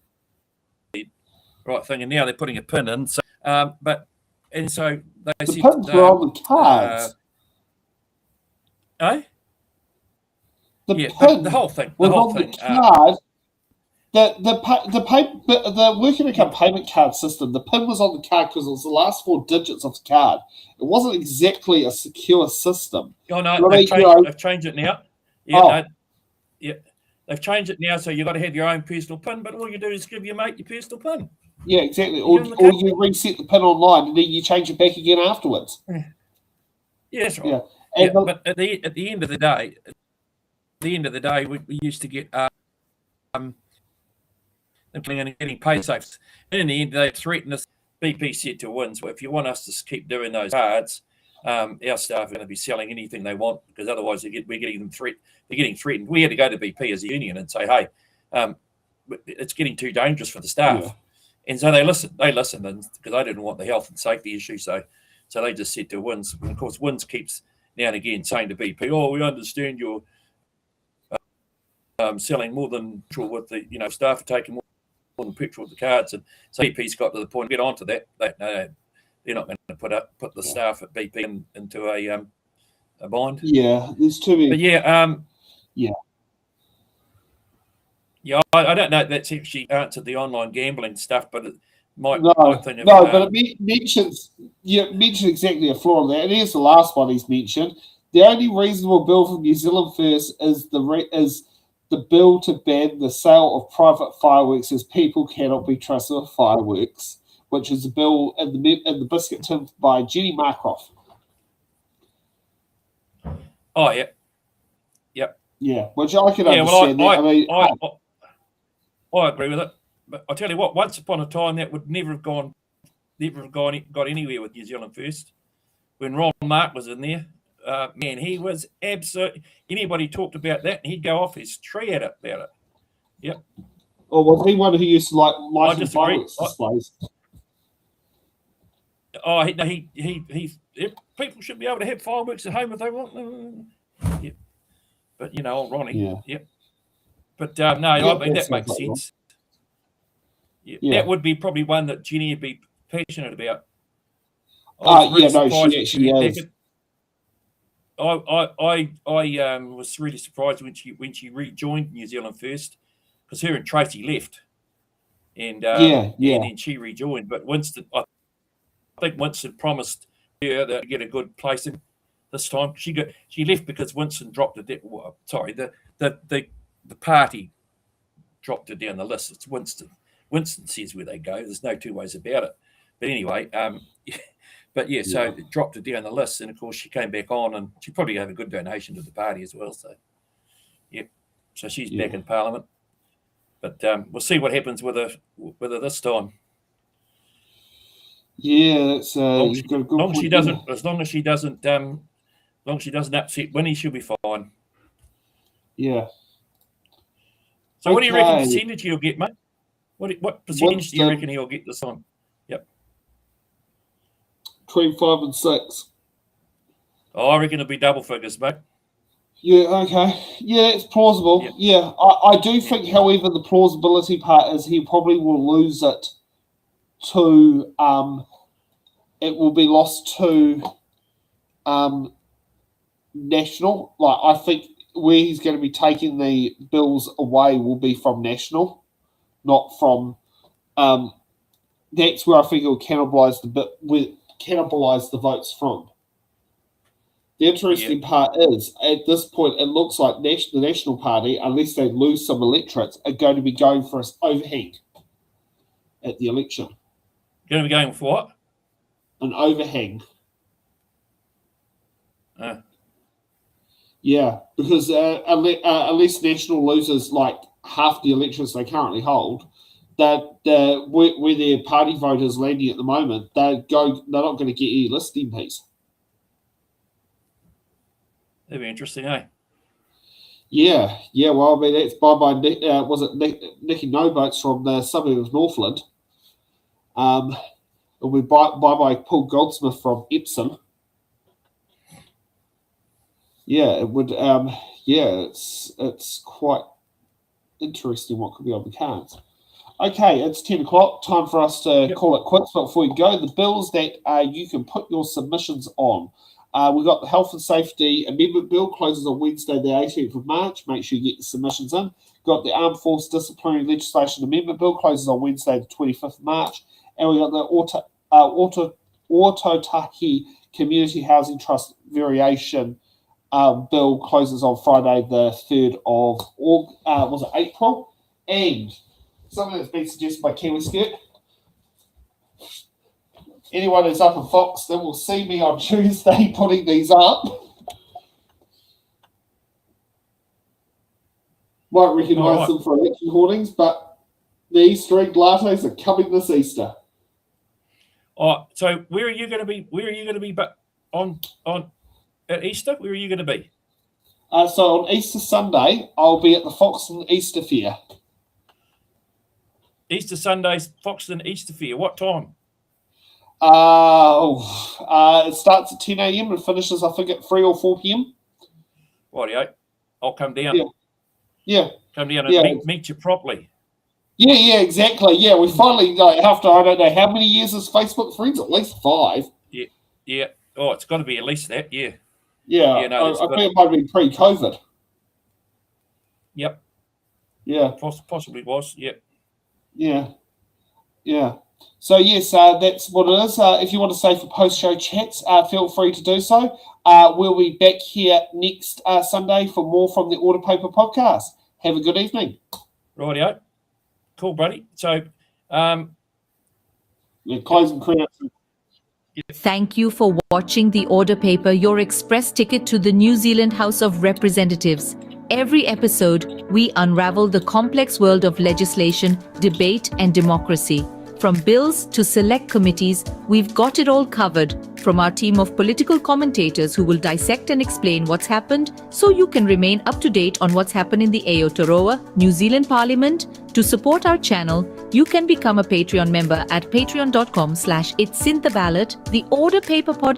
right thing, and now they're putting a pin in. So, so they said the pins were on the cards. The whole thing. The whole thing. The card. The working income payment card system, the PIN was on the card because it was the last 4 digits of the card. It wasn't exactly a secure system. Oh no, they've changed it now. They've changed it now, so you've got to have your own personal PIN, but all you do is give your mate your personal PIN. Yeah, exactly. Or you reset the PIN online and then you change it back again afterwards. Yeah, that's right. Yeah. But at the end of the day, we used to get getting pay safes. And in the end, they threatened us. BP said to Wins, well, if you want us to keep doing those cards, our staff are going to be selling anything they want, because otherwise we're getting them they're getting threatened. We had to go to BP as a union and say, hey, it's getting too dangerous for the staff. Yeah. And so they listened, because they didn't want the health and safety issue. So they just said to Wins, and of course Wins keeps now and again saying to BP, oh, we understand you're selling more than petrol with the, staff are taking more than petrol with the cards. And so BP's got to the point, get onto that. They're not going to put the staff at BP into a bind. Yeah, there's too many. But I don't know if that's actually answered the online gambling stuff, but it might think of but it mentions exactly a flaw in that. It is the last one he's mentioned. The only reasonable bill from New Zealand First is the bill to ban the sale of private fireworks, as people cannot be trusted with fireworks, which is a bill in the biscuit tin by Jenny Markroff. Oh, yeah. Yep. Yeah, which I can understand. I agree with it. But I tell you what, once upon a time, that would never have got anywhere with New Zealand First. When Ron Mark was in there, man, he was absolutely. Anybody talked about that, and he'd go off his tree about it. Yep. Or was he one who used to light fireworks displays? Oh, he people should be able to have fireworks at home if they want. Yeah. But old Ronnie. Yeah. Yep. But no, I mean that makes sense. Yeah. That would be probably one that Jenny would be passionate about. She actually is. I was really surprised when she rejoined New Zealand First, because her and Tracy left, and then she rejoined. But I think Winston promised her that to get a good placing this time. She left because Winston dropped it. The party dropped her down the list. It's Winston. Winston says where they go. There's no two ways about it. But anyway, but yeah, so it dropped her down the list, and of course she came back on, and she probably gave a good donation to the party as well. So, yep. So she's back in Parliament. But we'll see what happens with her this time. Yeah, that's as long as she doesn't upset Winnie, she'll be fine. Yeah. So what do you reckon percentage he'll get, mate? What percentage do you reckon he'll get this time? Yep. Between 5 and 6. Oh, I reckon it'll be double figures, mate. Yeah, okay. Yeah, it's plausible. Yeah. I do think, however, the plausibility part is he probably will lose it to it will be lost to National. Like, I think where he's going to be taking the bills away will be from National, not from that's where I think it will cannibalise the votes from. The interesting part is, at this point, it looks like the National Party, unless they lose some electorates, are going to be going for an overhang at the election. Going to be going for what? An overhang. Yeah, because unless National loses like half the electorates they currently hold, where their party voters landing at the moment, they're not going to get any list MPs. That'd be interesting, eh? Yeah. Well, I mean, that's bye-bye. Was it Nicky No Votes from the suburb of Northland? It'll be bye-bye Paul Goldsmith from Epsom. Yeah, it would. It's quite interesting what could be on the cards. Okay, it's 10 o'clock. Time for us to call it quits. But before we go, the bills that you can put your submissions on. We've got the Health and Safety Amendment Bill, closes on Wednesday, the 18th of March. Make sure you get your submissions in. Got the Armed Force Disciplinary Legislation Amendment Bill, closes on Wednesday, the 25th of March. And we've got the Ōtautahi Community Housing Trust Variation Bill, closes on Friday, the 3rd of April. And something that's been suggested by Kiwi Skirt. Anyone who's up in Foxton will see me on Tuesday putting these up. Might recognise them for election hoardings, but the Easter egg lattes are coming this Easter. Oh, so where are you going to be? Where are you going to be? But on at Easter, where are you going to be? So on Easter Sunday, I'll be at the Foxton Easter Fair. Easter Sunday's Foxton Easter Fair. What time? It starts at 10 a.m. and finishes, I think, at 3 or 4 p.m. Rightio. I'll come down. Yeah. Come down and meet you properly. Yeah, exactly. Yeah, we finally, after I don't know how many years as Facebook friends, at least 5. Yeah. Oh, it's got to be at least that, yeah. Yeah, no, I think it might have been pre-COVID. Yep. Yeah. Possibly was, yep. Yeah. So, yes, that's what it is. If you want to stay for post-show chats, feel free to do so. We'll be back here next Sunday for more from the Order Paper podcast. Have a good evening. Rightio. Cool, buddy. So, closing credits. Thank you for watching the Order Paper, your express ticket to the New Zealand House of Representatives. Every episode, we unravel the complex world of legislation, debate, and democracy. From bills to select committees, we've got it all covered. From our team of political commentators who will dissect and explain what's happened so you can remain up to date on what's happened in the Aotearoa, New Zealand Parliament. To support our channel, you can become a Patreon member at patreon.com/itsinthaballot. The Order Paper podcast